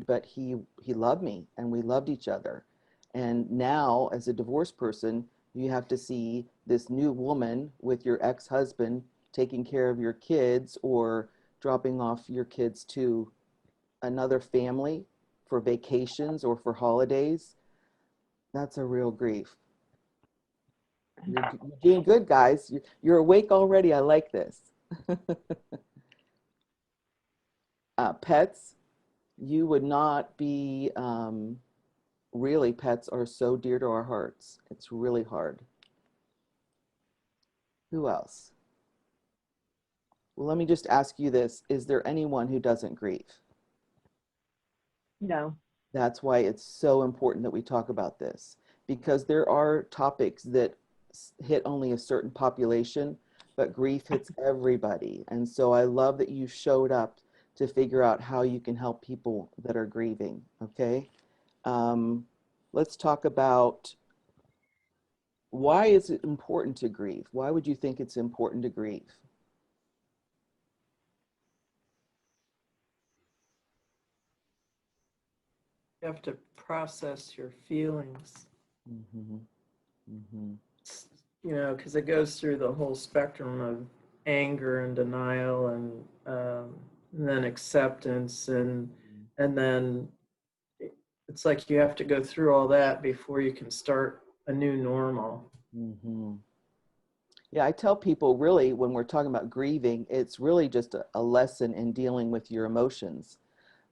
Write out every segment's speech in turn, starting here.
but he loved me and we loved each other. And now, as a divorced person, you have to see this new woman with your ex-husband taking care of your kids or dropping off your kids to another family for vacations or for holidays. That's a real grief. You're doing good, guys. You're awake already. I like this. Pets, you would not be, really, pets are so dear to our hearts. It's really hard. Who else? Well, let me just ask you this. Is there anyone who doesn't grieve? No. That's why it's so important that we talk about this, because there are topics that hit only a certain population, but grief hits everybody. And so I love that you showed up to figure out how you can help people that are grieving. Okay. Let's talk about, why is it important to grieve? Why would you think it's important to grieve? You have to process your feelings, Mm-hmm. Mm-hmm. you know, because it goes through the whole spectrum of anger and denial and then acceptance and then it's like you have to go through all that before you can start a new normal. Mm-hmm. Yeah, I tell people, really, when we're talking about grieving, it's really just a lesson in dealing with your emotions.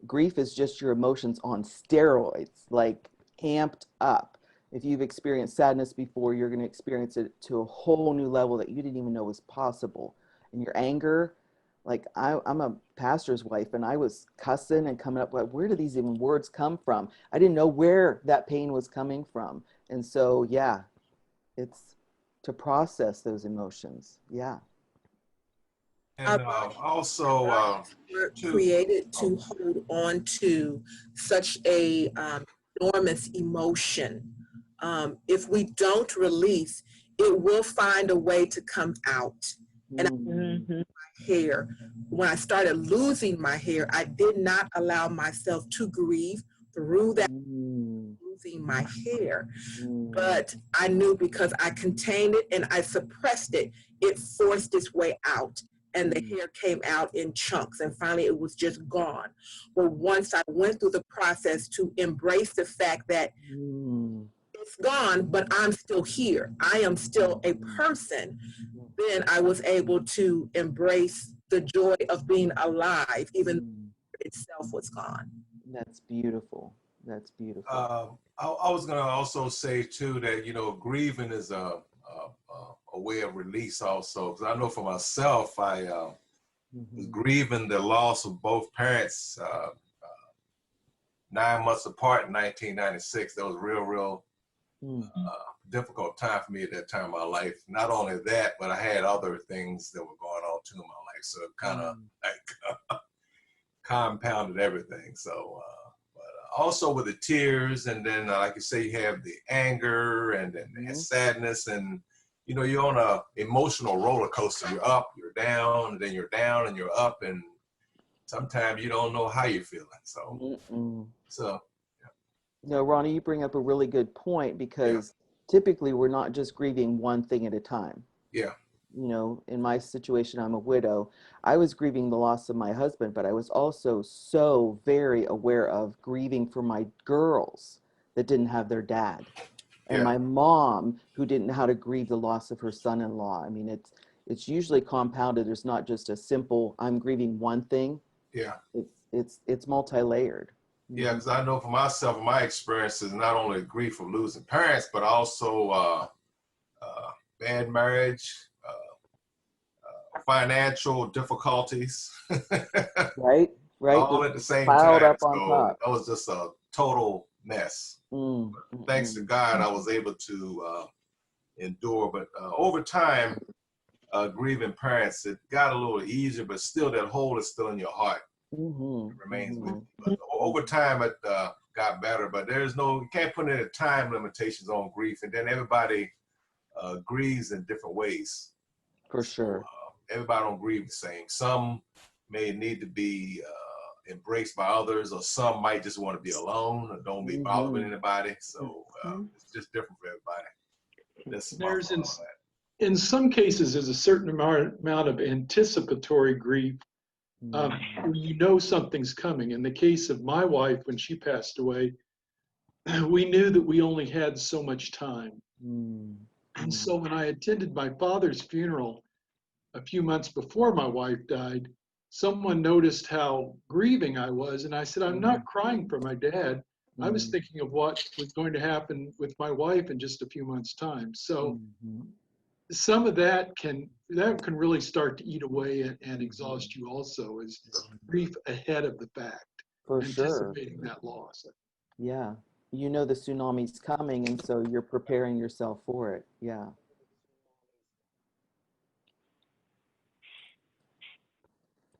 Grief is just your emotions on steroids, like amped up. If you've experienced sadness before, you're going to experience it to a whole new level that you didn't even know was possible. And your anger, like I'm a pastor's wife, and I was cussing and coming up with, where do these even words come from? I didn't know where that pain was coming from. And so, yeah, it's to process those emotions. Yeah. And also, We're too, created to hold on to such a enormous emotion. If we don't release, it will find a way to come out. And Mm. hair, when I started losing my hair, I did not allow myself to grieve through that Mm. losing my hair. Mm. But I knew, because I contained it and I suppressed it, it forced its way out. And the hair came out in chunks, and finally it was just gone. But once I went through the process to embrace the fact that Mm. it's gone, but I'm still here, I am still a person, then I was able to embrace the joy of being alive, even Mm. though itself was gone. That's beautiful. That's beautiful. I was going to also say too that, you know, grieving is a way of release also, because I know for myself, I was grieving the loss of both parents 9 months apart in 1996. That was real difficult time for me at that time in my life. Not only that, but I had other things that were going on too in my life, so it kind of like compounded everything. So also with the tears, and then like you say, you have the anger and then the sadness, and you know, you're on a emotional roller coaster. You're up, you're down, and then you're down and you're up, and sometimes you don't know how you're feeling. So yeah. No, Ronnie, you bring up a really good point, because typically we're not just grieving one thing at a time. Yeah. You know, in my situation, I'm a widow. I was grieving the loss of my husband, but I was also so very aware of grieving for my girls that didn't have their dad, and my mom, who didn't know how to grieve the loss of her son-in-law. I mean, it's usually compounded. There's not just a simple, I'm grieving one thing. Yeah. It's multi-layered. Yeah, because I know for myself, my experiences, not only grief of losing parents, but also bad marriage, financial difficulties. Right. All at the same Piled time. up on So top. that was just a total mess. Thanks to God, I was able to endure. But over time, grieving parents, it got a little easier, but still that hole is still in your heart. It remains with you. But over time, it got better. But you can't put any time limitations on grief. And then everybody grieves in different ways. For sure. So, everybody don't grieve the same. Some may need to be embraced by others, or some might just want to be alone or don't be bothered with anybody. So it's just different for everybody. That's my There's thought on that. in some cases, there's a certain amount of anticipatory grief where you know something's coming. In the case of my wife, when she passed away, we knew that we only had so much time. And so when I attended my father's funeral a few months before my wife died, someone noticed how grieving I was. And I said, I'm not crying for my dad. I was thinking of what was going to happen with my wife in just a few months' time. So some of that can really start to eat away and exhaust you also, is grief ahead of the fact, For sure. anticipating that loss. Yeah. You know the tsunami's coming, and so you're preparing yourself for it. Yeah.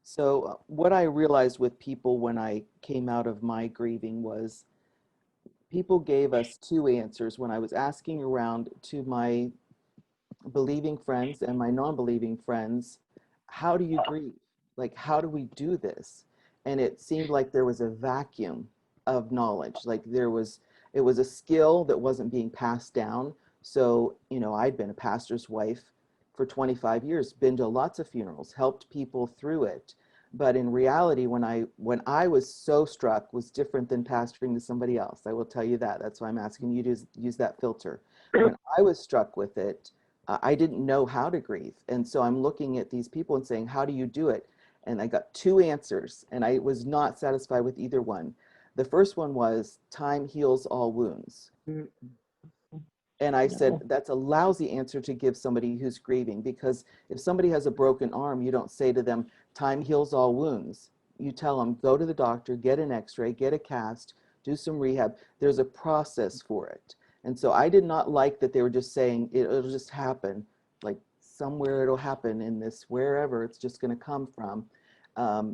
So what I realized with people when I came out of my grieving was people gave us two answers when I was asking around to my believing friends and my non-believing friends, how do you grieve? Like, how do we do this? And it seemed like there was a vacuum of knowledge. Like it was a skill that wasn't being passed down. So, you know, I'd been a pastor's wife for 25 years, been to lots of funerals, helped people through it. But in reality, when I was so struck, was different than pastoring to somebody else. I will tell you that. That's why I'm asking you to use that filter. When I was struck with it, I didn't know how to grieve. And so I'm looking at these people and saying, how do you do it? And I got two answers, and I was not satisfied with either one. The first one was, time heals all wounds. And I said, that's a lousy answer to give somebody who's grieving, because if somebody has a broken arm, you don't say to them, time heals all wounds. You tell them, go to the doctor, get an x-ray, get a cast, do some rehab. There's a process for it. And so I did not like that they were just saying it'll just happen, like somewhere it'll happen in this, wherever it's just going to come from.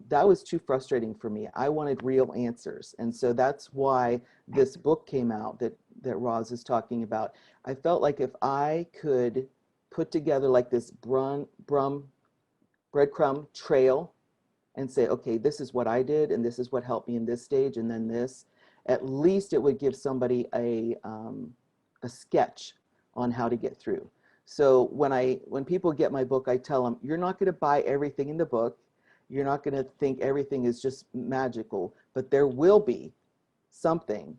That was too frustrating for me. I wanted real answers. And so that's why this book came out that Roz is talking about. I felt like if I could put together like this breadcrumb trail and say, okay, this is what I did, and this is what helped me in this stage, and then this, at least it would give somebody a sketch on how to get through. So when people get my book, I tell them, you're not going to buy everything in the book. You're not going to think everything is just magical, but there will be something,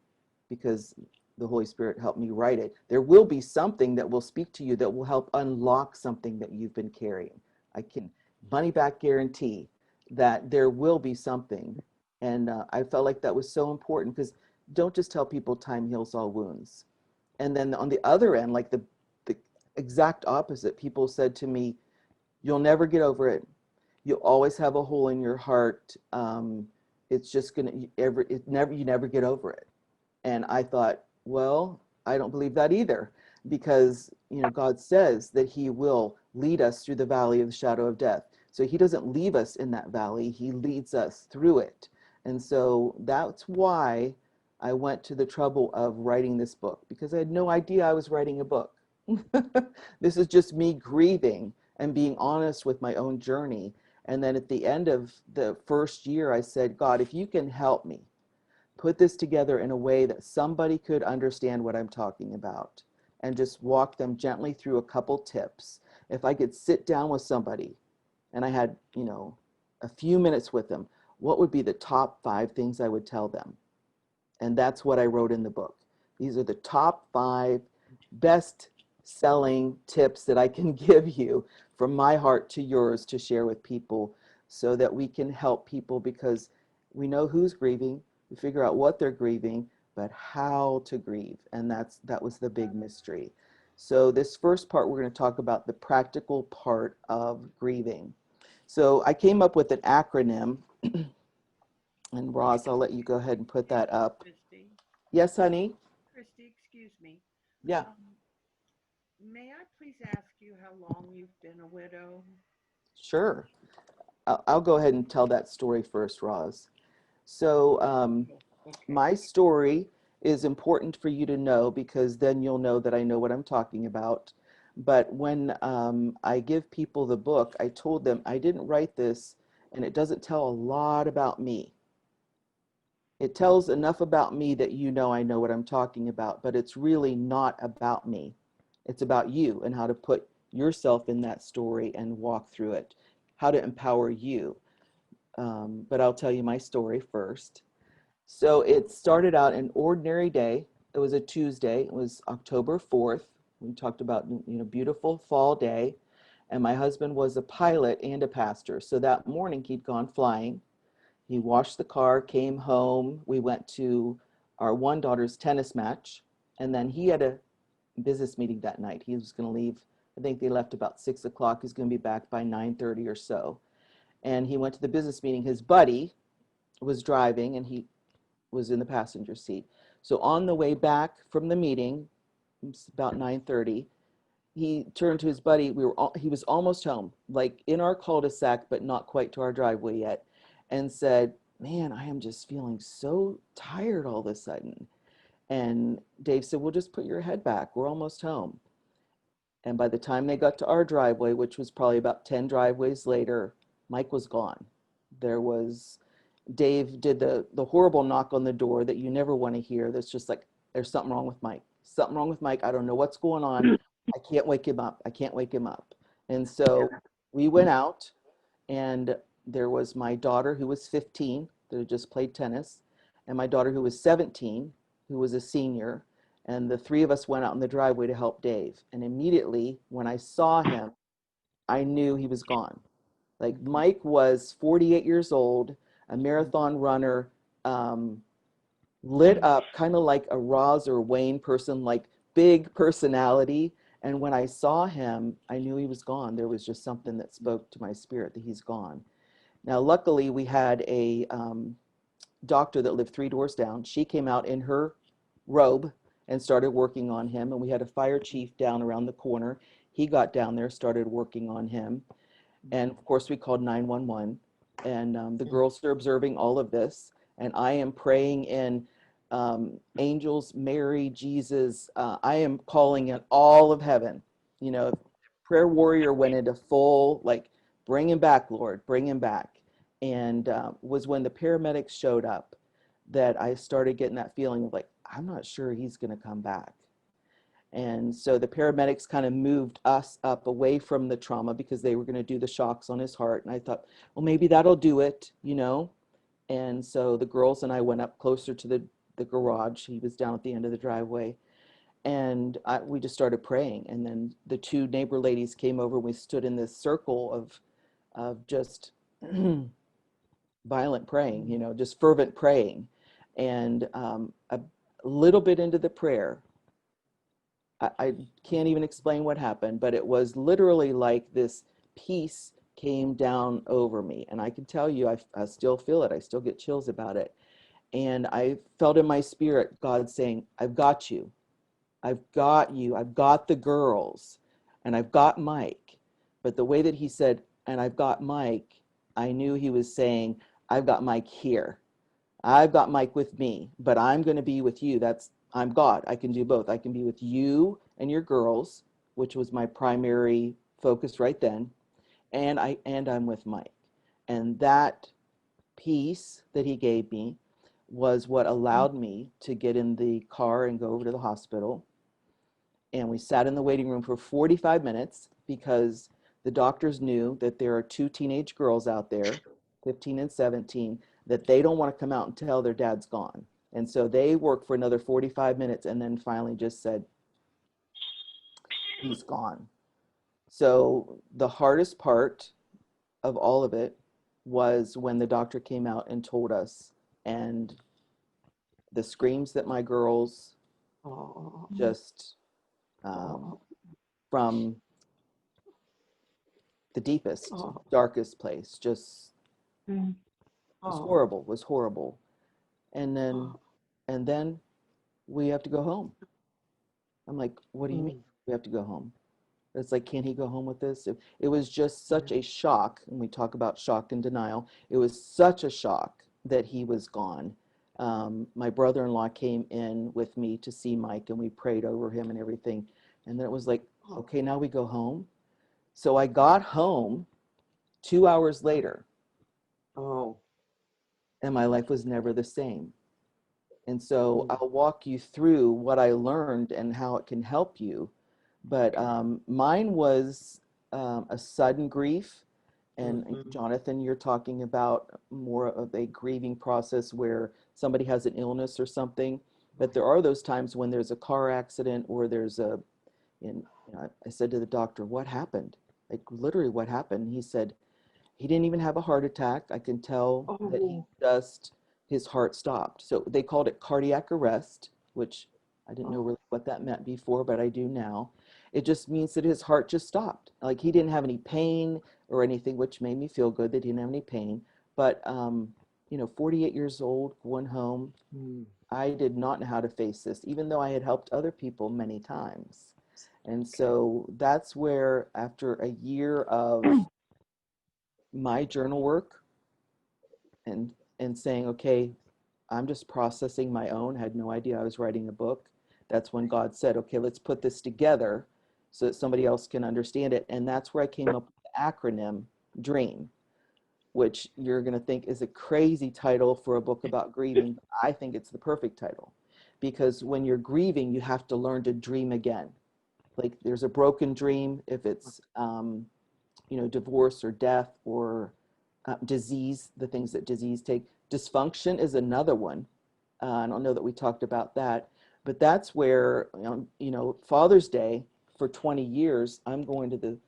because the Holy Spirit helped me write it. There will be something that will speak to you that will help unlock something that you've been carrying. I can money back guarantee that there will be something. And I felt like that was so important, because don't just tell people time heals all wounds. And then on the other end, like the exact opposite, people said to me, you'll never get over it. You'll always have a hole in your heart. It's just you never get over it. And I thought, well, I don't believe that either, because, you know, God says that he will lead us through the valley of the shadow of death. So he doesn't leave us in that valley, he leads us through it. And so that's why I went to the trouble of writing this book, because I had no idea I was writing a book. This is just me grieving and being honest with my own journey. And then at the end of the first year, I said, God, if you can help me put this together in a way that somebody could understand what I'm talking about, and just walk them gently through a couple tips. If I could sit down with somebody and I had, you know, a few minutes with them, what would be the top 5 things I would tell them? And that's what I wrote in the book. These are the top 5 best selling tips that I can give you from my heart to yours to share with people, so that we can help people, because we know who's grieving, we figure out what they're grieving, but how to grieve. And that was the big mystery. So this first part, we're going to talk about the practical part of grieving. So I came up with an acronym, and Roz, I'll let you go ahead and put that up. Kristi, Yes, honey? Kristi, excuse me. Yeah, May I please ask you how long you've been a widow? sure. I'll go ahead and tell that story first, Roz. So Okay. my story is important for you to know, because then you'll know that I know what I'm talking about. But when I give people the book, I told them I didn't write this, and it doesn't tell a lot about me. It tells enough about me that you know I know what I'm talking about, but it's really not about me. It's about you and how to put yourself in that story and walk through it, how to empower you. But I'll tell you my story first. So it started out an ordinary day. It was a Tuesday. It was October 4th. We talked about, beautiful fall day. And my husband was a pilot and a pastor. So that morning he'd gone flying. He washed the car, came home. We went to our one daughter's tennis match. And then he had a business meeting that night. He was going to leave. I think they left about 6 o'clock. He's going to be back by 9:30 or so. And he went to the business meeting. His buddy was driving and he was in the passenger seat. So on the way back from the meeting, it's about 9:30, he turned to his buddy. He was almost home, like in our cul-de-sac, but not quite to our driveway yet, and said, "Man, I am just feeling so tired all of a sudden." And Dave said, "Well, just put your head back. We're almost home." And by the time they got to our driveway, which was probably about 10 driveways later, Mike was gone. Dave did the horrible knock on the door that you never want to hear. That's just like, there's something wrong with Mike. Something wrong with Mike. I don't know what's going on. I can't wake him up. I can't wake him up. And so we went out, and there was my daughter who was 15 that had just played tennis, and my daughter who was 17, who was a senior. And the three of us went out in the driveway to help Dave. And immediately when I saw him, I knew he was gone. Like, Mike was 48 years old, a marathon runner, lit up, kind of like a Roz or Wayne person, like big personality. And when I saw him, I knew he was gone. There was just something that spoke to my spirit that he's gone. Now, luckily, we had a doctor that lived 3 doors down. She came out in her robe and started working on him. And we had a fire chief down around the corner. He got down there, started working on him. And of course, we called 911. And the girls are observing all of this. And I am praying in angels, Mary, Jesus. I am calling in all of heaven. Prayer warrior went into full, like, bring him back, Lord, bring him back. And was when the paramedics showed up that I started getting that feeling of, like, I'm not sure he's going to come back. And so the paramedics kind of moved us up away from the trauma because they were going to do the shocks on his heart. And I thought, well, maybe that'll do it. And so the girls and I went up closer to the garage. He was down at the end of the driveway. And we just started praying. And then the 2 neighbor ladies came over. And we stood in this circle of just violent praying, just fervent praying. And a little bit into the prayer, I can't even explain what happened, but it was literally like this peace came down over me. And I can tell you, I still feel it. I still get chills about it. And I felt in my spirit, God saying, I've got you. I've got you. I've got the girls. And I've got Mike. But the way that he said, and I've got Mike, I knew he was saying, I've got Mike here. I've got Mike with me, but I'm going to be with you. I'm God. I can do both. I can be with you and your girls, which was my primary focus right then. And I'm with Mike. And that peace that he gave me was what allowed me to get in the car and go over to the hospital. And we sat in the waiting room for 45 minutes because the doctors knew that there are 2 teenage girls out there, 15 and 17, that they don't want to come out and tell their dad's gone. And so they worked for another 45 minutes and then finally just said, he's gone. So the hardest part of all of it was when the doctor came out and told us, and the screams that my girls just from the deepest, darkest place, just was horrible. And then we have to go home. I'm like, what do you mean we have to go home? It's like, can he go home with this? It was just such a shock. And we talk about shock and denial. It was such a shock that he was gone. My brother-in-law came in with me to see Mike, and we prayed over him and everything. And then it was like, okay, now we go home. So I got home 2 hours later. And my life was never the same. And so I'll walk you through what I learned and how it can help you. But mine was a sudden grief. And Jonathan, you're talking about more of a grieving process where somebody has an illness or something. But there are those times when there's a car accident or there's a, and I said to the doctor, what happened? Like literally what happened? He said, he didn't even have a heart attack. I can tell that he just, his heart stopped. So they called it cardiac arrest, which I didn't know really what that meant before, but I do now. It just means that his heart just stopped. Like he didn't have any pain or anything, which made me feel good that he didn't have any pain. But, 48 years old, going home, I did not know how to face this, even though I had helped other people many times. And so that's where, after a year of my journal work and saying, okay, I'm just processing my own, had no idea I was writing a book. That's when God said, okay, let's put this together so that somebody else can understand it. And that's where I came up with the acronym DREAM, which you're going to think is a crazy title for a book about grieving. I think it's the perfect title, because when you're grieving, you have to learn to dream again. Like there's a broken dream if it's divorce or death or disease, the things that disease take. Dysfunction is another one. I don't know that we talked about that, but that's where, Father's Day for 20 years, I'm going to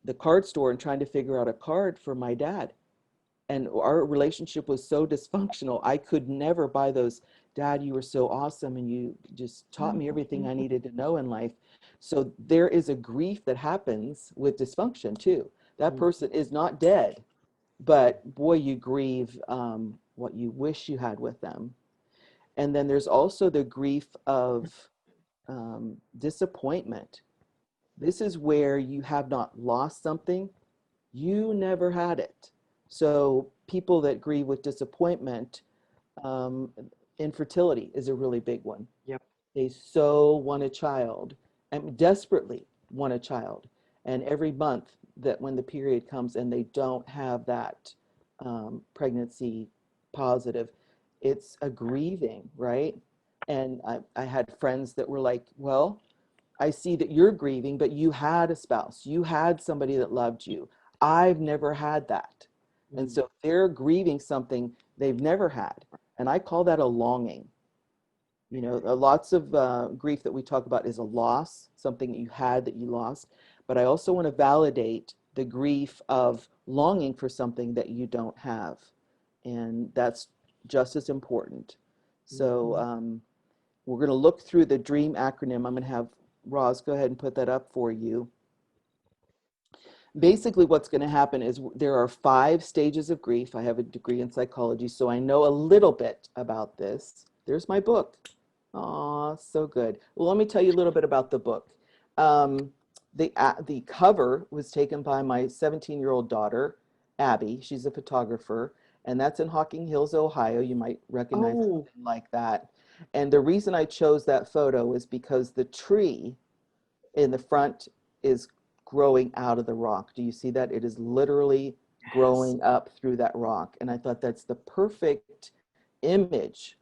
the card store and trying to figure out a card for my dad. And our relationship was so dysfunctional. I could never buy those, Dad, you were so awesome and you just taught me everything I needed to know in life. So there is a grief that happens with dysfunction too. That person is not dead, but boy, you grieve what you wish you had with them. And then there's also the grief of disappointment. This is where you have not lost something, you never had it. So people that grieve with disappointment, infertility is a really big one. Yep. They so want a child and desperately want a child. And every month that when the period comes and they don't have that pregnancy positive, it's a grieving, right? And I had friends that were like, well, I see that you're grieving, but you had a spouse, you had somebody that loved you. I've never had that. And so they're grieving something they've never had. And I call that a longing. Lots of grief that we talk about is a loss, something that you had that you lost. But I also want to validate the grief of longing for something that you don't have. And that's just as important. So we're going to look through the DREAM acronym. I'm going to have Roz go ahead and put that up for you. Basically, what's going to happen is there are 5 stages of grief. I have a degree in psychology, so I know a little bit about this. There's my book. Aw, so good. Well, let me tell you a little bit about the book. The cover was taken by my 17-year-old daughter, Abby. She's a photographer, and that's in Hocking Hills, Ohio. You might recognize something like that. And the reason I chose that photo is because the tree in the front is growing out of the rock. Do you see that? It is literally growing up through that rock. And I thought that's the perfect image.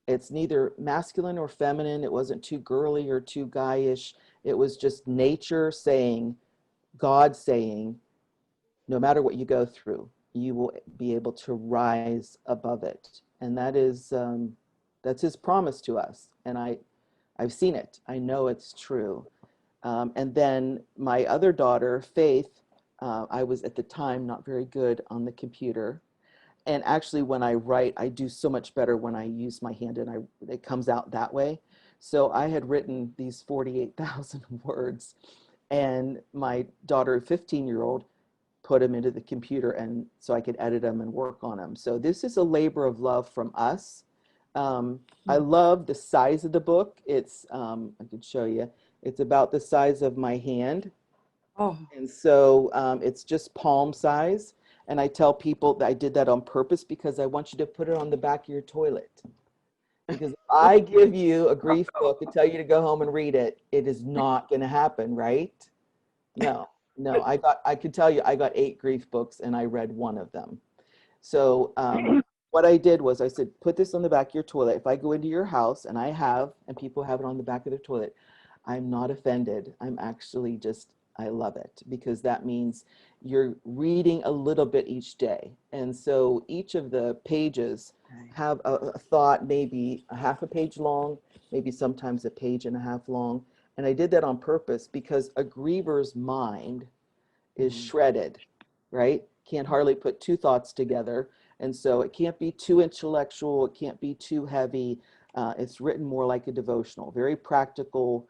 It's neither masculine or feminine. It wasn't too girly or too guyish. It was just nature saying, God saying, no matter what you go through, you will be able to rise above it. And that is, that's his promise to us. And I've seen it. I know it's true. And then my other daughter, Faith, I was at the time not very good on the computer. And actually when I write, I do so much better when I use my hand and it comes out that way. So I had written these 48,000 words and my daughter, 15-year-old, put them into the computer and so I could edit them and work on them. So this is a labor of love from us. I love the size of the book. It's, I could show you. It's about the size of my hand. Oh. And so it's just palm size. And I tell people that I did that on purpose because I want you to put it on the back of your toilet. Because if I give you a grief book and tell you to go home and read it, it is not going to happen, right? No, I could tell you I got 8 grief books and I read one of them. So what I did was I said, put this on the back of your toilet. If I go into your house and and people have it on the back of their toilet, I'm not offended. I'm actually just, I love it because that means you're reading a little bit each day. And so each of the pages have a thought, maybe a half a page long, maybe sometimes a page and a half long. And I did that on purpose because a griever's mind is shredded, right? Can't hardly put two thoughts together. And so it can't be too intellectual. It can't be too heavy. It's written more like a devotional, very practical.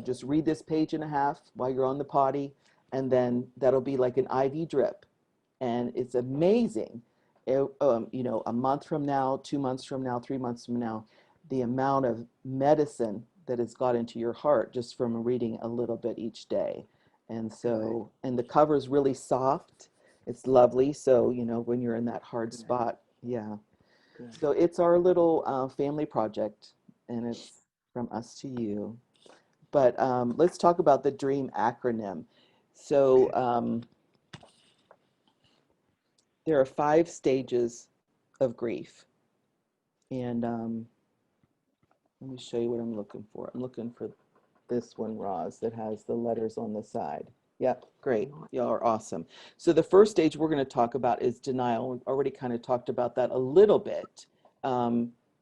Just read this page and a half while you're on the potty, and then that'll be like an IV drip. And it's amazing, a month from now, 2 months from now, 3 months from now, the amount of medicine that has got into your heart just from reading a little bit each day. And so, and the cover is really soft. It's lovely. So, when you're in that hard spot, yeah. So it's our little family project, and it's from us to you. But let's talk about the DREAM acronym. So there are 5 stages of grief. And let me show you what I'm looking for. I'm looking for this one, Roz, that has the letters on the side. Yep, great. Y'all are awesome. So the first stage we're going to talk about is denial. We've already kind of talked about that a little bit.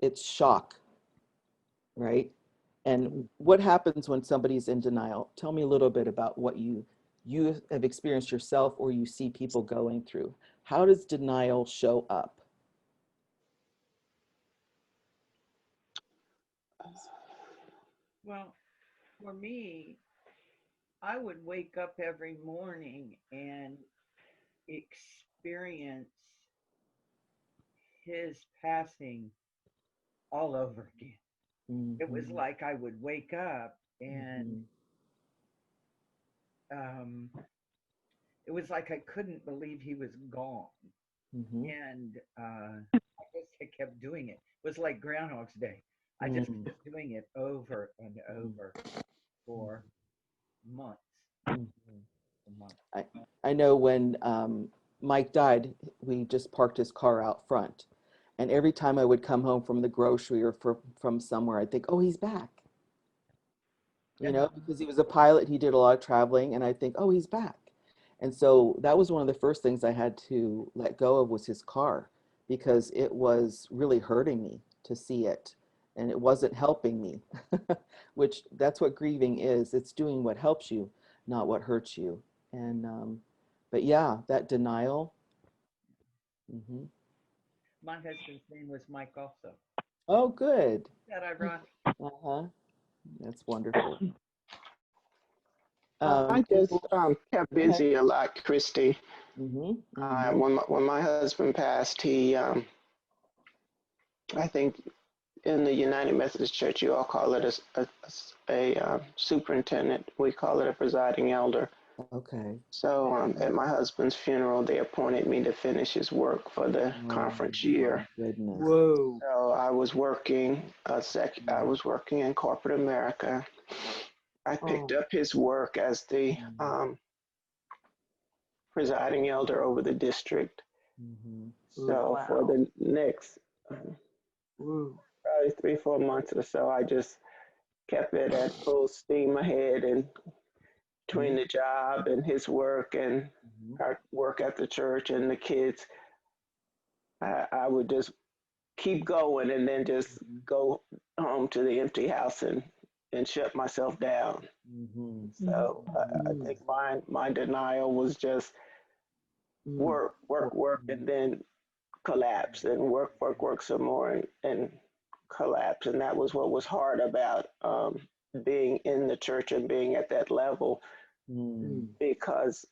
It's shock, right? And what happens when somebody's in denial? Tell me a little bit about what you have experienced yourself or you see people going through. How does denial show up? Well, for me, I would wake up every morning and experience his passing all over again. It was like I would wake up and um, it was like I couldn't believe he was gone. And I guess I kept doing it. It was like Groundhog's Day. I just kept doing it over and over for months. I know when Mike died, we just parked his car out front. And every time I would come home from the grocery or from somewhere, I'd think, oh, he's back. Because he was a pilot, he did a lot of traveling, and I think, oh, he's back. And so that was one of the first things I had to let go of was his car because it was really hurting me to see it. And it wasn't helping me, which that's what grieving is. It's doing what helps you, not what hurts you. And, but yeah, that denial. My husband's name was Mike also. Oh, good. That ironic. Uh-huh. That's wonderful. I just kept busy a lot, Kristi. When my husband passed, he, I think in the United Methodist Church, you all call it a superintendent. We call it a presiding elder. Okay. So at my husband's funeral, they appointed me to finish his work for the conference year. Goodness. Whoa. So I was working. I was working in corporate America. I picked up his work as the presiding elder over the district. So for the next probably 3-4 months or so, I just kept it at full steam ahead, and between the job and his work and our work at the church and the kids, I would just keep going and then just go home to the empty house and shut myself down. So I think my denial was just work, and then collapse, and work some more and collapse. And that was what was hard about being in the church and being at that level, because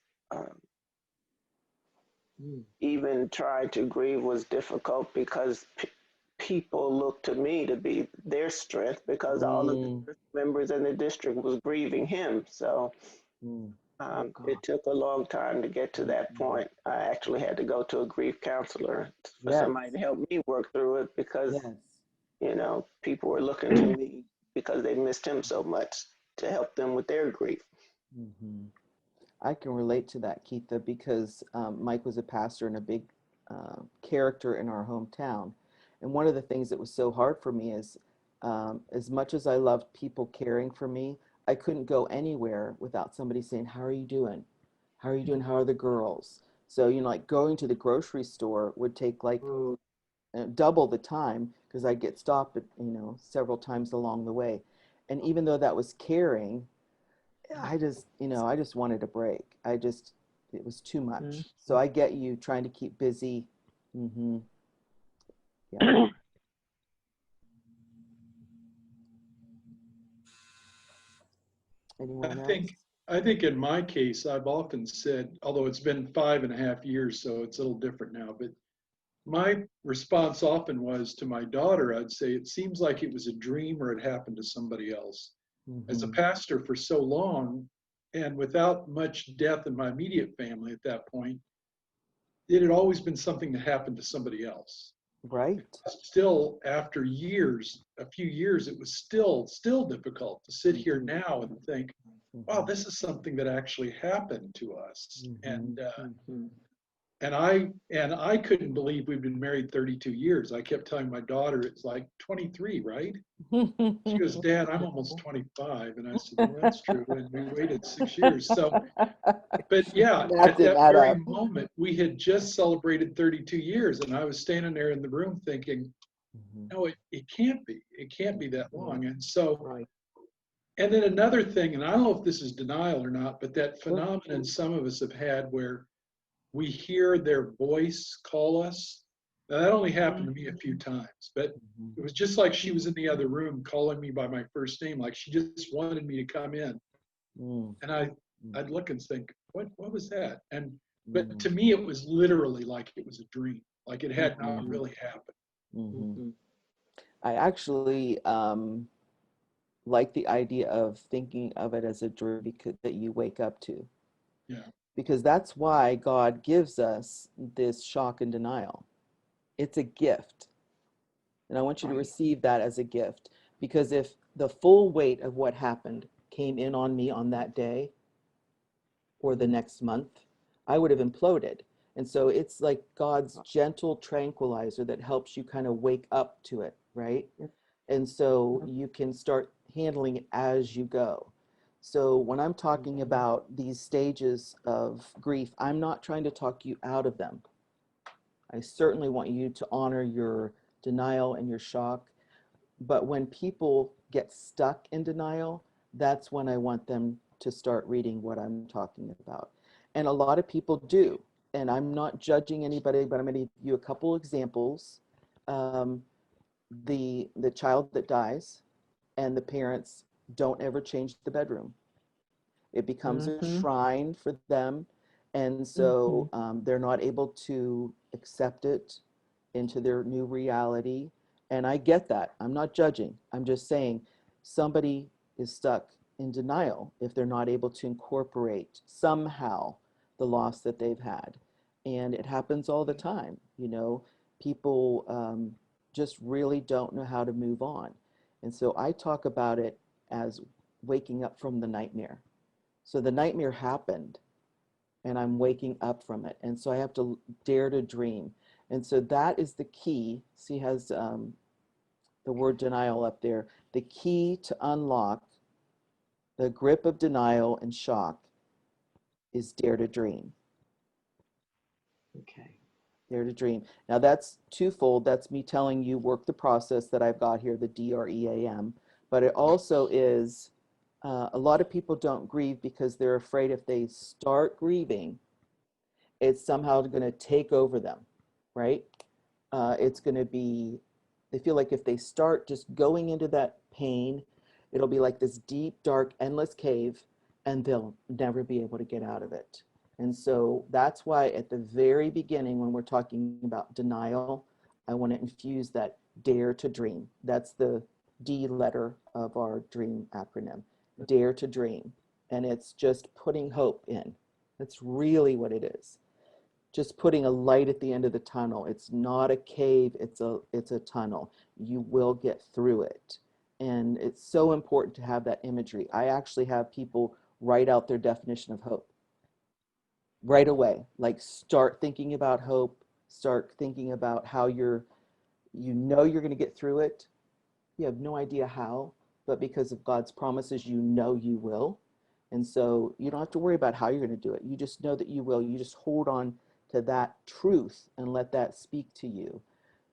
even trying to grieve was difficult because people looked to me to be their strength because all of the members in the district was grieving him. So it took a long time to get to that point. I actually had to go to a grief counselor for somebody to help me work through it because, people were looking to me because they missed him so much to help them with their grief. I can relate to that, Keitha, because Mike was a pastor in a big character in our hometown. And one of the things that was so hard for me is, as much as I loved people caring for me, I couldn't go anywhere without somebody saying, "How are you doing? How are you doing? How are the girls?" So, like going to the grocery store would take like double the time because I'd get stopped, several times along the way. And even though that was caring, I just wanted a break. It was too much. So I get you trying to keep busy. Mm-hmm. Yeah. Anyone else? I think in my case, I've often said, although it's been 5.5 years, so it's a little different now, but my response often was to my daughter, I'd say, it seems like it was a dream or it happened to somebody else. Mm-hmm. As a pastor for so long, and without much death in my immediate family at that point, it had always been something that happened to somebody else. Right. Still, after years, a few years, it was still difficult to sit here now and think, wow, this is something that actually happened to us. Mm-hmm. And I couldn't believe we've been married 32 years. I kept telling my daughter, it's like 23, right? She goes, "Dad, I'm almost 25." And I said, "Well, that's true." And we waited 6 years. So, but yeah, at that very moment, we had just celebrated 32 years. And I was standing there in the room thinking, no, it can't be. It can't be that long. And so, and then another thing, and I don't know if this is denial or not, but that phenomenon some of us have had where we hear their voice call us. Now, that only happened to me a few times, but it was just like she was in the other room calling me by my first name, like she just wanted me to come in. And I'd look and think, what was that? But to me, it was literally like it was a dream, like it had not really happened. I actually like the idea of thinking of it as a dream that you wake up to. Yeah. Because that's why God gives us this shock and denial. It's a gift. And I want you to receive that as a gift. Because if the full weight of what happened came in on me on that day or the next month, I would have imploded. And so it's like God's gentle tranquilizer that helps you kind of wake up to it, right? And so you can start handling it as you go. So when I'm talking about these stages of grief, I'm not trying to talk you out of them. I certainly want you to honor your denial and your shock. But when people get stuck in denial, that's when I want them to start reading what I'm talking about. And a lot of people do. And I'm not judging anybody, but I'm going to give you a couple examples. The child that dies and the parents don't ever change the bedroom. It becomes a shrine for them. And so they're not able to accept it into their new reality. And I get that. I'm not judging. I'm just saying somebody is stuck in denial if they're not able to incorporate somehow the loss that they've had. And it happens all the time. People just really don't know how to move on. And so I talk about it as waking up from the nightmare. So the nightmare happened and I'm waking up from it. And so I have to dare to dream. And so that is the key. See, has the word denial up there. The key to unlock the grip of denial and shock is dare to dream. Okay. Dare to dream. Now that's twofold. That's me telling you work the process that I've got here, the DREAM. But it also is a lot of people don't grieve because they're afraid if they start grieving, it's somehow going to take over them, right? It's going to be, they feel like if they start just going into that pain, it'll be like this deep, dark, endless cave, and they'll never be able to get out of it. And so that's why at the very beginning, when we're talking about denial, I want to infuse that dare to dream. That's the D letter of our dream acronym, dare to dream. And it's just putting hope in. That's really what it is. Just putting a light at the end of the tunnel. It's not a cave, it's a tunnel. You will get through it. And it's so important to have that imagery. I actually have people write out their definition of hope right away. Like start thinking about hope, start thinking about how you know you're going to get through it. You have no idea how, but because of God's promises, you know you will. And so you don't have to worry about how you're going to do it. You just know that you will. You just hold on to that truth and let that speak to you.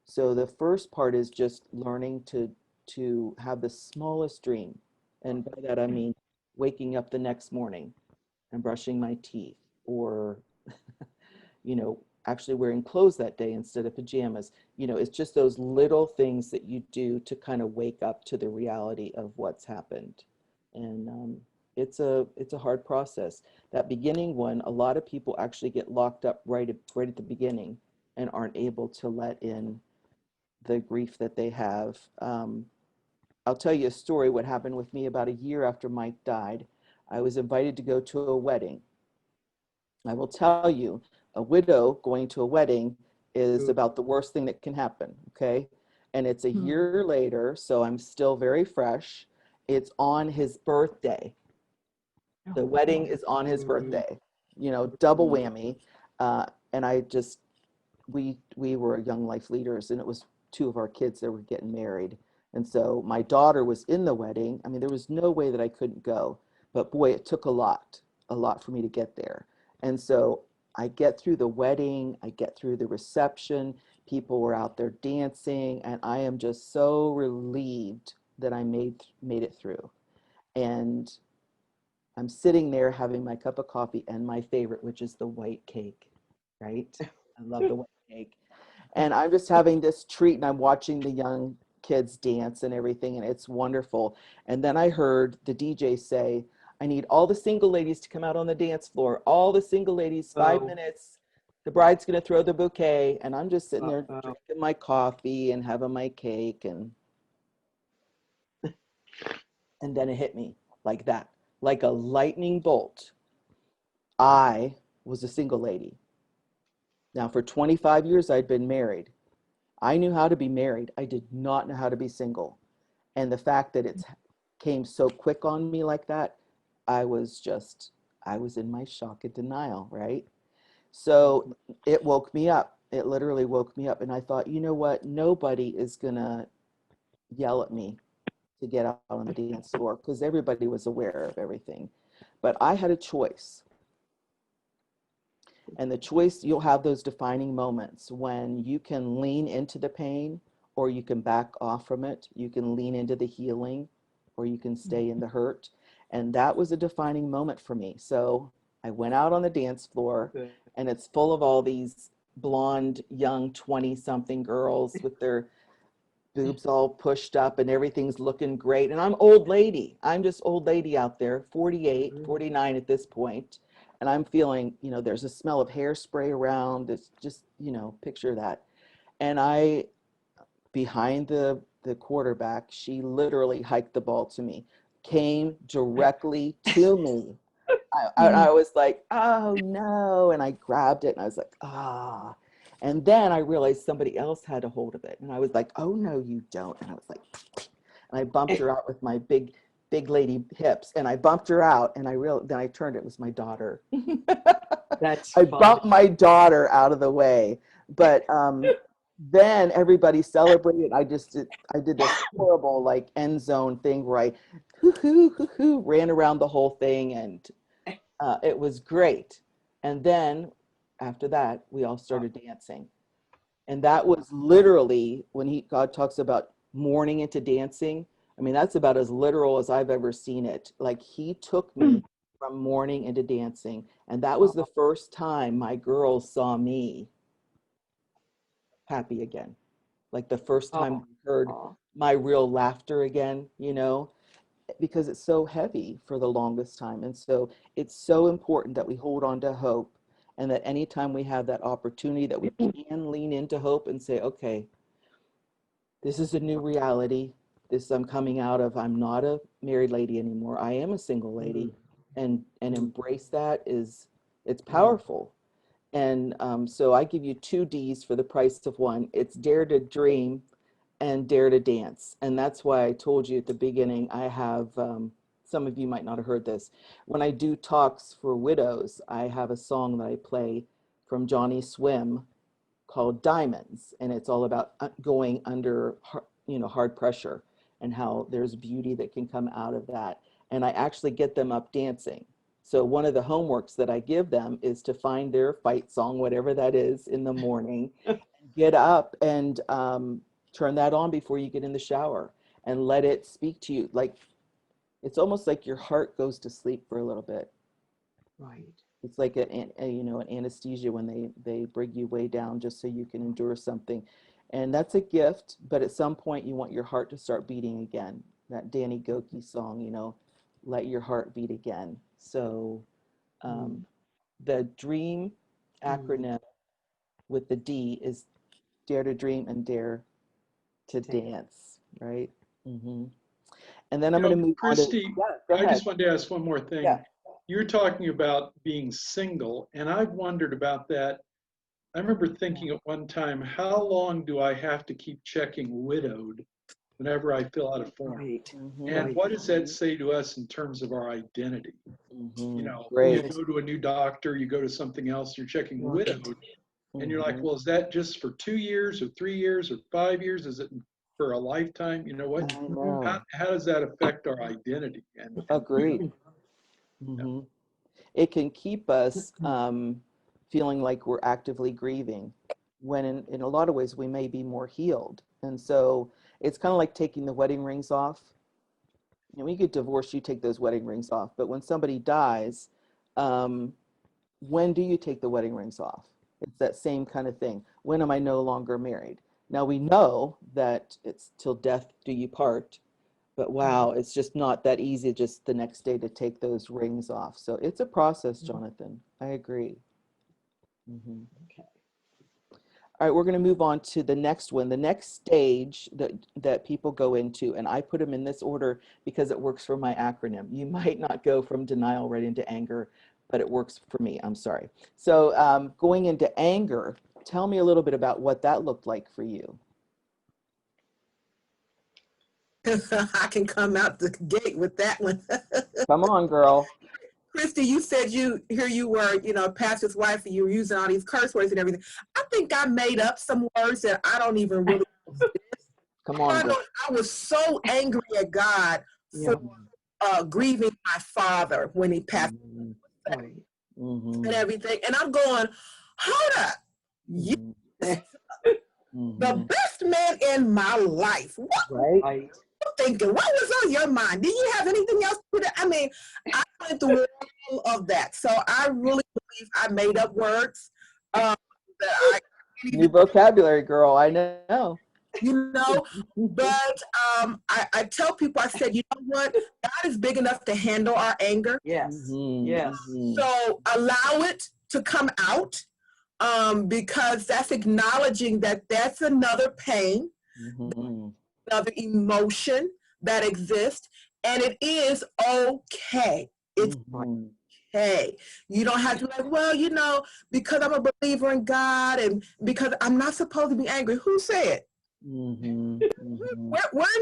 So the first part is just learning to have the smallest dream. And by that I mean waking up the next morning and brushing my teeth, or actually wearing clothes that day instead of pajamas. It's just those little things that you do to kind of wake up to the reality of what's happened. And it's a hard process. That beginning one, a lot of people actually get locked up right at the beginning and aren't able to let in the grief that they have. I'll tell you a story. What happened with me about a year after Mike died, I was invited to go to a wedding. I will tell you, a widow going to a wedding is about the worst thing that can happen, okay? And it's a year later, so I'm still very fresh. It's on his birthday. The wedding is on his birthday, double whammy. And we were young life leaders, and it was two of our kids that were getting married. And so my daughter was in the wedding. I mean, there was no way that I couldn't go, but boy, it took a lot for me to get there. And so I get through the wedding, I get through the reception, people were out there dancing, and I am just so relieved that I made it through. And I'm sitting there having my cup of coffee and my favorite, which is the white cake, right? I love the white cake. And I'm just having this treat, and I'm watching the young kids dance and everything, and it's wonderful. And then I heard the DJ say, I need all the single ladies to come out on the dance floor. All the single ladies, 5 minutes. The bride's going to throw the bouquet. And I'm just sitting there drinking my coffee and having my cake. And then it hit me like that, like a lightning bolt. I was a single lady. Now, for 25 years, I'd been married. I knew how to be married. I did not know how to be single. And the fact that it came so quick on me like that, I was in my shock and denial, right? So it woke me up. It literally woke me up. And I thought, you know what? Nobody is going to yell at me to get out on the dance floor, because everybody was aware of everything. But I had a choice. And the choice, you'll have those defining moments when you can lean into the pain, or you can back off from it. You can lean into the healing, or you can stay in the hurt. And that was a defining moment for me. So I went out on the dance floor, and it's full of all these blonde, young 20-something girls with their boobs all pushed up, and everything's looking great. And I'm old lady. I'm just old lady out there, 48, 49 at this point. And I'm feeling, there's a smell of hairspray around. It's just, picture that. And behind the quarterback, she literally hiked the ball to me, came directly to me. I was like, oh no. And I grabbed it, and I was like, ah. And then I realized somebody else had a hold of it. And I was like, oh no, you don't. And I was like, and I bumped her out with my big lady hips, and I bumped her out, and then I turned, it was my daughter. That's I funny. bumped my daughter out of the way. But then everybody celebrated. I did this horrible like end zone thing where I ran around the whole thing, and it was great. And then after that, we all started dancing. And that was literally when God talks about mourning into dancing. I mean, that's about as literal as I've ever seen it. Like, he took me from mourning into dancing. And that was the first time my girls saw me happy again. Like the first time we heard my real laughter again, because it's so heavy for the longest time. And so it's so important that we hold on to hope, and that anytime we have that opportunity, that we can lean into hope and say, okay, this is a new reality. I'm coming out of, I'm not a married lady anymore. I am a single lady. And embrace that it's powerful. And so I give you 2 D's for the price of 1. It's dare to dream and dare to dance. And that's why I told you at the beginning, I have, some of you might not have heard this. When I do talks for widows, I have a song that I play from Johnny Swim called Diamonds, and it's all about going under, hard pressure, and how there's beauty that can come out of that. And I actually get them up dancing. So one of the homeworks that I give them is to find their fight song, whatever that is, in the morning, get up and turn that on before you get in the shower and let it speak to you. Like, it's almost like your heart goes to sleep for a little bit. Right. It's like an anesthesia when they bring you way down just so you can endure something. And that's a gift, but at some point you want your heart to start beating again. That Danny Goki song, let your heart beat again. So the DREAM acronym with the D is Dare to Dream and Dare to Dance, right? And then I'm going to move on to, Kristi, go I ahead. just wanted to ask one more thing. Yeah. You're talking about being single, and I've wondered about that. I remember thinking at one time, how long do I have to keep checking widowed whenever I fill out a form? Right. And what does that say to us in terms of our identity? You Great. go to a new doctor, you go to something else, you're checking widowed, and you're like, well, is that just for 2 years or 3 years or 5 years? Is it for a lifetime? What? I know. How does that affect our identity? And Agreed. It can keep us feeling like we're actively grieving, when in a lot of ways we may be more healed. And so it's kind of like taking the wedding rings off. When you get divorced, you take those wedding rings off. But when somebody dies, when do you take the wedding rings off? It's that same kind of thing. When am I no longer married? Now we know that it's till death do you part, but wow, it's just not that easy just the next day to take those rings off. So it's a process, Jonathan. I agree. Okay. All right, we're going to move on to the next one. The next stage that people go into, and I put them in this order because it works for my acronym. You might not go from denial right into anger, but it works for me. I'm sorry. So going into anger, tell me a little bit about what that looked like for you. I can come out the gate with that one. Come on, girl. Kristi, you said here you were, pastor's wife, and you were using all these curse words and everything. I think I made up some words that I don't even really exist. Come on, girl. I was so angry at God for grieving my father when he passed away and everything. And I'm going, hold up. You the best man in my life. What were you thinking? What was on your mind? Did you have anything else to put it? I mean, I went through all of that. So I really believe I made up words that I New vocabulary, girl. I know. But I tell people, I said, you know what? God is big enough to handle our anger. Yes. Yes. So allow it to come out, because that's acknowledging that that's another pain, another emotion that exists, and it is okay. It's okay. You don't have to be like, well, because I'm a believer in God and because I'm not supposed to be angry. Who said? Where in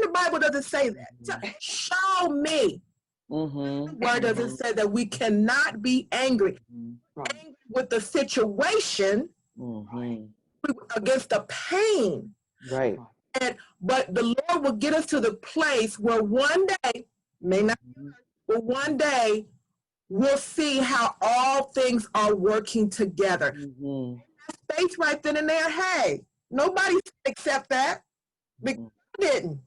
the Bible does it say that? Show me. Where does it say that we cannot be angry? Angry with the situation against the pain. Right. But the Lord will get us to the place where one day, may not, but one day we'll see how all things are working together. Space right then and there, hey, nobody accept that because I didn't.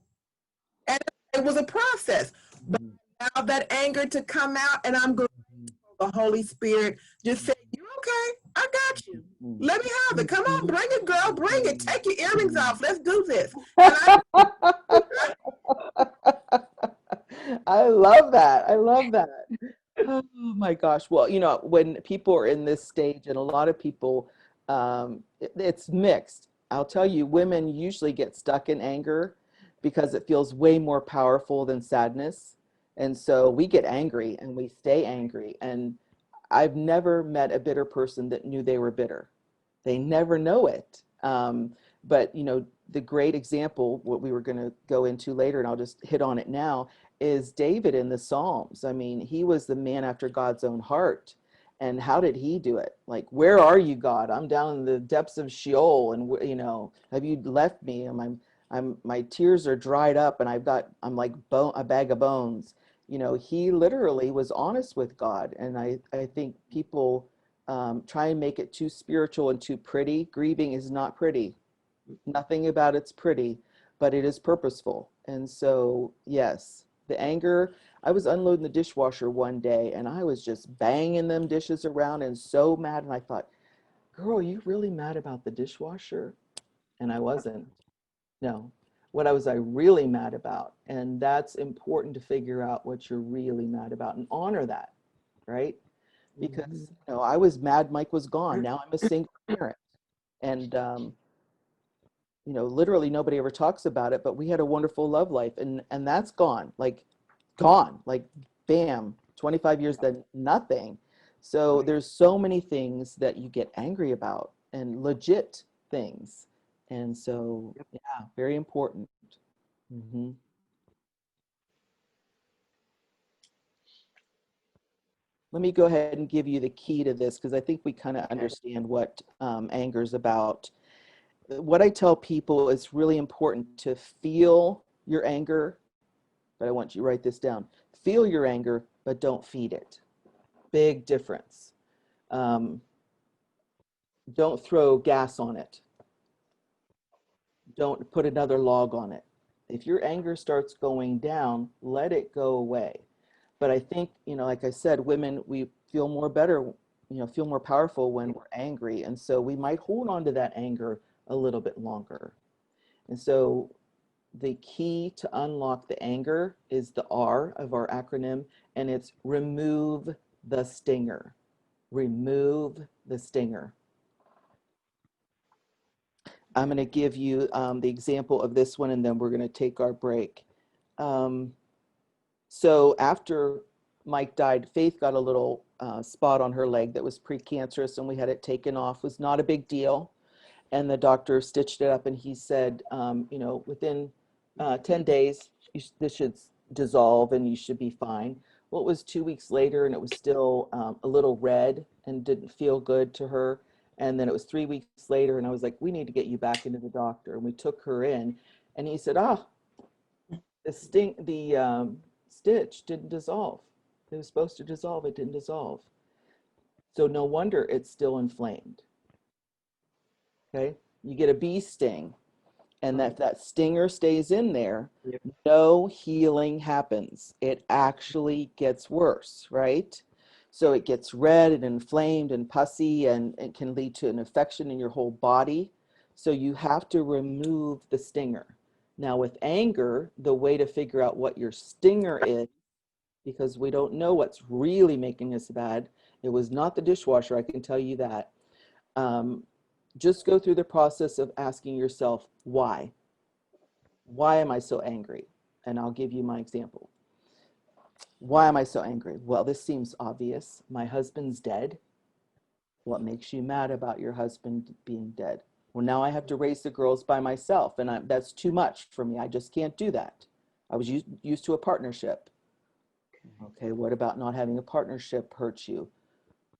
And it was a process. But now that anger to come out, and I'm going to the Holy Spirit just say, you're okay. I got you. Let me have it. Come on, bring it, girl. Bring it. Take your earrings off. Let's do this. I love that. I love that. Oh my gosh. Well, when people are in this stage, and a lot of people, it's mixed. I'll tell you, women usually get stuck in anger because it feels way more powerful than sadness. And so we get angry and we stay angry. And I've never met a bitter person that knew they were bitter. They never know it. But, the great example, what we were going to go into later, and I'll just hit on it now, is David in the Psalms. I mean, he was the man after God's own heart. And how did he do it? Like, where are you, God? I'm down in the depths of Sheol, and you know, have you left me? And my tears are dried up, and I'm like a bag of bones. You know, he literally was honest with God. And I think people try and make it too spiritual and too pretty. Grieving is not pretty. Nothing about it's pretty, but it is purposeful. And so, yes, the anger. I was unloading the dishwasher one day and I was just banging them dishes around and so mad. And I thought, girl, are you really mad about the dishwasher? And I wasn't. No. What I really mad about? And that's important to figure out what you're really mad about and honor that, right? Because you know, I was mad Mike was gone. Now I'm a single parent. And you know, literally nobody ever talks about it, but we had a wonderful love life, and that's gone, like bam, 25 years, then nothing. So there's so many things that you get angry about, and legit things. And so, yeah, very important. Mm-hmm. Let me go ahead and give you the key to this, because I think we kind of understand what anger is about. What I tell people is really important to feel your anger, but I want you to write this down. Feel your anger, but don't feed it. Big difference. Don't throw gas on it. Don't put another log on it. If your anger starts going down, let it go away. But I think, you know, like I said, women, we feel more better, you know, feel more powerful when we're angry. And so we might hold on to that anger a little bit longer. And so the key to unlock the anger is the R of our acronym, and it's remove the stinger. Remove the stinger. I'm going to give you the example of this one, and then we're going to take our break. So after Mike died, Faith got a little spot on her leg that was precancerous, and we had it taken off. It was not a big deal. And the doctor stitched it up, and he said, you know, within 10 days, this should dissolve and you should be fine. Well, it was 2 weeks later, and it was still a little red and didn't feel good to her. And then it was 3 weeks later, and I was like, we need to get you back into the doctor. And we took her in, and he said, the stitch didn't dissolve. It was supposed to dissolve. It didn't dissolve. So no wonder it's still inflamed. Okay, you get a bee sting, and that stinger stays in there, no healing happens. It actually gets worse, right? So it gets red and inflamed and pussy, and it can lead to an infection in your whole body. So you have to remove the stinger. Now with anger, the way to figure out what your stinger is, because we don't know what's really making us bad, it was not the dishwasher, I can tell you that. Just go through the process of asking yourself, why? Why am I so angry? And I'll give you my example. Why am I so angry? Well, this seems obvious. My husband's dead. What makes you mad about your husband being dead? Well, now I have to raise the girls by myself, and that's too much for me. I just can't do that. I was used to a partnership. Okay, what about not having a partnership hurts you?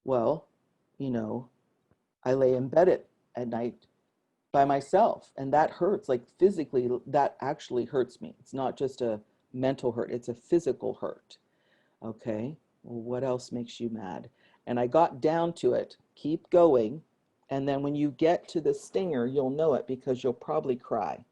Well, you know, I lay in bed at night by myself, and that hurts. Like physically, that actually hurts me. It's not just a mental hurt, it's a physical hurt. Okay, well, what else makes you mad? And I got down to it. Keep going, and then when you get to the stinger, you'll know it, because you'll probably cry.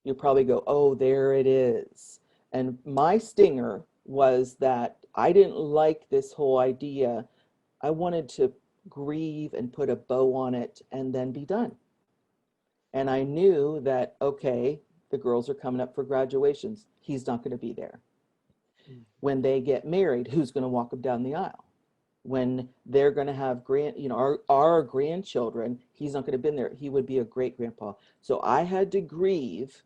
You'll probably go, oh, there it is. And my stinger was that I didn't like this whole idea. I wanted to grieve and put a bow on it and then be done. And I knew that, okay, the girls are coming up for graduations. He's not going to be there. When they get married, who's going to walk them down the aisle? When they're going to have our grandchildren, he's not going to be there. He would be a great grandpa. So I had to grieve,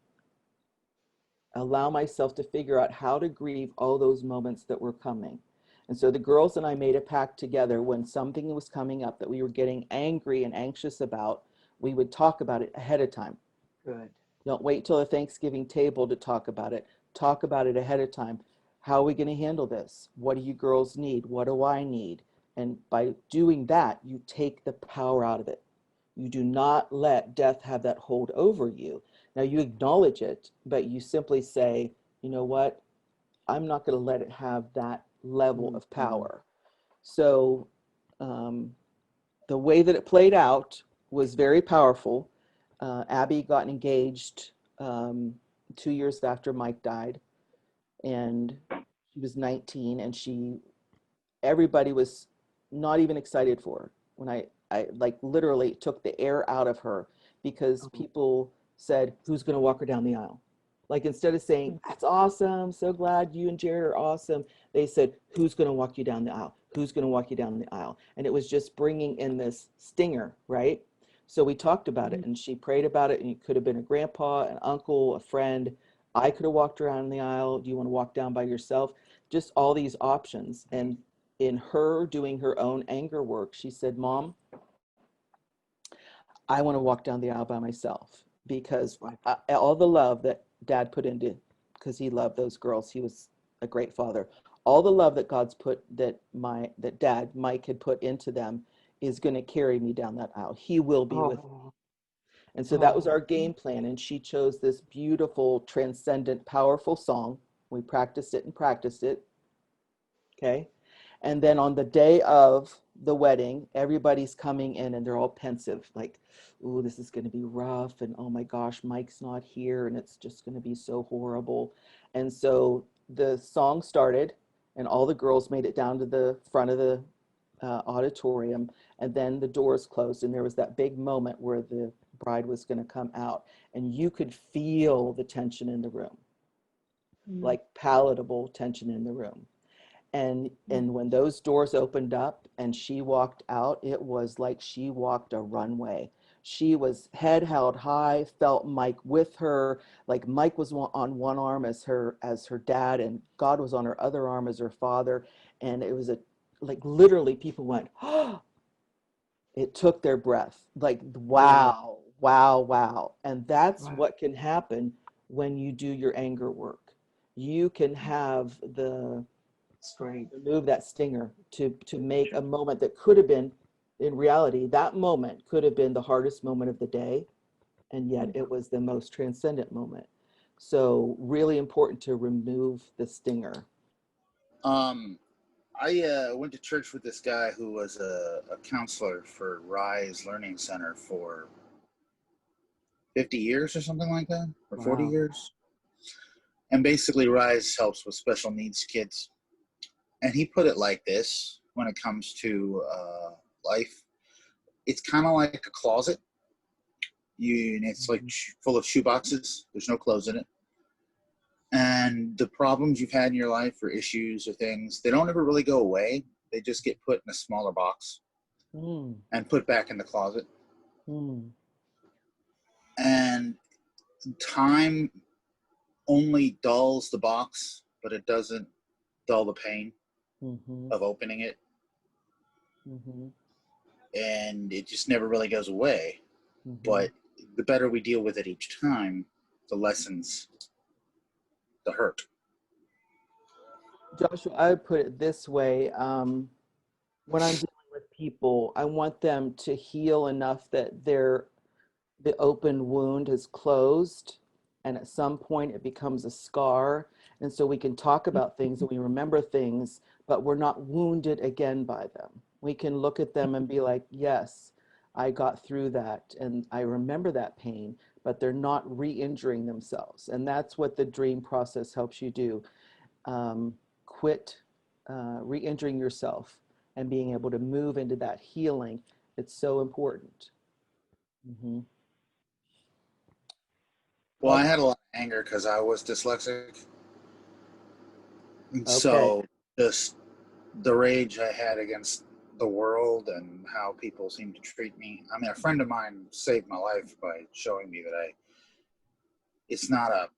allow myself to figure out how to grieve all those moments that were coming. And so the girls and I made a pact together. When something was coming up that we were getting angry and anxious about, we would talk about it ahead of time. Good. Don't wait till the Thanksgiving table to talk about it. Talk about it ahead of time. How are we going to handle this? What do you girls need? What do I need? And by doing that, you take the power out of it. You do not let death have that hold over you. Now you acknowledge it, but you simply say, you know what? I'm not going to let it have that level of power. So the way that it played out was very powerful. Abby got engaged 2 years after Mike died, and she was 19, and everybody was not even excited for her. When I like literally took the air out of her, because people said, who's going to walk her down the aisle? Like, instead of saying, that's awesome, so glad you and Jared are awesome, they said, who's going to walk you down the aisle? Who's going to walk you down the aisle? And it was just bringing in this stinger, right? So we talked about it, and she prayed about it, and it could have been a grandpa, an uncle, a friend. I could have walked around the aisle. Do you want to walk down by yourself? Just all these options. And in her doing her own anger work, she said, Mom, I want to walk down the aisle by myself, because all the love that Dad put into, because he loved those girls, he was a great father, all the love that God's put, that Dad, Mike, had put into them, is going to carry me down that aisle. He will be with me. And so that was our game plan. And she chose this beautiful, transcendent, powerful song. We practiced it and practiced it. Okay. And then on the day of the wedding, everybody's coming in and they're all pensive, like, ooh, this is going to be rough. And oh my gosh, Mike's not here. And it's just going to be so horrible. And so the song started, and all the girls made it down to the front of the auditorium. And then the doors closed, and there was that big moment where the bride was going to come out. And you could feel the tension in the room, like palatable tension in the room. And when those doors opened up and she walked out, it was like she walked a runway. She was head held high, felt Mike with her, like Mike was on one arm as her dad, and God was on her other arm as her father. And it was like literally people went, oh, it took their breath, like, wow, wow, wow. And that's what can happen when you do your anger work. You can have remove that stinger to make a moment that could have been, in reality, that moment could have been the hardest moment of the day, and yet it was the most transcendent moment. So really important to remove the stinger. I went to church with this guy who was a counselor for Rise Learning Center for 50 years or something like that, or 40 years. And basically Rise helps with special needs kids. And he put it like this: when it comes to life, it's kind of like a closet. It's like full of shoe boxes. There's no clothes in it. And the problems you've had in your life, or issues or things, they don't ever really go away. They just get put in a smaller box and put back in the closet. And time only dulls the box, but it doesn't dull the pain of opening it. And it just never really goes away. But the better we deal with it each time, the lessens the hurt. Joshua, I would put it this way. When I'm dealing with people, I want them to heal enough that the open wound is closed, and at some point it becomes a scar. And so we can talk about things and we remember things, but we're not wounded again by them. We can look at them and be like, yes, I got through that and I remember that pain, but they're not re-injuring themselves. And that's what the dream process helps you do. Quit re-injuring yourself and being able to move into that healing. It's so important. Well, I had a lot of anger because I was dyslexic. And so just the rage I had against the world and how people seem to treat me. I mean, a friend of mine saved my life by showing me that it's not a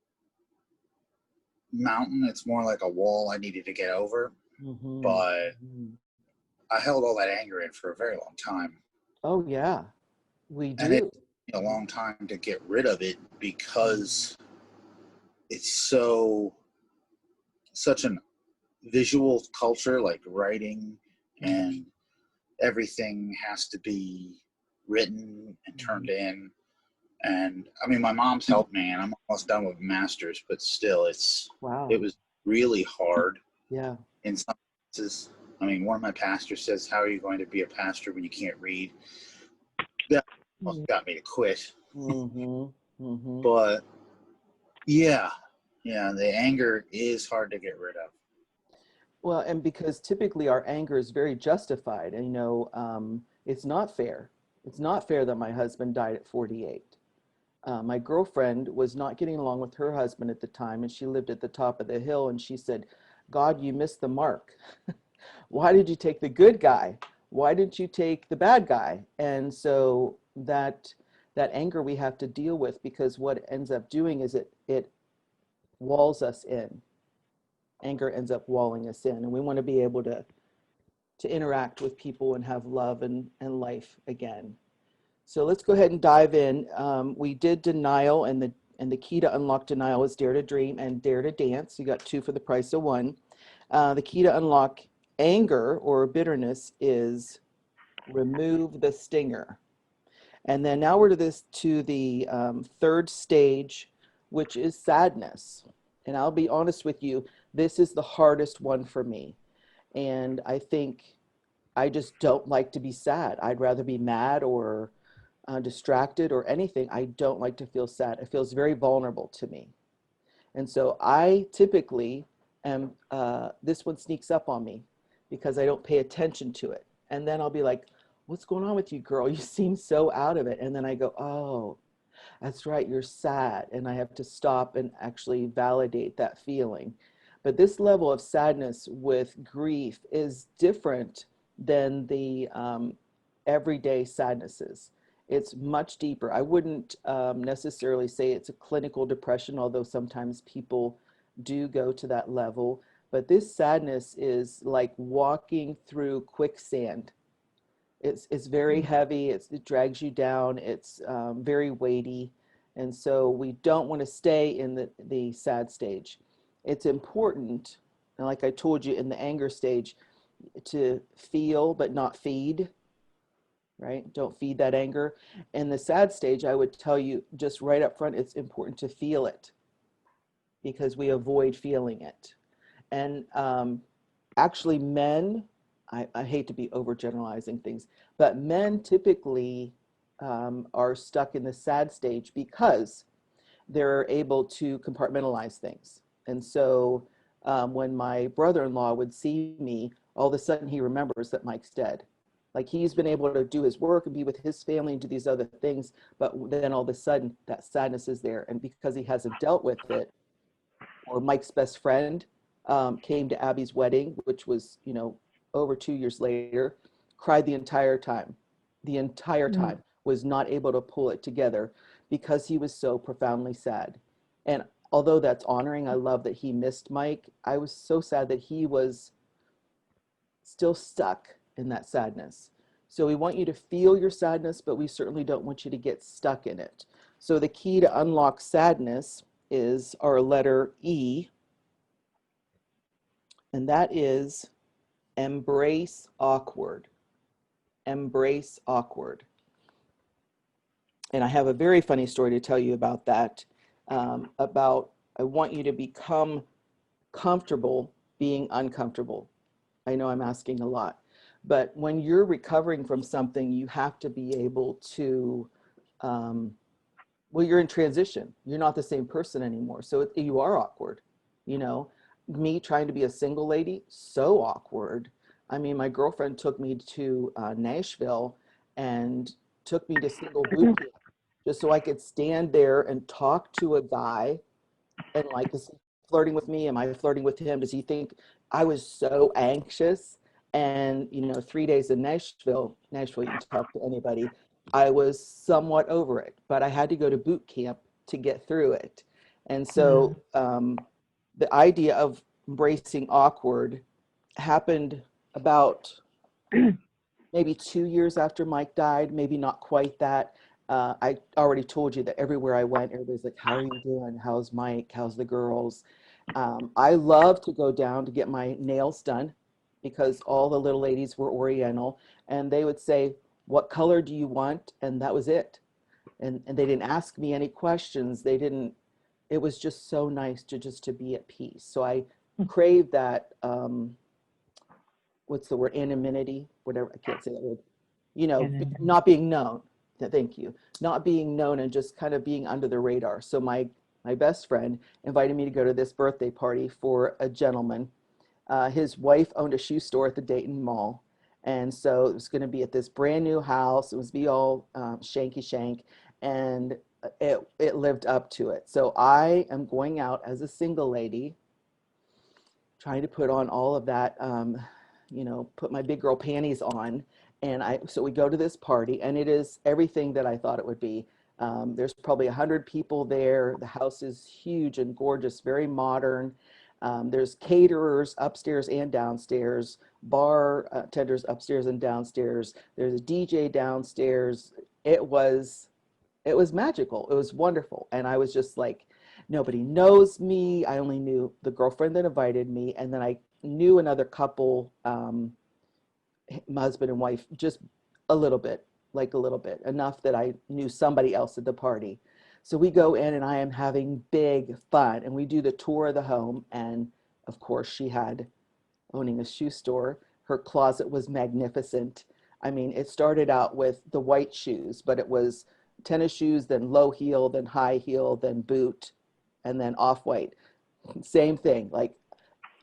mountain, it's more like a wall I needed to get over. But I held all that anger in for a very long time. Oh yeah, we do. And it took me a long time to get rid of it because it's such an visual culture, like writing and everything has to be written and turned in. And I mean, my mom's helped me, and I'm almost done with masters, but still, Wow. it was really hard. Yeah. In some cases. I mean, one of my pastors says, "How are you going to be a pastor when you can't read?" That almost got me to quit. But yeah, the anger is hard to get rid of. Well, and because typically our anger is very justified, and it's not fair. It's not fair that my husband died at 48. My girlfriend was not getting along with her husband at the time, and she lived at the top of the hill, and she said, God, you missed the mark. Why did you take the good guy? Why didn't you take the bad guy? And so that anger we have to deal with, because what it ends up doing is it walls us in. Anger ends up walling us in, and we want to be able to interact with people and have love and life again. So let's go ahead and dive in. We did denial, and the key to unlock denial is dare to dream and dare to dance. You got 2 for the price of 1. The key to unlock anger or bitterness is remove the stinger. And then now we're to the 3rd stage, which is sadness. And I'll be honest with you, this is the hardest one for me. And I think I just don't like to be sad. I'd rather be mad or distracted or anything. I don't like to feel sad. It feels very vulnerable to me. And so I typically am, this one sneaks up on me because I don't pay attention to it. And then I'll be like, what's going on with you, girl? You seem so out of it. And then I go, oh, that's right, you're sad. And I have to stop and actually validate that feeling. But this level of sadness with grief is different than the everyday sadnesses. It's much deeper. I wouldn't necessarily say it's a clinical depression, although sometimes people do go to that level. But this sadness is like walking through quicksand. It's very heavy. It drags you down. It's very weighty. And so we don't want to stay in the sad stage. It's important, and like I told you in the anger stage, to feel but not feed. Right? Don't feed that anger. In the sad stage, I would tell you just right up front, it's important to feel it because we avoid feeling it. And actually men, I hate to be overgeneralizing things, but men typically are stuck in the sad stage because they're able to compartmentalize things. And so when my brother-in-law would see me, all of a sudden he remembers that Mike's dead. Like he's been able to do his work and be with his family and do these other things, but then all of a sudden that sadness is there. And because he hasn't dealt with it, or Mike's best friend came to Abby's wedding, which was, over 2 years later, cried the entire time, was not able to pull it together because he was so profoundly sad. And although that's honoring, I love that he missed Mike. I was so sad that he was still stuck in that sadness. So we want you to feel your sadness, but we certainly don't want you to get stuck in it. So the key to unlock sadness is our letter E, and that is embrace awkward. Embrace awkward. And I have a very funny story to tell you about that, I want you to become comfortable being uncomfortable. I know I'm asking a lot, but when you're recovering from something, you have to be able to, you're in transition. You're not the same person anymore. So you are awkward, me trying to be a single lady, so awkward. I mean, my girlfriend took me to Nashville and took me to single boot camp just so I could stand there and talk to a guy and like, is he flirting with me? Am I flirting with him? Does he think I was so anxious? And 3 days in Nashville, you can talk to anybody. I was somewhat over it, but I had to go to boot camp to get through it. And so the idea of embracing awkward happened about maybe 2 years after Mike died, maybe not quite that. I already told you that everywhere I went, everybody's like, how are you doing? How's Mike? How's the girls? I love to go down to get my nails done because all the little ladies were Oriental, and they would say, what color do you want? And that was it. And they didn't ask me any questions. They didn't, it was just so nice to be at peace. So I crave that, what's the word, anonymity, whatever, I can't say that word, you know, not being known. Thank you. Not being known and just kind of being under the radar. So my best friend invited me to go to this birthday party for a gentleman. His wife owned a shoe store at the Dayton Mall. And so it was going to be at this brand new house. It was be all shanky shank, and it lived up to it. So I am going out as a single lady, trying to put on all of that, you know, put my big girl panties on. And so we go to this party, and it is everything that I thought it would be. There's probably 100 people there. The house is huge and gorgeous, very modern. There's caterers upstairs and downstairs, bar tenders upstairs and downstairs. There's a DJ downstairs. It was magical. It was wonderful. And I was just like, nobody knows me. I only knew the girlfriend that invited me. And then I knew another couple, husband and wife, just a little bit, enough that I knew somebody else at the party. So we go in, and I am having big fun, and we do the tour of the home. And of course, she had, owning a shoe store, her closet was magnificent. I mean, it started out with the white shoes, but it was tennis shoes, then low heel, then high heel, then boot, and then off-white. Same thing. Like,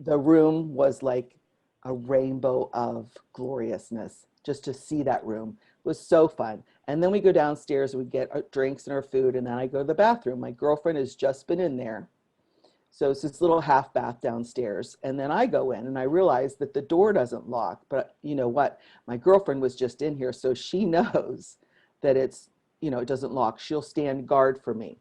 the room was like a rainbow of gloriousness. Just to see that room was so fun. And then we go downstairs, we get our drinks and our food, and then I go to the bathroom. My girlfriend has just been in there. So it's this little half bath downstairs. And then I go in, and I realize that the door doesn't lock. But you know what? My girlfriend was just in here, so she knows that it's, you know, it doesn't lock. She'll stand guard for me.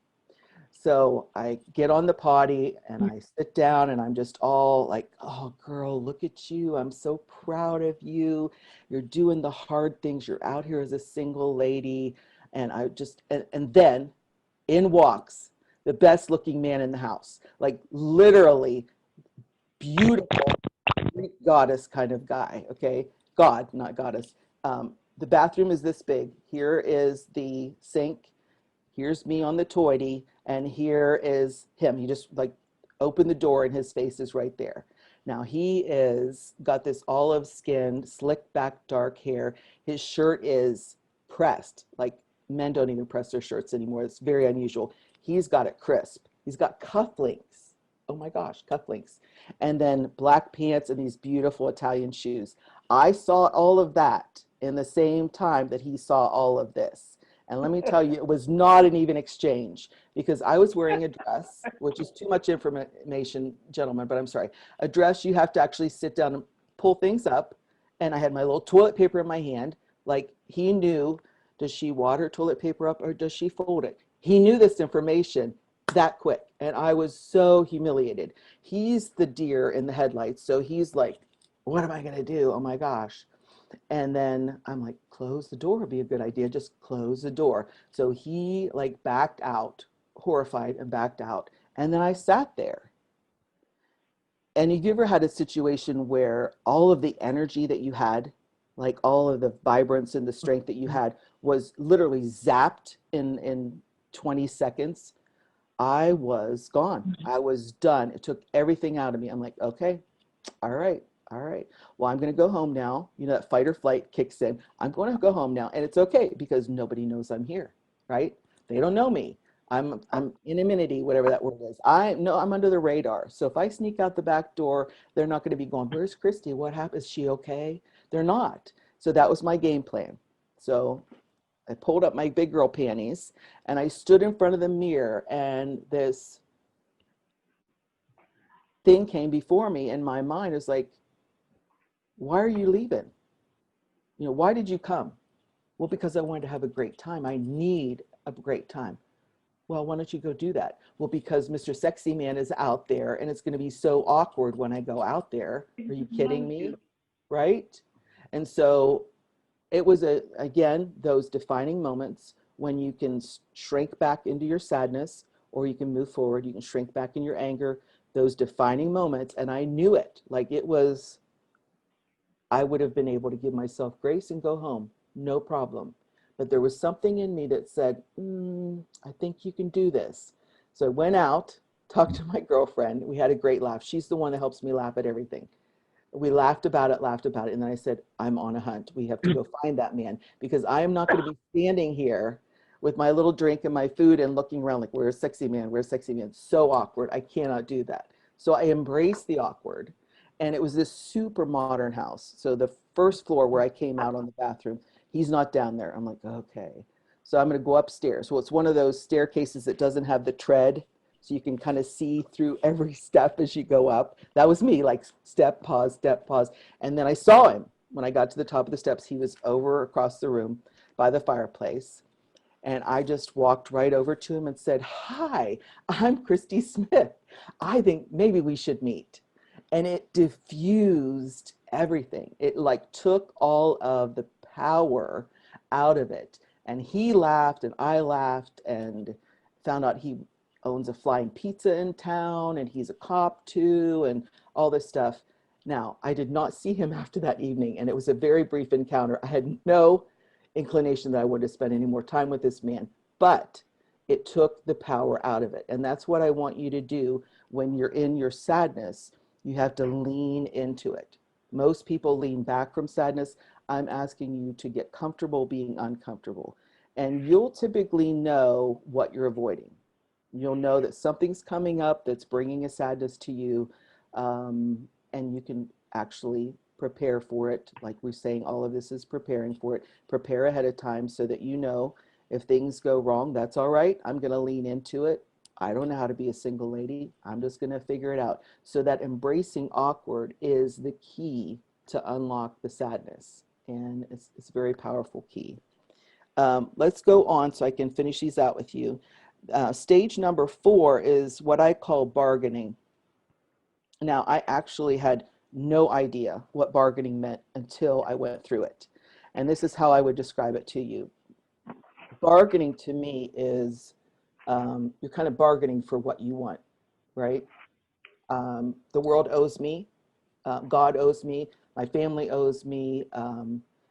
So I get on the potty, and I sit down, and I'm just all like, oh, girl, look at you. I'm so proud of you. You're doing the hard things. You're out here as a single lady. And I just, and then in walks the best looking man in the house, like literally beautiful Greek goddess kind of guy. Okay. God, not goddess. The bathroom is this big. Here is the sink. Here's me on the toity, and here is him. He just like opened the door, and his face is right there. Now he is got this olive skin, slick back, dark hair. His shirt is pressed. Like, men don't even press their shirts anymore. It's very unusual. He's got it crisp. He's got cufflinks. Oh my gosh, cufflinks. And then black pants and these beautiful Italian shoes. I saw all of that in the same time that he saw all of this. And let me tell you, it was not an even exchange, because I was wearing a dress, which is too much information, gentlemen, but I'm sorry. A dress, you have to actually sit down and pull things up. And I had my little toilet paper in my hand. Like, he knew, does she wad her toilet paper up or does she fold it? He knew this information that quick. And I was so humiliated. He's the deer in the headlights. So he's like, what am I going to do? Oh my gosh. And then I'm like, close the door would be a good idea. Just close the door. So he like backed out, horrified, and backed out. And then I sat there. And have you ever had a situation where all of the energy that you had, like all of the vibrance and the strength that you had, was literally zapped in 20 seconds? I was gone. I was done. It took everything out of me. I'm like, okay, all right. All right, well, I'm going to go home now. You know, that fight or flight kicks in. I'm going to go home now. And it's okay, because nobody knows I'm here, right? They don't know me. I'm anonymity, whatever that word is. I'm under the radar. So if I sneak out the back door, they're not going to be going, where's Kristi? What happened? Is she okay? They're not. So that was my game plan. So I pulled up my big girl panties, and I stood in front of the mirror, and this thing came before me in my mind. It's like, why are you leaving? You know, why did you come? Well, because I wanted to have a great time. I need a great time. Well, why don't you go do that? Well, because Mr. Sexy Man is out there, and it's going to be so awkward when I go out there. Are you kidding me? Right? And so it was, again, those defining moments when you can shrink back into your sadness, or you can move forward. You can shrink back in your anger, those defining moments. And I knew it. Like, it was I would have been able to give myself grace and go home, no problem. But there was something in me that said, I think you can do this. So I went out, talked to my girlfriend. We had a great laugh. She's the one that helps me laugh at everything. We laughed about it. And then I said, I'm on a hunt. We have to go find that man, because I am not going to be standing here with my little drink and my food and looking around like, where's sexy man? Where's sexy man? So awkward. I cannot do that. So I embraced the awkward. And it was this super modern house. So the first floor where I came out on the bathroom, he's not down there. I'm like, okay. So I'm going to go upstairs. Well, it's one of those staircases that doesn't have the tread, so you can kind of see through every step as you go up. That was me, like step, pause, step, pause. And then I saw him when I got to the top of the steps. He was over across the room by the fireplace. And I just walked right over to him and said, hi, I'm Kristi Smith. I think maybe we should meet. And it diffused everything. It like took all of the power out of it. And he laughed and I laughed and found out he owns a flying pizza in town and he's a cop too and all this stuff. Now, I did not see him after that evening, and it was a very brief encounter. I had no inclination that I wanted to spend any more time with this man, but it took the power out of it. And that's what I want you to do when you're in your sadness. You have to lean into it. Most people lean back from sadness. I'm asking you to get comfortable being uncomfortable. And you'll typically know what you're avoiding. You'll know that something's coming up that's bringing a sadness to you, and you can actually prepare for it. Like we're saying, all of this is preparing for it. Prepare ahead of time so that you know if things go wrong, that's all right. I'm going to lean into it. I don't know how to be a single lady. I'm just going to figure it out. So that embracing awkward is the key to unlock the sadness. And it's a very powerful key. Let's go on so I can finish these out with you. Stage number 4 is what I call bargaining. Now, I actually had no idea what bargaining meant until I went through it. And this is how I would describe it to you. Bargaining to me is you're kind of bargaining for what you want, right? The world owes me, God owes me, my family owes me.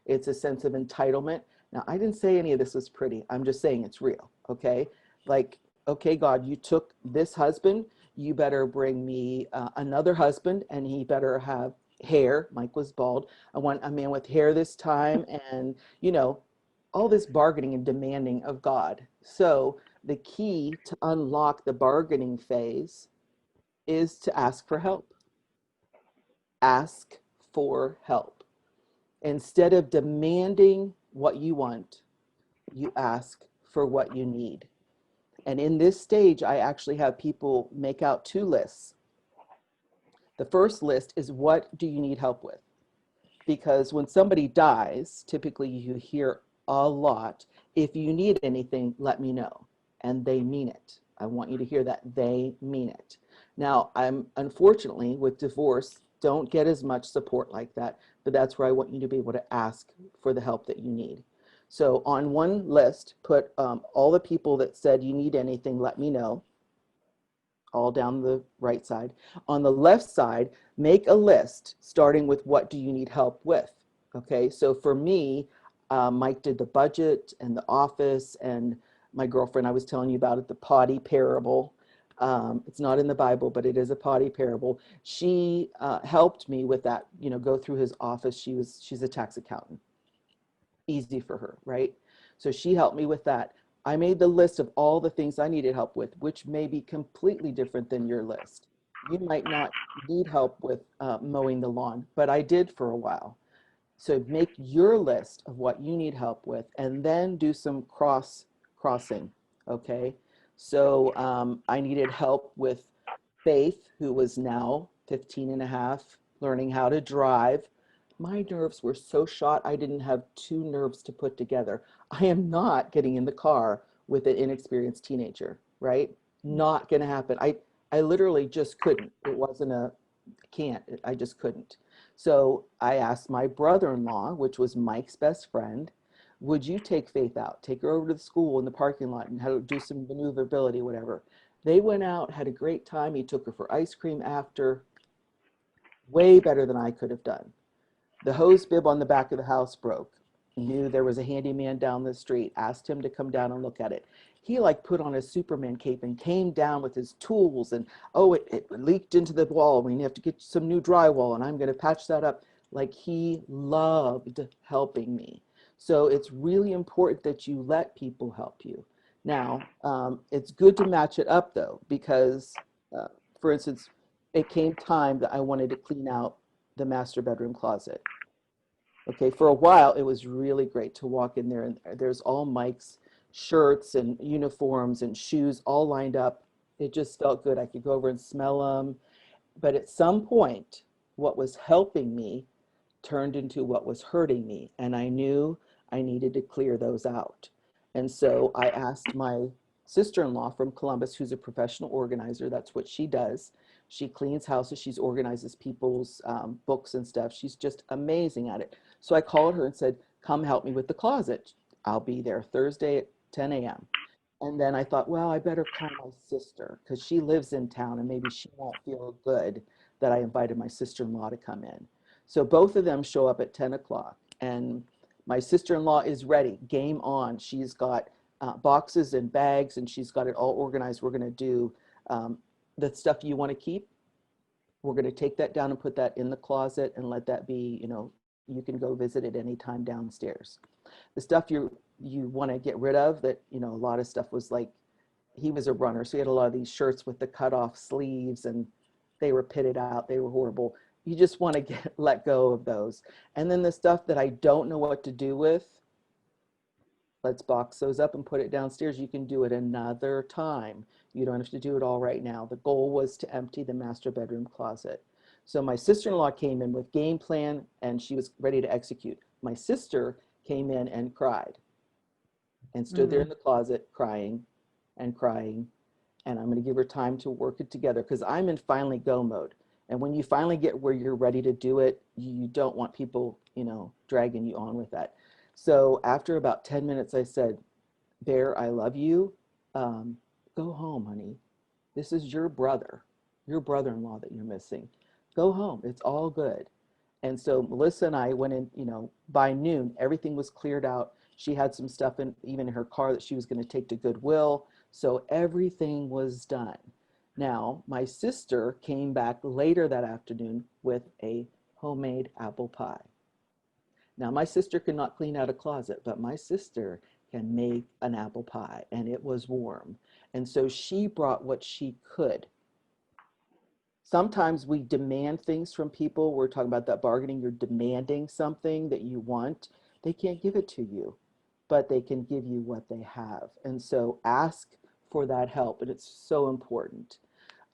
It's a sense of entitlement. Now, I didn't say any of this was pretty. I'm just saying it's real, okay? Like, okay, God, you took this husband, you better bring me another husband, and he better have hair. Mike was bald. I want a man with hair this time, and, you know, all this bargaining and demanding of God. So the key to unlock the bargaining phase is to ask for help. Ask for help. Instead of demanding what you want, you ask for what you need. And in this stage, I actually have people make out 2 lists. The first list is, what do you need help with? Because when somebody dies, typically you hear a lot, if you need anything, let me know. And they mean it. I want you to hear that. They mean it. Now, I'm unfortunately with divorce, don't get as much support like that, but that's where I want you to be able to ask for the help that you need. So on one list, put all the people that said you need anything, let me know, all down the right side. On the left side, make a list starting with what do you need help with, okay? So for me, Mike did the budget and the office, and my girlfriend, I was telling you about it, the potty parable. It's not in the Bible, but it is a potty parable. She helped me with that, you know, go through his office. She's a tax accountant. Easy for her, right? So she helped me with that. I made the list of all the things I needed help with, which may be completely different than your list. You might not need help with mowing the lawn, but I did for a while. So make your list of what you need help with, and then do some crossing, okay? So I needed help with Faith, who was now 15 and a half, learning how to drive. My nerves were so shot, I didn't have 2 nerves to put together. I am not getting in the car with an inexperienced teenager, right? Not gonna happen. I literally just couldn't. It wasn't a can't, I just couldn't. So I asked my brother-in-law, which was Mike's best friend, would you take Faith out? Take her over to the school in the parking lot and have do some maneuverability, whatever. They went out, had a great time. He took her for ice cream after. Way better than I could have done. The hose bib on the back of the house broke. Knew there was a handyman down the street, asked him to come down and look at it. He like put on a Superman cape and came down with his tools and, oh, it leaked into the wall. We have to get some new drywall and I'm going to patch that up. Like, he loved helping me. So it's really important that you let people help you. Now, it's good to match it up though, because for instance, it came time that I wanted to clean out the master bedroom closet. Okay, for a while, it was really great to walk in there and there's all Mike's shirts and uniforms and shoes all lined up. It just felt good. I could go over and smell them. But at some point, what was helping me turned into what was hurting me. And I knew I needed to clear those out. And so I asked my sister-in-law from Columbus, who's a professional organizer. That's what she does. She cleans houses. She organizes people's books and stuff. She's just amazing at it. So I called her and said, come help me with the closet. I'll be there Thursday at 10 a.m. And then I thought, well, I better call my sister because she lives in town and maybe she won't feel good that I invited my sister-in-law to come in. So both of them show up at 10 o'clock and my sister-in-law is ready, game on. She's got boxes and bags and she's got it all organized. We're going to do the stuff you want to keep. We're going to take that down and put that in the closet and let that be, you know, you can go visit it anytime downstairs. The stuff you want to get rid of, that, you know, a lot of stuff was like, he was a runner, so he had a lot of these shirts with the cut off sleeves and they were pitted out, they were horrible. You just want to let go of those. And then the stuff that I don't know what to do with, let's box those up and put it downstairs. You can do it another time. You don't have to do it all right now. The goal was to empty the master bedroom closet. So my sister-in-law came in with game plan and she was ready to execute. My sister came in and cried and stood there in the closet crying and crying. And I'm going to give her time to work it together because I'm in finally go mode. And when you finally get where you're ready to do it, you don't want people, you know, dragging you on with that. So after about 10 minutes, I said, Bear, I love you. Go home, honey. This is your brother-in-law that you're missing. Go home. It's all good. And so Melissa and I went in, you know, by noon, everything was cleared out. She had some stuff in even in her car that she was going to take to Goodwill. So everything was done. Now, my sister came back later that afternoon with a homemade apple pie. Now, my sister cannot clean out a closet, but my sister can make an apple pie, and it was warm. And so she brought what she could. Sometimes we demand things from people. We're talking about that bargaining. You're demanding something that you want. They can't give it to you, but they can give you what they have. And so ask for that help, and it's so important.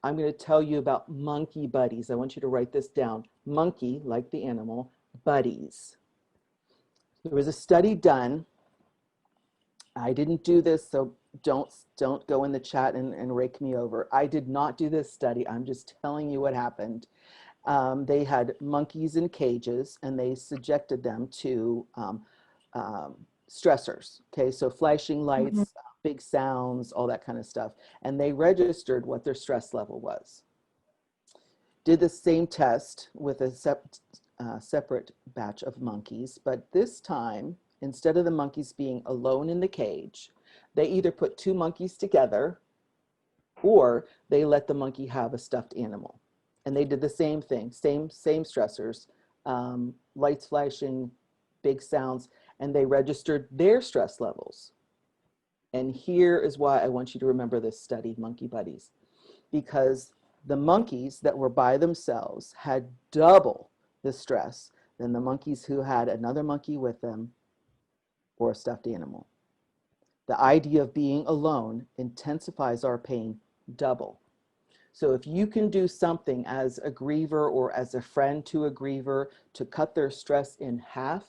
I'm going to tell you about monkey buddies. I want you to write this down. Monkey, like the animal, buddies. There was a study done. I didn't do this, so don't go in the chat and rake me over. I did not do this study. I'm just telling you what happened. They had monkeys in cages and they subjected them to stressors. Okay, so flashing lights, big sounds, all that kind of stuff. And they registered what their stress level was. Did the same test with a separate batch of monkeys, but this time, instead of the monkeys being alone in the cage, they either put two monkeys together or they let the monkey have a stuffed animal. And they did the same thing, same stressors, lights flashing, big sounds, and they registered their stress levels. And here is why I want you to remember this study, Monkey Buddies, because the monkeys that were by themselves had double the stress than the monkeys who had another monkey with them or a stuffed animal. The idea of being alone intensifies our pain double. So if you can do something as a griever or as a friend to a griever to cut their stress in half,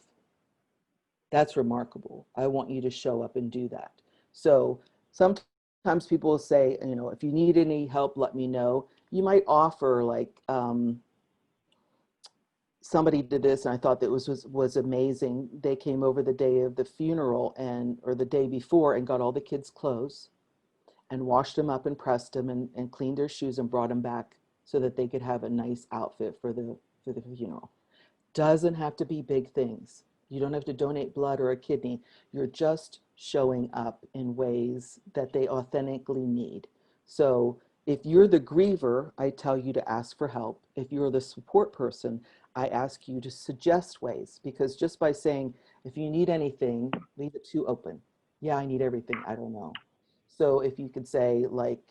that's remarkable. I want you to show up and do that. So sometimes people will say, you know, if you need any help, let me know. You might offer like, somebody did this and I thought that was amazing. They came over the day of the funeral or the day before and got all the kids' clothes and washed them up and pressed them and cleaned their shoes and brought them back so that they could have a nice outfit for the funeral. Doesn't have to be big things. You don't have to donate blood or a kidney. You're just showing up in ways that they authentically need. So if you're the griever, I tell you to ask for help. If you're the support person, I ask you to suggest ways, because just by saying, if you need anything, leave it too open. Yeah, I need everything. I don't know. So if you could say, like,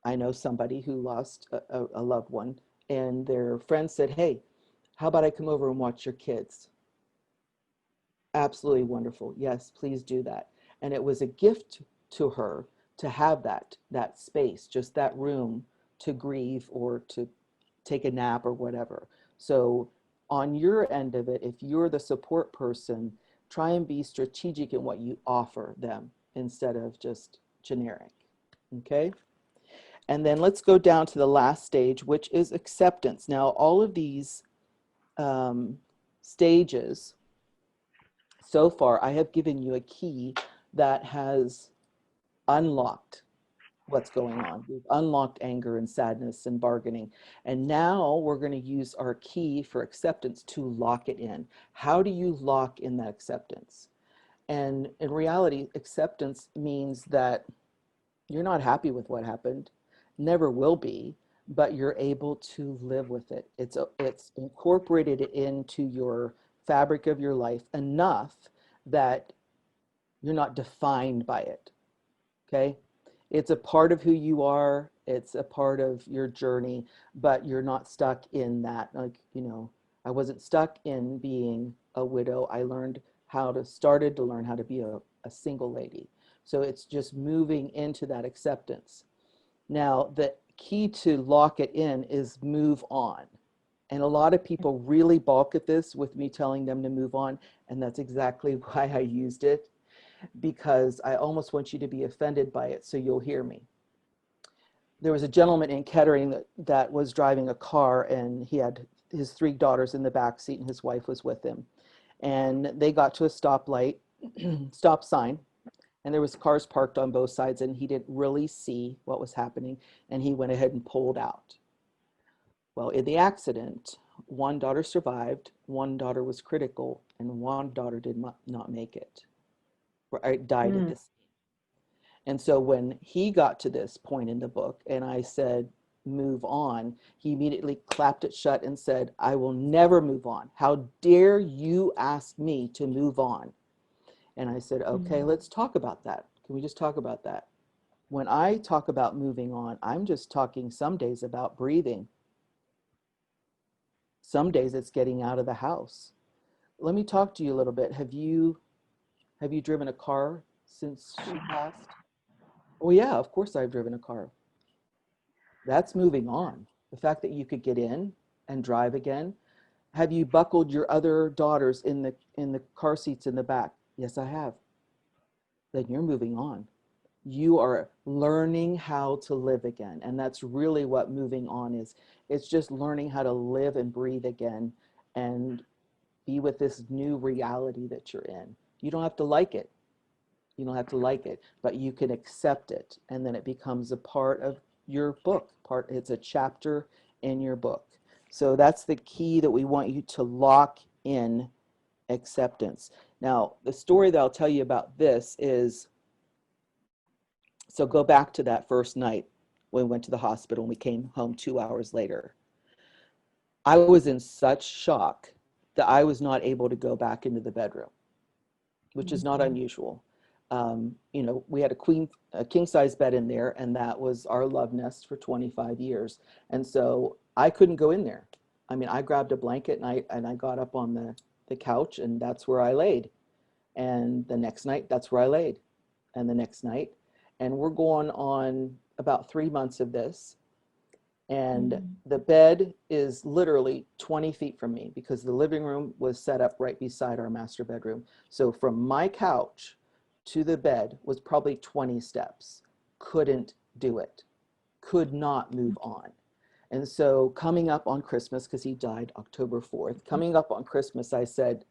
I know somebody who lost a loved one, and their friend said, hey, how about I come over and watch your kids? Absolutely wonderful. Yes, please do that. And it was a gift to her to have that space, just that room to grieve or to take a nap or whatever. So on your end of it, if you're the support person, try and be strategic in what you offer them instead of just generic. Okay? And then let's go down to the last stage, which is acceptance. Now, all of these stages so far, I have given you a key that has unlocked what's going on. We've unlocked anger and sadness and bargaining. And now we're going to use our key for acceptance to lock it in. How do you lock in that acceptance? And in reality, acceptance means that you're not happy with what happened, never will be, but you're able to live with it. It's incorporated into your fabric of your life enough that you're not defined by it. Okay? It's a part of who you are, it's a part of your journey, but you're not stuck in that. Like, you know, I wasn't stuck in being a widow. I started to learn how to be a single lady. So it's just moving into that acceptance. Now, the key to lock it in is move on. And a lot of people really balk at this with me telling them to move on. And that's exactly why I used it, because I almost want you to be offended by it so you'll hear me. There was a gentleman in Kettering that was driving a car, and he had his 3 daughters in the back seat, and his wife was with him. And they got to a stoplight, stop sign, and there was cars parked on both sides, and he didn't really see what was happening, and he went ahead and pulled out. Well, in the accident, 1 daughter survived, 1 daughter was critical, and 1 daughter did not make it, or died at this. And so when he got to this point in the book and I said, move on, he immediately clapped it shut and said, I will never move on. How dare you ask me to move on? And I said, okay, let's talk about that. Can we just talk about that? When I talk about moving on, I'm just talking some days about breathing. Some days it's getting out of the house. Let me talk to you a little bit. Have you driven a car since she passed? Oh yeah, of course I've driven a car. That's moving on. The fact that you could get in and drive again. Have you buckled your other daughters in the car seats in the back? Yes, I have. Then you're moving on. You are learning how to live again. And that's really what moving on is. It's just learning how to live and breathe again and be with this new reality that you're in. You don't have to like it. You don't have to like it, but you can accept it. And then it becomes a part of your book. It's a chapter in your book. So that's the key that we want you to lock in acceptance. Now, the story that I'll tell you about this is, so go back to that first night when we went to the hospital and we came home 2 hours later. I was in such shock that I was not able to go back into the bedroom, which is not unusual. You know, we had a king size bed in there, and that was our love nest for 25 years. And so I couldn't go in there. I mean, I grabbed a blanket and I got up on the couch, and that's where I laid. And the next night, that's where I laid. And the next night. And we're going on about 3 months of this. And the bed is literally 20 feet from me because the living room was set up right beside our master bedroom. So from my couch to the bed was probably 20 steps. Couldn't do it. Could not move on. And so coming up on Christmas, because he died October 4th, coming up on Christmas, I said,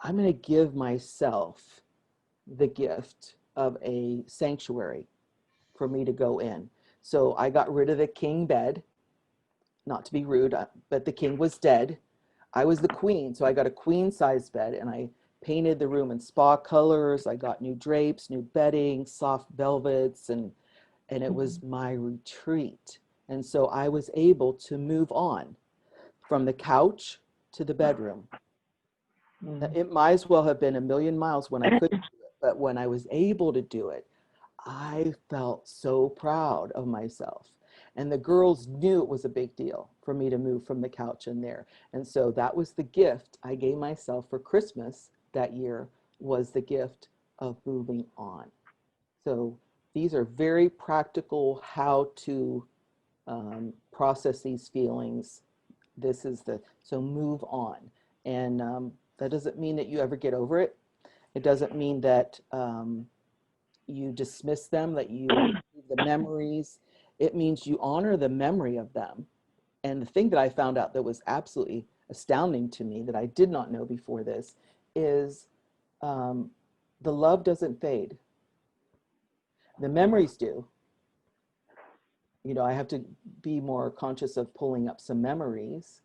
I'm going to give myself the gift of a sanctuary for me to go in. So I got rid of the king bed. not to be rude, but the king was dead. I was the queen, so I got a queen size bed, and I painted the room in spa colors. I got new drapes, new bedding, soft velvets, and it was my retreat. And so I was able to move on from the couch to the bedroom. It might as well have been a million miles when I couldn't do it, but when I was able to do it, I felt so proud of myself. And the girls knew it was a big deal for me to move from the couch in there. And so that was the gift I gave myself for Christmas that year, was the gift of moving on. So these are very practical how to process these feelings. This is so move on. And that doesn't mean that you ever get over it. It doesn't mean that you dismiss them, that you the memories. It means you honor the memory of them. And the thing that I found out that was absolutely astounding to me, that I did not know before this, is the love doesn't fade. The memories do. You know, I have to be more conscious of pulling up some memories,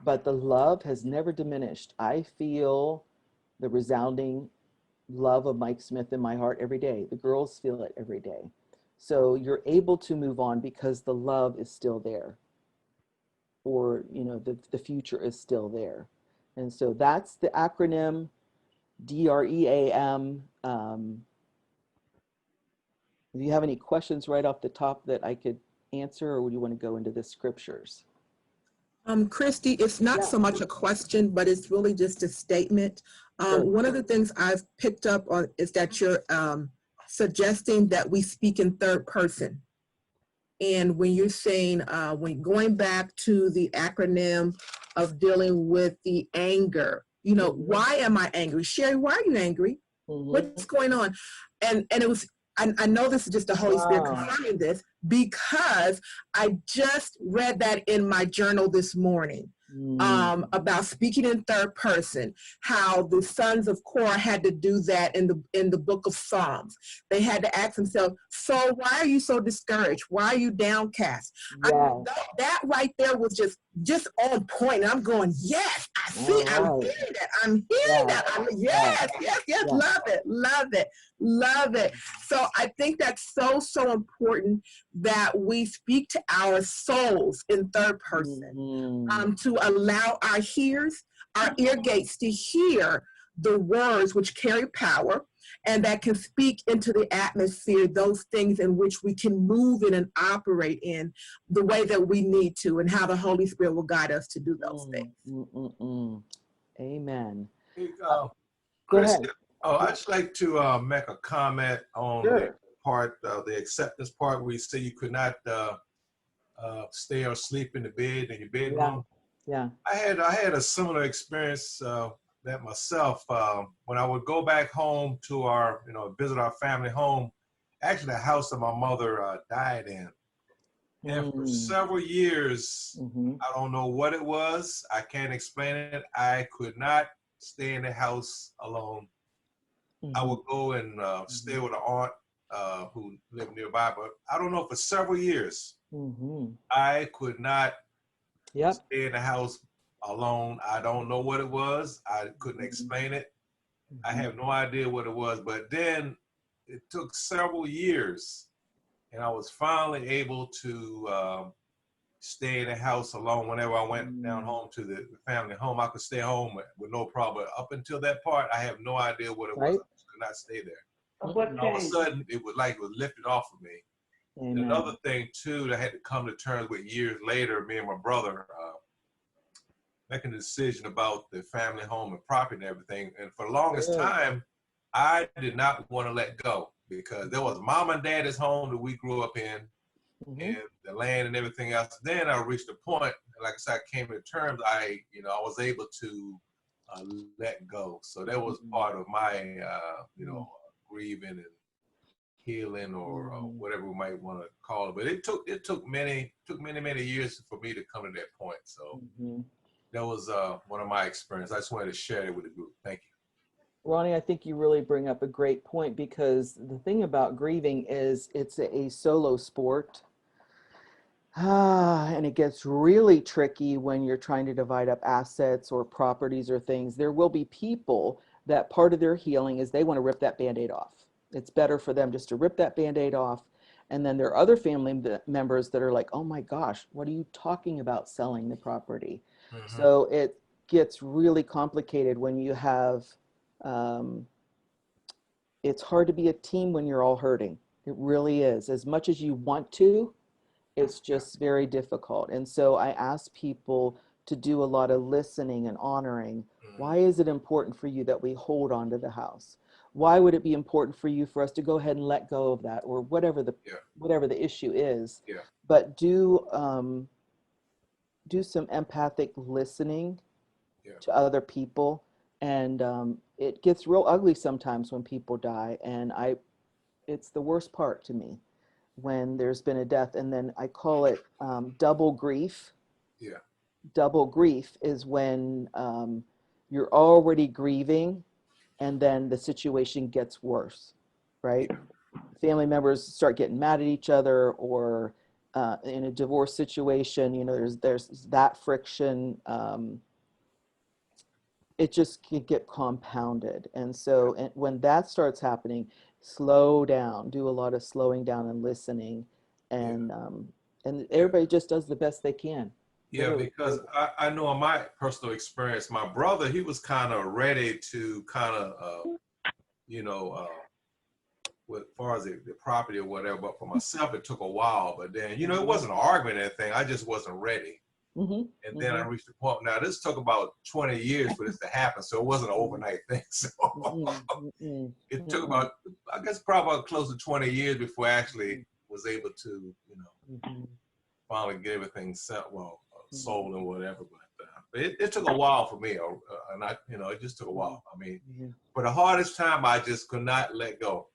but the love has never diminished. I feel the resounding love of Mike Smith in my heart every day. The girls feel it every day. So you're able to move on because the love is still there, or, you know, the future is still there. And so that's the acronym DREAM. Do you have any questions right off the top that I could answer, or would you want to go into the scriptures? Kristi, it's not so much a question, but it's really just a statement. One of the things I've picked up on is that you're suggesting that we speak in third person. And when you're saying, when going back to the acronym of dealing with the anger, you know, why am I angry? Sherry, why are you angry? What's going on? And it was, I know this is just the Holy Spirit confirming this, because I just read that in my journal this morning. About speaking in third person, how the sons of Korah had to do that in the book of Psalms. They had to ask themselves, so why are you so discouraged? Why are you downcast? That right there was just on point. And I'm going, yes, I see, I'm hearing that. I'm hearing that. Yes, love it. So I think that's so important that we speak to our souls in third person, to allow our ear gates to hear the words which carry power, and that can speak into the atmosphere those things in which we can move in and operate in the way that we need to, and how the Holy Spirit will guide us to do those things. Amen. Go ahead. I'd just like to make a comment on the part, the acceptance part, where you say you could not stay or sleep in the bed in your bedroom. I had a similar experience that myself when I would go back home to our, visit our family home, actually the house that my mother died in. And for several years, I don't know what it was, I can't explain it, I could not stay in the house alone. I would go and stay with an aunt who lived nearby, but I don't know, for several years, I could not stay in the house alone. I don't know what it was. I couldn't explain it. I have no idea what it was, but then it took several years, and I was finally able to stay in the house alone. Whenever I went down home to the family home, I could stay home with no problem. Up until that part, I have no idea what it was. I could not stay there. And all of a sudden, it was lifted off of me. And another thing too that I had to come to terms with years later, me and my brother making a decision about the family home and property and everything. And for the longest time, I did not want to let go, because there was mom and dad's home that we grew up in, and the land and everything else. Then I reached a point, like I said, I came to terms, I was able to let go. So that was part of my, grieving and healing, or whatever we might want to call it. But it took many years for me to come to that point. So that was one of my experiences. I just wanted to share it with the group. Thank you. Ronnie, I think you really bring up a great point, because the thing about grieving is it's a solo sport. And it gets really tricky when you're trying to divide up assets or properties or things. There will be people that part of their healing is they want to rip that Band-Aid off. It's better for them just to rip that Band-Aid off. And then there are other family members that are like, oh my gosh, what are you talking about selling the property? So it gets really complicated when you have, it's hard to be a team when you're all hurting. It really is. As much as you want to, it's just very difficult. And so I ask people to do a lot of listening and honoring. Why is it important for you that we hold on to the house? Why would it be important for you for us to go ahead and let go of that, or whatever the issue is? But do some empathic listening to other people. And it gets real ugly sometimes when people die. And it's the worst part to me when there's been a death. And then I call it double grief. Double grief is when you're already grieving and then the situation gets worse, right? Family members start getting mad at each other, or in a divorce situation, you know, there's that friction. It just can get compounded. And so when that starts happening, slow down, do a lot of slowing down and listening, and everybody just does the best they can. Yeah, Literally. because I know in my personal experience, my brother, he was kind of ready to kind of, you know, as far as the property or whatever, but for myself, it took a while. But then, you know, it wasn't an argument or anything. I just wasn't ready. And then I reached the point. Now, this took about 20 years for this to happen, so it wasn't an overnight thing. So it took about, I guess, probably about close to 20 years before I actually was able to, you know, finally get everything set, sold and whatever. But it took a while for me, and you know, it just took a while. I mean, for the hardest time, I just could not let go.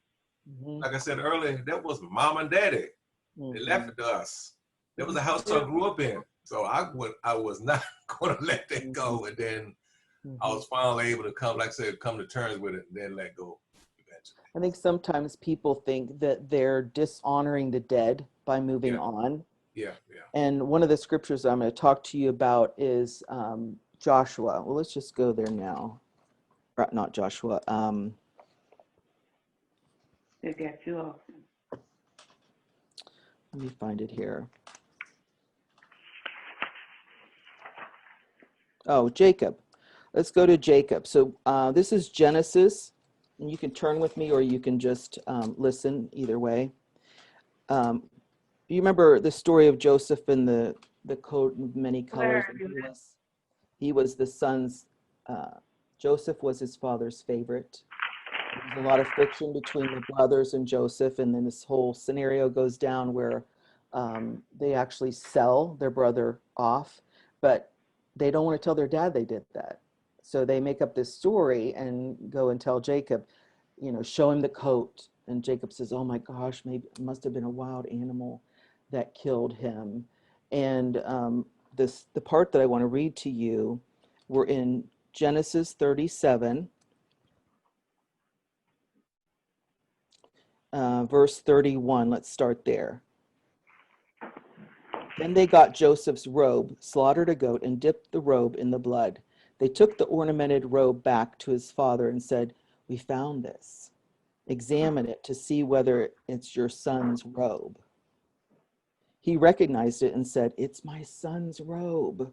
Like I said earlier, that was mom and daddy. They left it to us. That was the house I grew up in. So I was not going to let that go. And then I was finally able to come, like I said, come to terms with it and then let go eventually. I think sometimes people think that they're dishonoring the dead by moving on. And one of the scriptures I'm going to talk to you about is Joshua. Well, let's just go there now. Not Joshua. They got you off. Let me find it here. Oh, Jacob. Let's go to Jacob. So this is Genesis, and you can turn with me or you can just listen either way. You remember the story of Joseph and the coat of many colors? He was the son's, Joseph was his father's favorite. There's a lot of friction between the brothers and Joseph, and then this whole scenario goes down where they actually sell their brother off, but they don't want to tell their dad they did that. So they make up this story and go and tell Jacob, you know, show him the coat. And Jacob says, oh my gosh, maybe it must have been a wild animal that killed him. And the part that I want to read to you, we're in Genesis 37, verse 31. Let's start there. Then they got Joseph's robe, slaughtered a goat, and dipped the robe in the blood. They took the ornamented robe back to his father and said, we found this. Examine it to see whether it's your son's robe. He recognized it and said, it's my son's robe.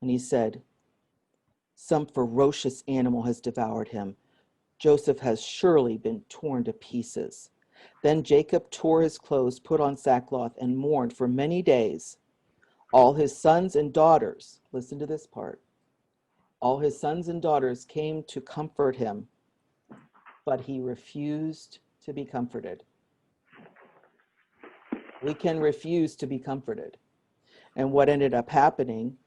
And he said, some ferocious animal has devoured him. Joseph has surely been torn to pieces. Then Jacob tore his clothes, put on sackcloth, and mourned for many days. All his sons and daughters, listen to this part, all his sons and daughters came to comfort him, but he refused to be comforted. We can refuse to be comforted. And what ended up happening?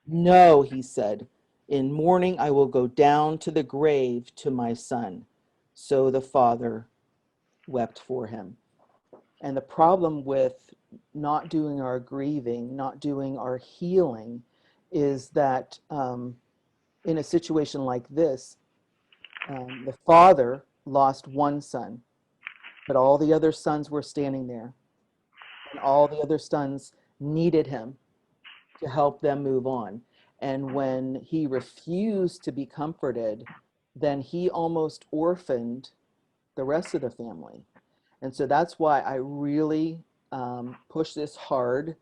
No, he said, in mourning I will go down to the grave to my son. So the father wept for him. And the problem with not doing our grieving, not doing our healing, is that in a situation like this, the father lost one son, but all the other sons were standing there. and all the other sons needed him to help them move on. And when he refused to be comforted, then he almost orphaned the rest of the family. And so that's why I really push this hard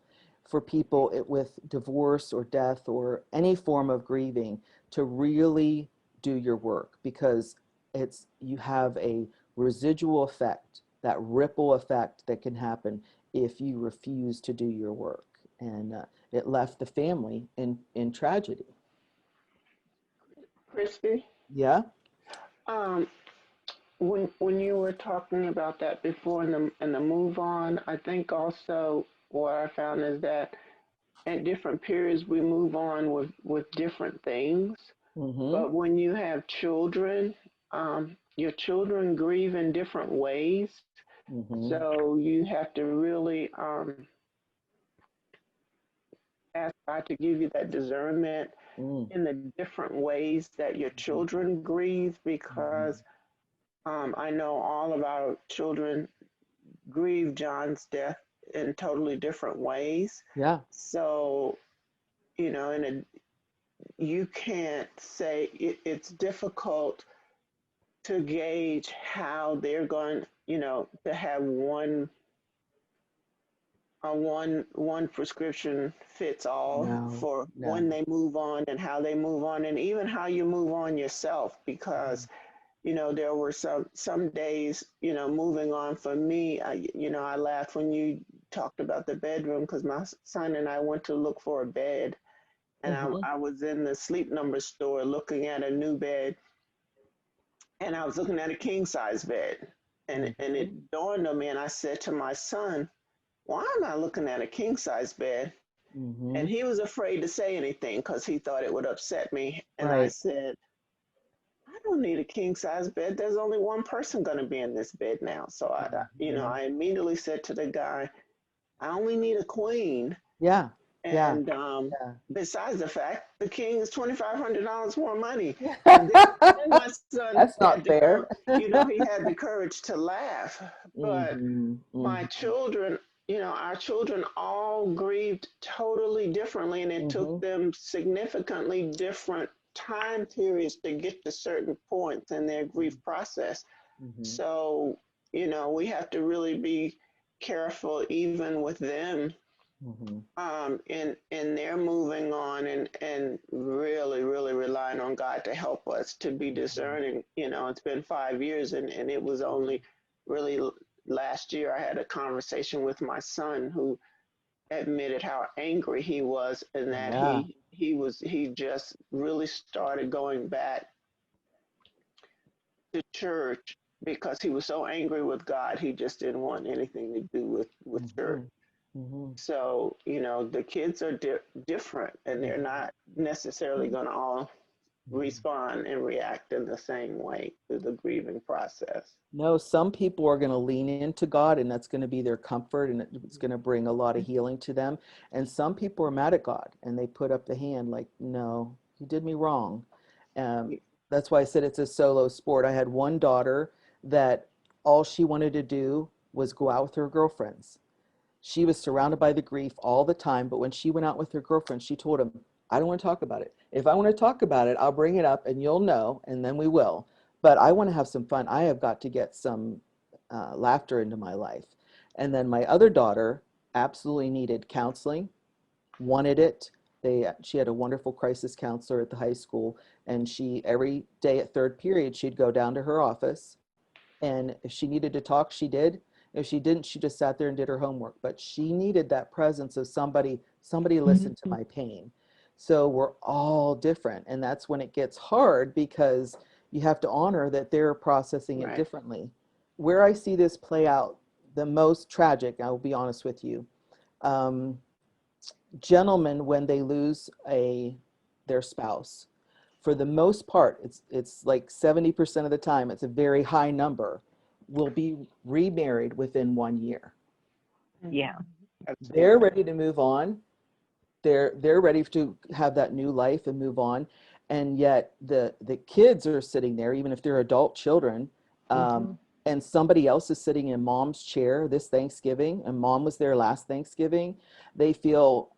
for people with divorce or death or any form of grieving to really do your work, because you have a residual effect, that ripple effect that can happen if you refuse to do your work. And it left the family in tragedy. Kristi, Yeah. When you were talking about that before in the move on, I think also what I found is that at different periods we move on with different things. But when you have children, your children grieve in different ways. So you have to really ask God to give you that discernment in the different ways that your children grieve, because I know all of our children grieve John's death in totally different ways. Yeah. So, you know, you can't say it's difficult to gauge how they're going, you know, to have one prescription fits all for when they move on and how they move on, and even how you move on yourself, because you know, there were some days, you know, moving on for me, I laughed when you talked about the bedroom, because my son and I went to look for a bed, and I was in the Sleep Number store looking at a new bed, and I was looking at a king size bed, and it dawned on me, and I said to my son, why am I looking at a king size bed? And he was afraid to say anything because he thought it would upset me. And I said, I don't need a king size bed. There's only one person going to be in this bed now. So I immediately said to the guy, I only need a queen. Yeah. And besides the fact, the king is $2,500 more money. And then my son, that's not fair. You know, he had the courage to laugh. But my children, you know, our children all grieved totally differently, and it took them significantly different time periods to get to certain points in their grief process. So, you know, we have to really be careful even with them in their moving on, and really relying on God to help us to be discerning. You know, it's been 5 years, and it was only really last year I had a conversation with my son, who admitted how angry he was, and that he just really started going back to church because he was so angry with God. He just didn't want anything to do with church. So, you know, the kids are different, and they're not necessarily going to all respond and react in the same way to the grieving process. No, some people are going to lean into God, and that's going to be their comfort, and it's going to bring a lot of healing to them. And some people are mad at God, and they put up the hand like, no, you did me wrong. That's why I said it's a solo sport. I had one daughter that all she wanted to do was go out with her girlfriends. She was surrounded by the grief all the time, but when she went out with her girlfriend, she told him, I don't want to talk about it. If I want to talk about it, I'll bring it up and you'll know, and then we will. But I want to have some fun. I have got to get some laughter into my life. And then my other daughter absolutely needed counseling, wanted it. She had a wonderful crisis counselor at the high school, and every day at third period, she'd go down to her office, and if she needed to talk, she did. If she didn't, she just sat there and did her homework. But she needed that presence of somebody listened to my pain. So we're all different. And that's when it gets hard, because you have to honor that they're processing it differently. Where I see this play out the most tragic, I will be honest with you, gentlemen, when they lose their spouse, for the most part, it's like 70% of the time, it's a very high number, will be remarried within 1 year. Yeah. They're ready to move on. They're ready to have that new life and move on. And yet the kids are sitting there, even if they're adult children, and somebody else is sitting in mom's chair this Thanksgiving, and mom was there last Thanksgiving, they feel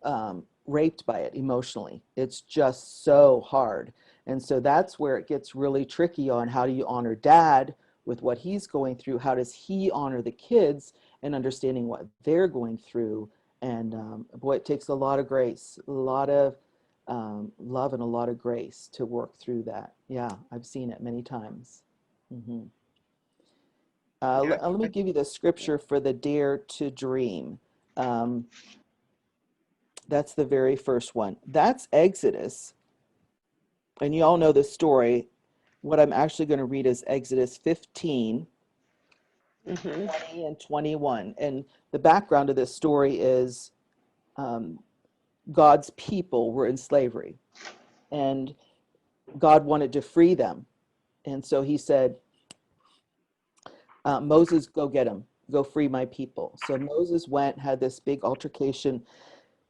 raped by it emotionally. It's just so hard. And so that's where it gets really tricky on how do you honor dad with what he's going through? How does he honor the kids and understanding what they're going through? And boy, it takes a lot of grace, a lot of love and a lot of grace to work through that. Yeah, I've seen it many times. Mm-hmm. Let me give you the scripture for the dare to dream. That's the very first one. That's Exodus. And you all know the story. What I'm actually going to read is Exodus 15, 20 and 21. And the background of this story is God's people were in slavery. And God wanted to free them. And so he said, Moses, go get them. Go free my people. So Moses went, had this big altercation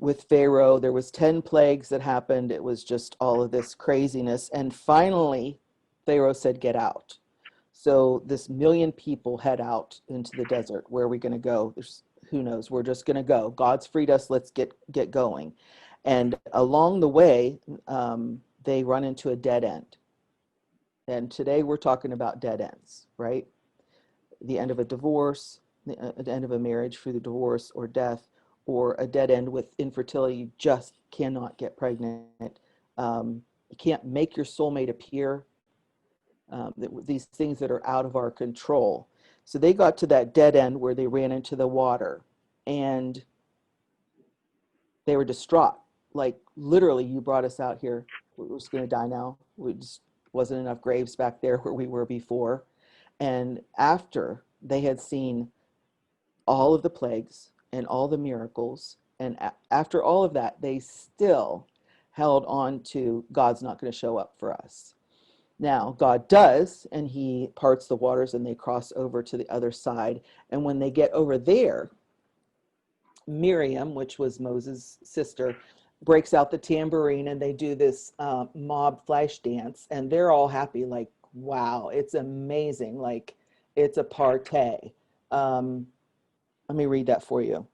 with Pharaoh. There was 10 plagues that happened. It was just all of this craziness. And finally, Pharaoh said, get out. So this million people head out into the desert. Where are we going to go? Who knows? We're just going to go. God's freed us. Let's get going. And along the way, they run into a dead end. And today we're talking about dead ends, right? The end of a divorce, the end of a marriage through the divorce or death, or a dead end with infertility. You just cannot get pregnant. You can't make your soulmate appear. These things that are out of our control. So they got to that dead end where they ran into the water, and they were distraught. Like, literally, you brought us out here. We're just going to die now. We just wasn't enough graves back there where we were before. And after they had seen all of the plagues and all the miracles, and after all of that, they still held on to God's not going to show up for us. Now, God does, and he parts the waters and they cross over to the other side. And when they get over there, Miriam, which was Moses' sister, breaks out the tambourine and they do this mob flash dance, and they're all happy, like, wow, it's amazing, like it's a party. Let me read that for you.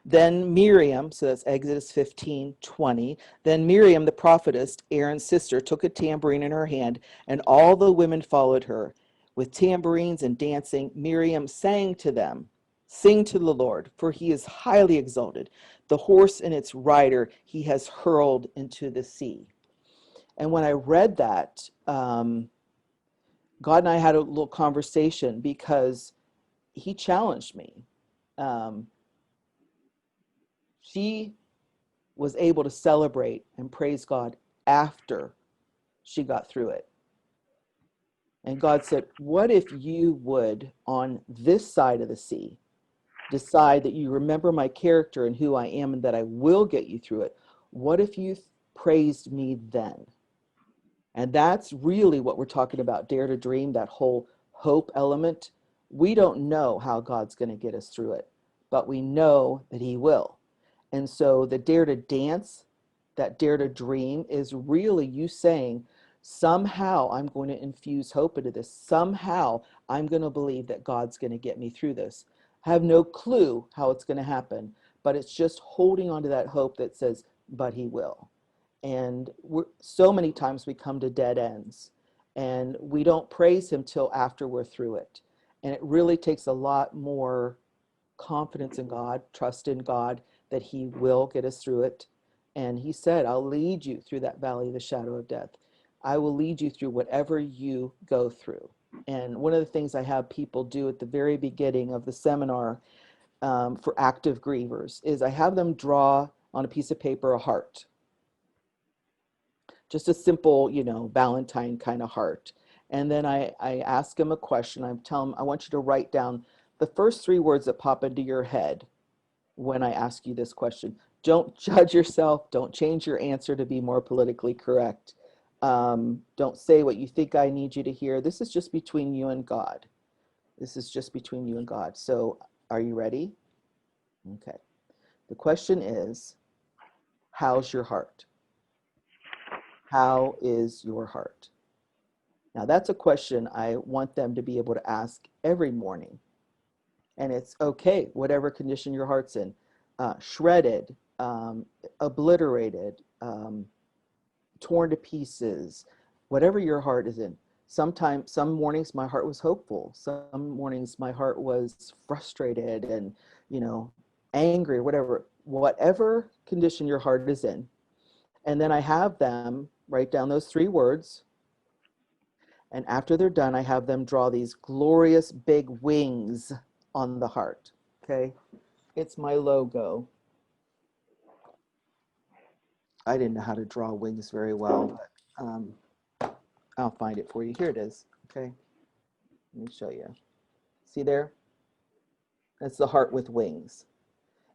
Then Miriam, so that's Exodus 15:20. Then Miriam, the prophetess, Aaron's sister, took a tambourine in her hand, and all the women followed her. With tambourines and dancing, Miriam sang to them, sing to the Lord, for he is highly exalted. The horse and its rider he has hurled into the sea. And when I read that, God and I had a little conversation because he challenged me. She was able to celebrate and praise God after she got through it. And God said, what if you would, on this side of the sea, decide that you remember my character and who I am and that I will get you through it? What if you praised me then? And that's really what we're talking about, dare to dream, that whole hope element. We don't know how God's going to get us through it, but we know that he will. And so the dare to dance, that dare to dream, is really you saying, somehow I'm going to infuse hope into this. Somehow I'm going to believe that God's going to get me through this. I have no clue how it's going to happen, but it's just holding on to that hope that says, but he will. And so many times we come to dead ends and we don't praise him till after we're through it. And it really takes a lot more confidence in God, trust in God, that he will get us through it. And he said, I'll lead you through that valley of the shadow of death. I will lead you through whatever you go through. And one of the things I have people do at the very beginning of the seminar for active grievers is I have them draw on a piece of paper a heart. Just a simple, Valentine kind of heart. And then I ask them a question. I tell them, I want you to write down the first 3 words that pop into your head when I ask you this question. Don't judge yourself. Don't change your answer to be more politically correct. Don't say what you think I need you to hear. This is just between you and God. This is just between you and God. So are you ready? Okay. The question is, how's your heart? How is your heart? Now, that's a question I want them to be able to ask every morning. And it's okay, whatever condition your heart's in, shredded, obliterated, torn to pieces, whatever your heart is in. Sometimes, some mornings my heart was hopeful. Some mornings my heart was frustrated and, angry, whatever condition your heart is in. And then I have them write down those 3 words. And after they're done, I have them draw these glorious big wings on the heart. Okay. It's my logo. I didn't know how to draw wings very well, but I'll find it for you. Here it is. Okay. Let me show you. See there? That's the heart with wings.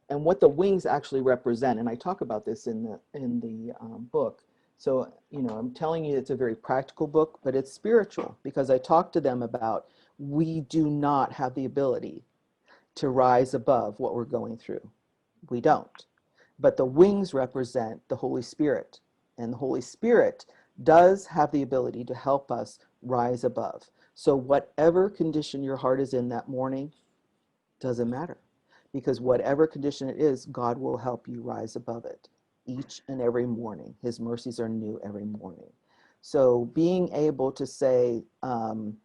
And what the wings actually represent, and I talk about this in the book. So, I'm telling you it's a very practical book, but it's spiritual, because I talk to them about we do not have the ability to rise above what we're going through. We don't. But the wings represent the Holy Spirit, and the Holy Spirit does have the ability to help us rise above. So whatever condition your heart is in that morning, doesn't matter, because whatever condition it is, God will help you rise above it each and every morning. His mercies are new every morning. So being able to say, I'm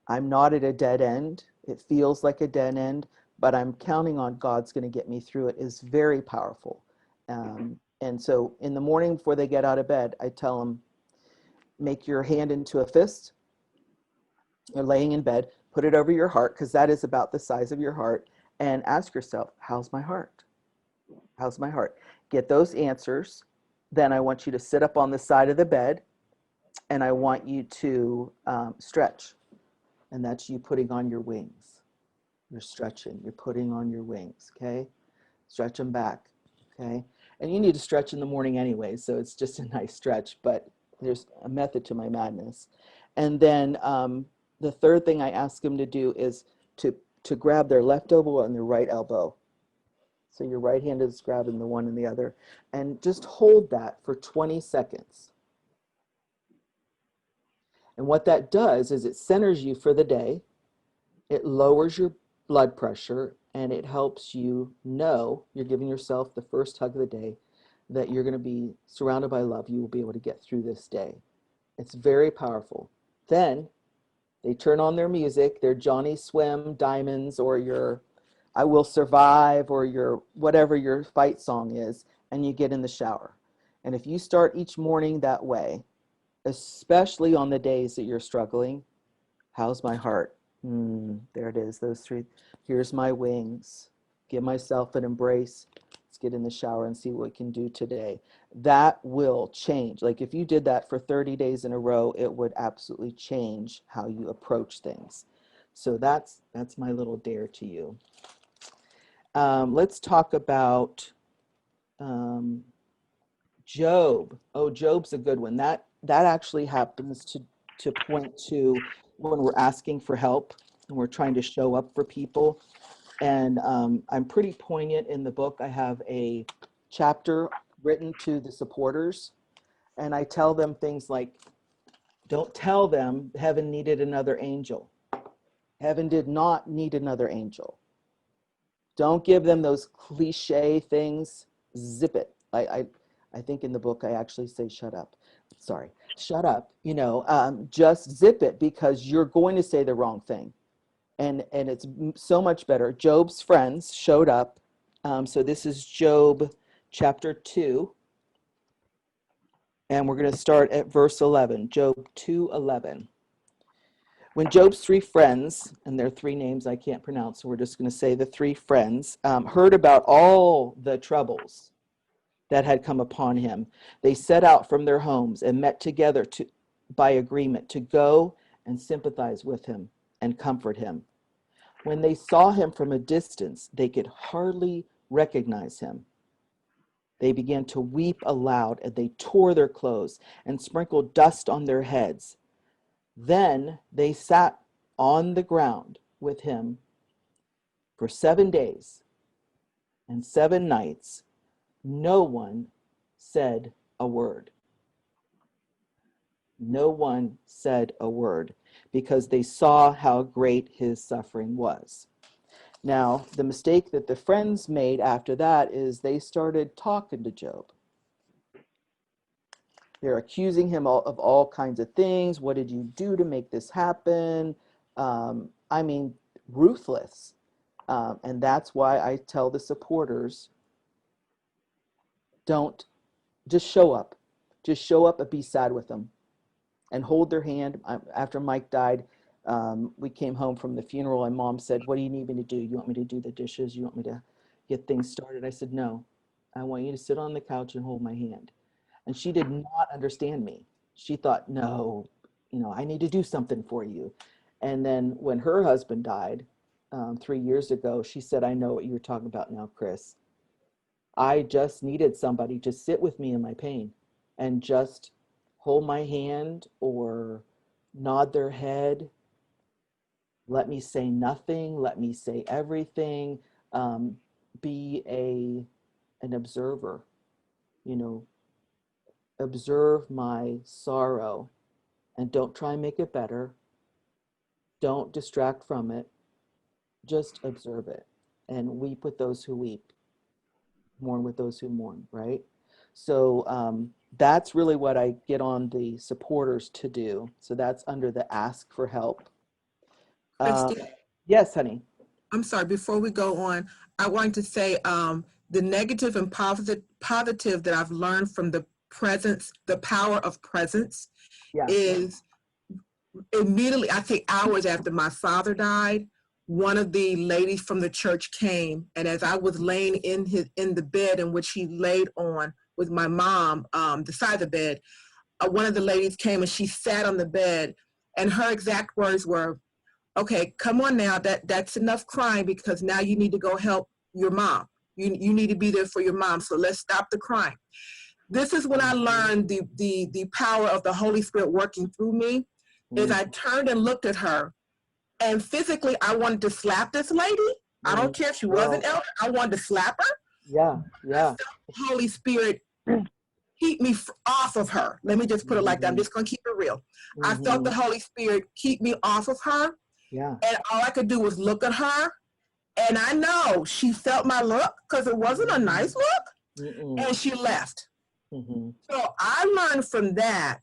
not at a dead end. It feels like a dead end, but I'm counting on God's going to get me through it, is very powerful. And so in the morning before they get out of bed, I tell them, make your hand into a fist. You're laying in bed, put it over your heart, because that is about the size of your heart, and ask yourself, how's my heart? How's my heart? Get those answers. Then I want you to sit up on the side of the bed, and I want you to stretch. And that's you putting on your wings. You're stretching. You're putting on your wings, okay? Stretch them back, okay? And you need to stretch in the morning anyway, so it's just a nice stretch, but there's a method to my madness. And then the third thing I ask them to do is to grab their left elbow and their right elbow. So your right hand is grabbing the one and the other, and just hold that for 20 seconds. And what that does is it centers you for the day, it lowers your blood pressure, and it helps you know you're giving yourself the first hug of the day, that you're going to be surrounded by love. You will be able to get through this day. It's very powerful. Then they turn on their music, their Johnny Swim, Diamonds, or your I Will Survive, or your whatever your fight song is, and you get in the shower. And if you start each morning that way, especially on the days that you're struggling, how's my heart? There it is, those 3. Here's my wings. Give myself an embrace. Let's get in the shower and see what we can do today. That will change. Like if you did that for 30 days in a row, it would absolutely change how you approach things. So that's my little dare to you. Let's talk about Job. Oh, Job's a good one. That actually happens to point to when we're asking for help and we're trying to show up for people. And I'm pretty poignant in the book. I have a chapter written to the supporters, and I tell them things like, don't tell them heaven needed another angel. Heaven did not need another angel. Don't give them those cliche things. Zip it. I think in the book I actually say shut up. Sorry, shut up. Just zip it, because you're going to say the wrong thing. And it's so much better. Job's friends showed up. So this is Job chapter 2. And we're going to start at verse 11. Job 2:11. When Job's 3 friends, and there are 3 names I can't pronounce, so we're just going to say the 3 friends, heard about all the troubles that had come upon him, they set out from their homes and met together by agreement to go and sympathize with him and comfort him. When they saw him from a distance, they could hardly recognize him. They began to weep aloud, and they tore their clothes and sprinkled dust on their heads. Then they sat on the ground with him for 7 days and 7 nights. No one said a word. No one said a word because they saw how great his suffering was. Now, the mistake that the friends made after that is they started talking to Job. They're accusing him of all kinds of things. What did you do to make this happen? I mean, ruthless. And that's why I tell the supporters, don't just show up. Just show up and be sad with them and hold their hand. After Mike died, we came home from the funeral and Mom said, what do you need me to do? You want me to do the dishes? You want me to get things started? I said, no, I want you to sit on the couch and hold my hand. And she did not understand me. She thought, no, I need to do something for you. And then when her husband died 3 years ago, she said, I know what you're talking about now, Chris. I just needed somebody to sit with me in my pain and just hold my hand or nod their head. Let me say nothing. Let me say everything. Be an observer, observe my sorrow and don't try and make it better. Don't distract from it. Just observe it and weep with those who weep, mourn with those who mourn, right? So that's really what I get on the supporters to do. So that's under the ask for help. Kristi, Yes, honey. I'm sorry, before we go on, I want to say the negative and positive that I've learned from the presence, the power of presence, is immediately, I think hours after my father died, one of the ladies from the church came, and as I was laying in the bed in which he laid on with my mom, the side of the bed, one of the ladies came and she sat on the bed, and her exact words were, okay, come on now, that's enough crying because now you need to go help your mom. You need to be there for your mom, so let's stop the crying. This is when I learned the power of the Holy Spirit working through me, is I turned and looked at her, and physically I wanted to slap this lady. I don't care if she was an elder, I wanted to slap her. Yeah. I felt the Holy Spirit keep me off of her. Let me just put it like that. I'm just gonna keep it real. I felt the Holy Spirit keep me off of her. Yeah. And all I could do was look at her. And I know she felt my look because it wasn't a nice look. And she left. So I learned from that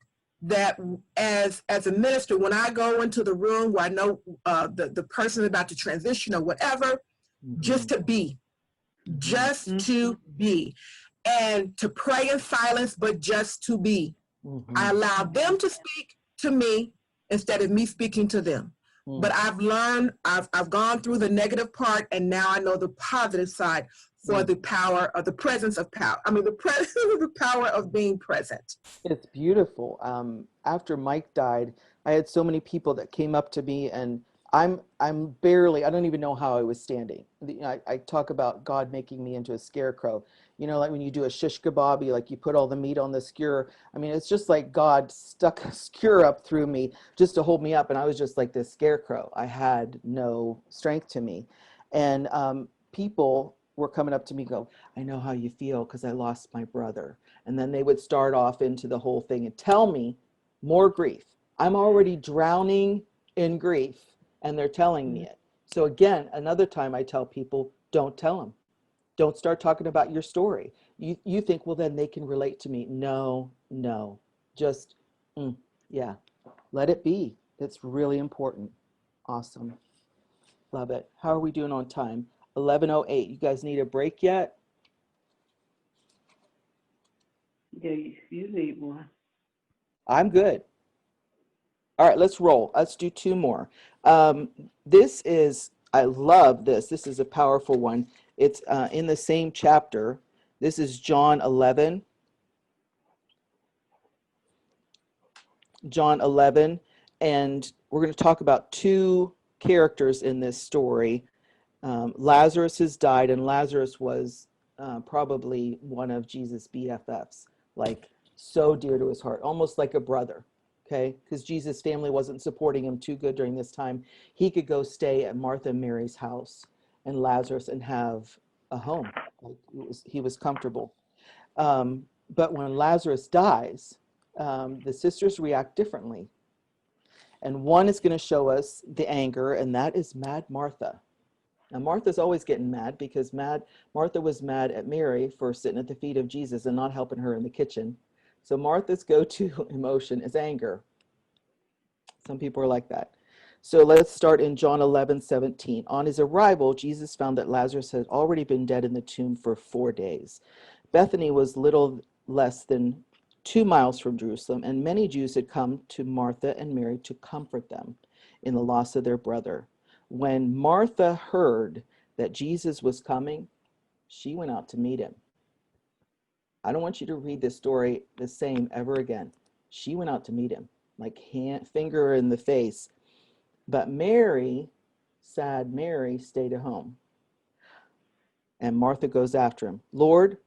as a minister, when I go into the room where I know the person is about to transition or whatever, just to be, and to pray in silence, but just to be. I allow them to speak to me instead of me speaking to them. But I've learned, I've gone through the negative part, and now I know the positive side for the power of the presence of power. I mean, the presence of the power of being present. It's beautiful. After Mike died, I had so many people that came up to me, and I'm barely, I don't even know how I was standing. I talk about God making me into a scarecrow. Like when you do a shish kebab, you put all the meat on the skewer. I mean, it's just like God stuck a skewer up through me just to hold me up. And I was just like this scarecrow. I had no strength to me. And people were coming up to me, go, I know how you feel because I lost my brother. And then they would start off into the whole thing and tell me more grief. I'm already drowning in grief and they're telling me it. So again, another time I tell people, don't tell them. Don't start talking about your story. You think, well, then they can relate to me. No, just, yeah, let it be. It's really important. Awesome. Love it. How are we doing on time? 11:08. You guys need a break yet? Yeah, you need one. I'm good. All right, let's roll. Let's do two more. I love this. This is a powerful one. It's in the same chapter. This is John 11. John 11. And we're going to talk about two characters in this story. Lazarus has died, and Lazarus was probably one of Jesus' BFFs, like so dear to his heart, almost like a brother. Okay, because Jesus' family wasn't supporting him too good during this time. He could go stay at Martha and Mary's house and Lazarus and have a home. Like he was comfortable. But when Lazarus dies, the sisters react differently. And one is going to show us the anger, and that is Mad Martha. Now, Martha's always getting mad because Martha was mad at Mary for sitting at the feet of Jesus and not helping her in the kitchen. So Martha's go-to emotion is anger. Some people are like that. So let's start in John 11:17. On his arrival, Jesus found that Lazarus had already been dead in the tomb for 4 days. Bethany was little less than 2 miles from Jerusalem, and many Jews had come to Martha and Mary to comfort them in the loss of their brother. When Martha heard that Jesus was coming, she went out to meet him. I don't want you to read this story the same ever again. She went out to meet him, like finger in the face. But Mary, sad Mary, stayed at home. And Martha goes after him. Lord,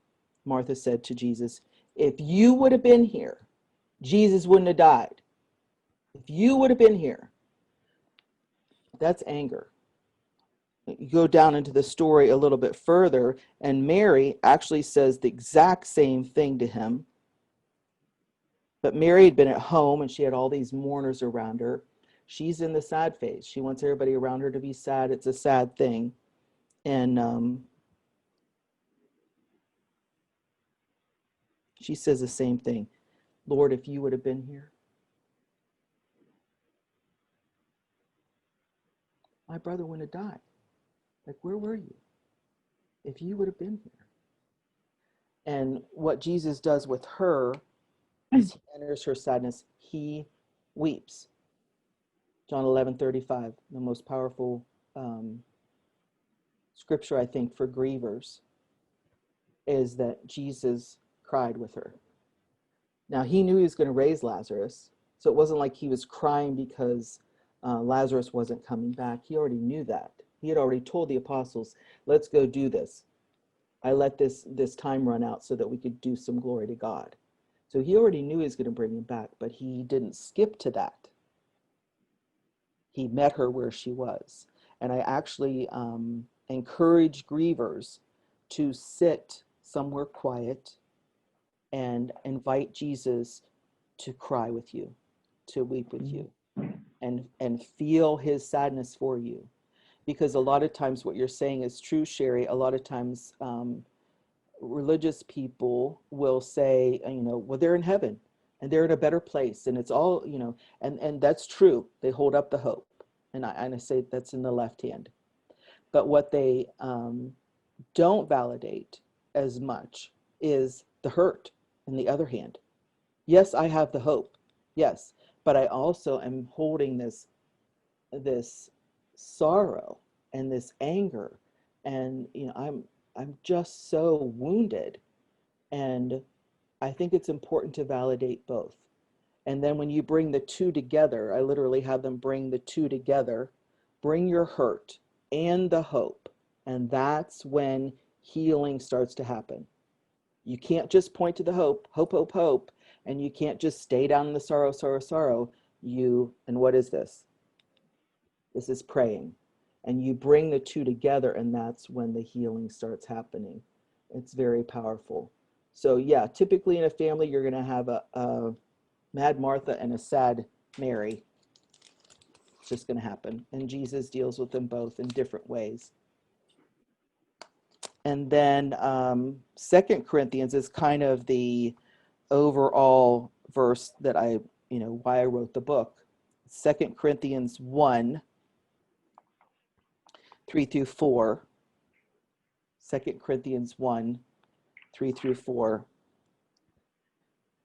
Martha said to Jesus, if you would have been here, Jesus wouldn't have died. If you would have been here. That's anger. You go down into the story a little bit further, and Mary actually says the exact same thing to him. But Mary had been at home, and she had all these mourners around her. She's in the sad phase. She wants everybody around her to be sad. It's a sad thing. And she says the same thing. Lord, if you would have been here, my brother wouldn't have died. Like, where were you? If you would have been here. And what Jesus does with her is he enters her sadness. He weeps. John 11:35, the most powerful scripture, I think, for grievers, is that Jesus cried with her. Now, he knew he was going to raise Lazarus, so it wasn't like he was crying because Lazarus wasn't coming back. He already knew that. He had already told the apostles, let's go do this. I let this time run out so that we could do some glory to God. So he already knew he was going to bring him back, but he didn't skip to that. He met her where she was. And I actually encourage grievers to sit somewhere quiet and invite Jesus to cry with you, to weep with you, and feel his sadness for you. Because a lot of times what you're saying is true, Sherry. A lot of times religious people will say, well, they're in heaven and they're in a better place and it's all, and that's true. They hold up the hope. And I say that's in the left hand. But what they don't validate as much is the hurt in the other hand. Yes, I have the hope. Yes, but I also am holding this sorrow and this anger, and I'm just so wounded. And I think it's important to validate both. And then when you bring the two together, I literally have them bring the two together, bring your hurt and the hope, and that's when healing starts to happen. You can't just point to the hope, and you can't just stay down in the sorrow. And what is this? This is praying. And you bring the two together, and that's when the healing starts happening. It's very powerful. So yeah, typically in a family, you're going to have a mad Martha and a sad Mary. It's just going to happen. And Jesus deals with them both in different ways. And then 2 Corinthians is kind of the overall verse that why I wrote the book. 2 Corinthians 1, 3 through 4. 2 Corinthians 1, 3 through 4.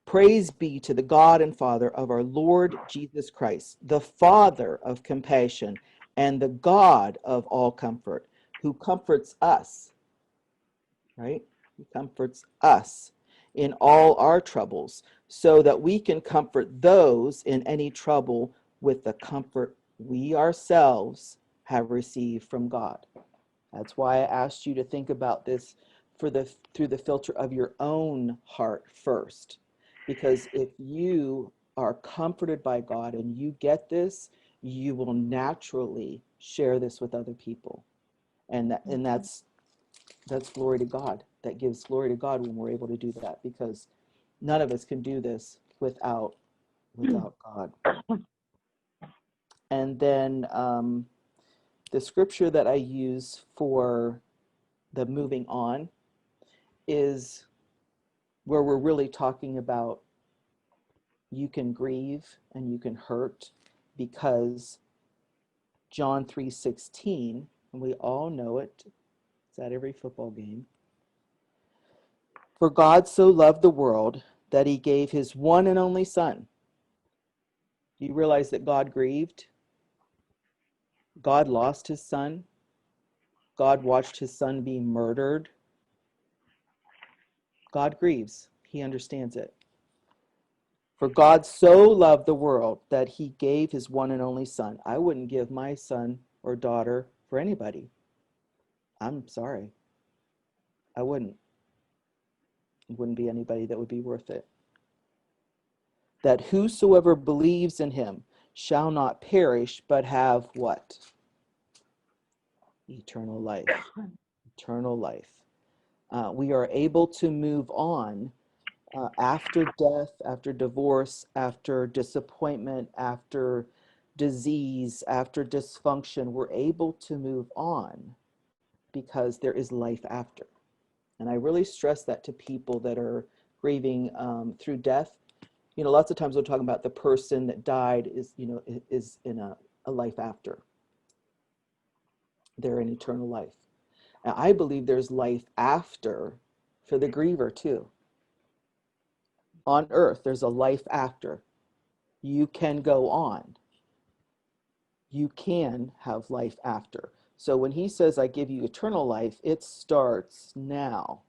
Praise be to the God and Father of our Lord Jesus Christ, the Father of compassion and the God of all comfort, who comforts us, right? He comforts us in all our troubles, so that we can comfort those in any trouble with the comfort we ourselves have received from God. That's why I asked you to think about this through the filter of your own heart first. Because if you are comforted by God and you get this, you will naturally share this with other people. And that's glory to God. That gives glory to God when we're able to do that, because none of us can do this without God. And then the scripture that I use for the moving on is where we're really talking about you can grieve and you can hurt, because John 3:16, and we all know it, it's at every football game. For God so loved the world that he gave his one and only son. Do you realize that God grieved? God lost his son. God watched his son be murdered. God grieves. He understands it. For God so loved the world that he gave his one and only son. I wouldn't give my son or daughter for anybody. I'm sorry. I wouldn't. It wouldn't be anybody that would be worth it. That whosoever believes in him shall not perish, but have what? Eternal life. Eternal life. We are able to move on after death, after divorce, after disappointment, after disease, after dysfunction. We're able to move on because there is life after. And I really stress that to people that are grieving through death. You know, lots of times we're talking about the person that died is in a life after. They're in eternal life. And I believe there's life after for the griever too. On earth, there's a life after. You can go on. You can have life after. So when he says, I give you eternal life, it starts now.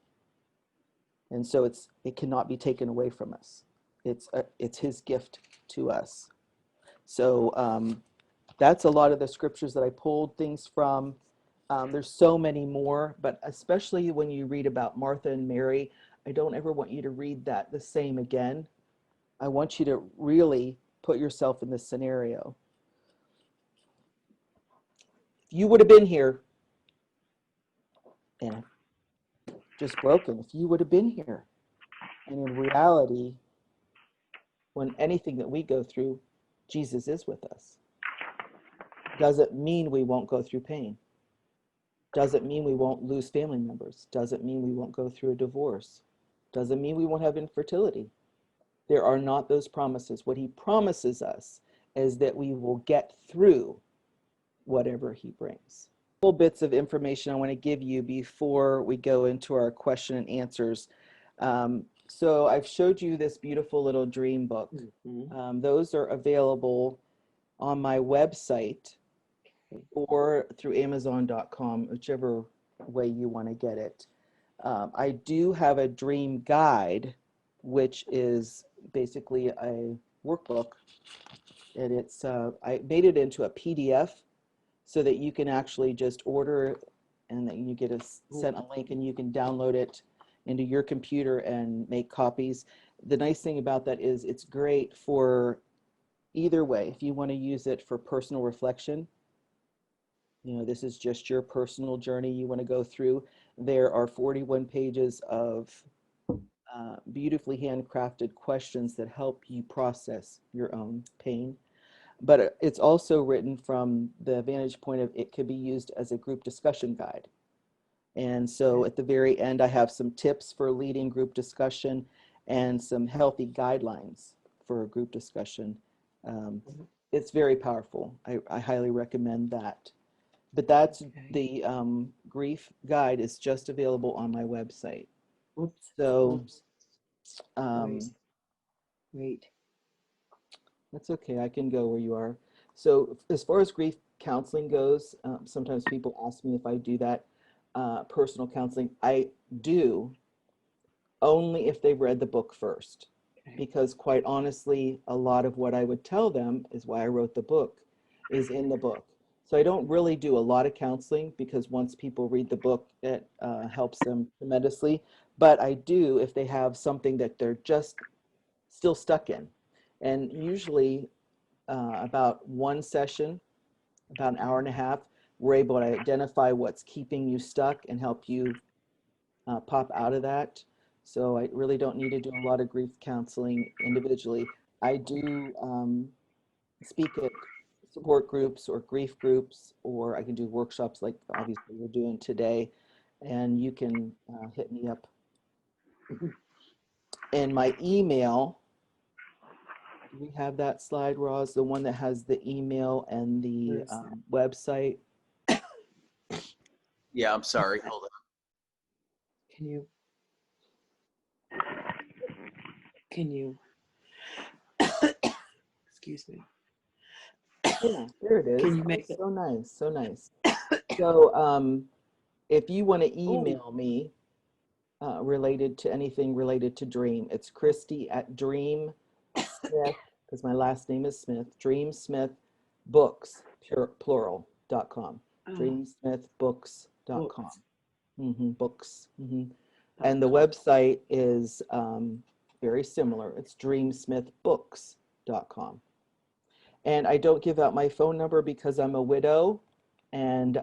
And so it cannot be taken away from us. It's his gift to us. So that's a lot of the scriptures that I pulled things from. There's so many more, but especially when you read about Martha and Mary, I don't ever want you to read that the same again. I want you to really put yourself in this scenario. If you would have been here and just broken, if you would have been here, and in reality, when anything that we go through, Jesus is with us. Doesn't mean we won't go through pain. Doesn't mean we won't lose family members. Doesn't mean we won't go through a divorce. Doesn't mean we won't have infertility. There are not those promises. What he promises us is that we will get through whatever he brings. Couple bits of information I want to give you before we go into our question and answers. So I've showed you this beautiful little dream book. Those are available on my website or through Amazon.com, whichever way you want to get it. I do have a dream guide, which is basically a workbook, and it's I made it into a PDF so that you can actually just order, and then you get sent a link and you can download it into your computer and make copies. The nice thing about that is it's great for either way. If you want to use it for personal reflection, you know, this is just your personal journey you want to go through. There are 41 pages of beautifully handcrafted questions that help you process your own pain. But it's also written from the vantage point of it could be used as a group discussion guide. And so at the very end, I have some tips for leading group discussion and some healthy guidelines for a group discussion. It's very powerful. I highly recommend that. But that's the grief guide is just available on my website. So Great. That's okay. I can go where you are. So as far as grief counseling goes, sometimes people ask me if I do that personal counseling. I do, only if they've read the book first. Because quite honestly, a lot of what I would tell them is why I wrote the book is in the book. So I don't really do a lot of counseling because once people read the book, it helps them tremendously. But I do if they have something that they're just still stuck in. And usually about one session, about an hour and a half, we're able to identify what's keeping you stuck and help you pop out of that. So I really don't need to do a lot of grief counseling individually. I do speak at support groups or grief groups, or I can do workshops like obviously we're doing today, and you can hit me up. And my email, do we have that slide, Roz? The one that has the email and the website? Yeah, I'm sorry. Hold on. Can you, excuse me. Yeah, there it is. Can you make it? So nice, so nice. So if you want to email me related to anything related to Dream, it's Kristi at Dream Smith, because my last name is Smith, dreamsmithbooks, plural.com. Dreamsmithbooks.com. Books. And the website is very similar. It's dreamsmithbooks.com. And I don't give out my phone number because I'm a widow, and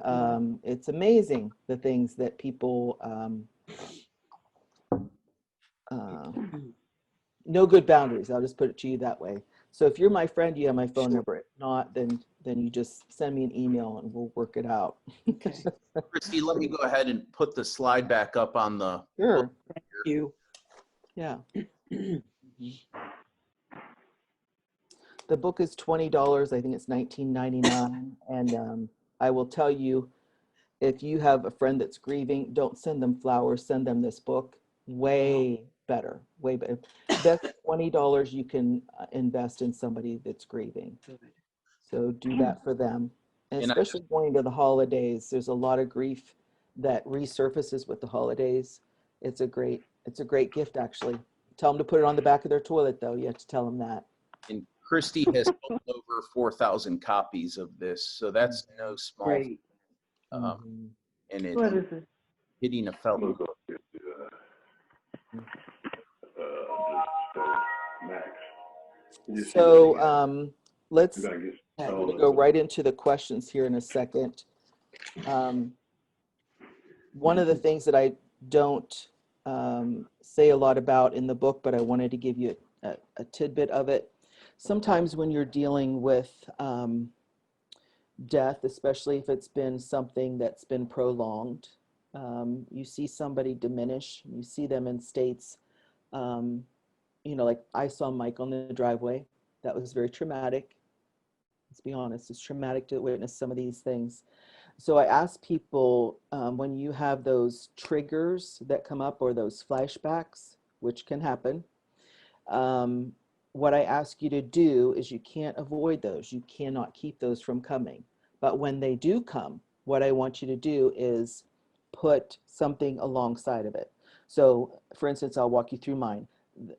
it's amazing the things that people no good boundaries. I'll just put it to you that way. So if you're my friend, you have my phone number. If not, then you just send me an email and we'll work it out. Okay. Kristi, let me go ahead and put the slide back up on the. Sure. Thank you. Yeah. The book is $20. I think it's $19.99. And I will tell you, if you have a friend that's grieving, don't send them flowers. Send them this book. Way better. Way better. That's $20 you can invest in somebody that's grieving. So do that for them. And especially going to the holidays, there's a lot of grief that resurfaces with the holidays. It's a great gift, actually. Tell them to put it on the back of their toilet, though. You have to tell them that. And Kristi has sold over 4,000 copies of this, so that's no small. Great. And it's What is it? hitting a fellow. So let's go right into the questions here in a second. One of the things that I don't say a lot about in the book, but I wanted to give you a tidbit of it. Sometimes when you're dealing with death, especially if it's been something that's been prolonged, you see somebody diminish, you see them in states, like I saw Mike on the driveway. That was very traumatic. Let's be honest, it's traumatic to witness some of these things. So I ask people, when you have those triggers that come up or those flashbacks, which can happen, what I ask you to do is you can't avoid those. You cannot keep those from coming. But when they do come, what I want you to do is put something alongside of it. So for instance, I'll walk you through mine.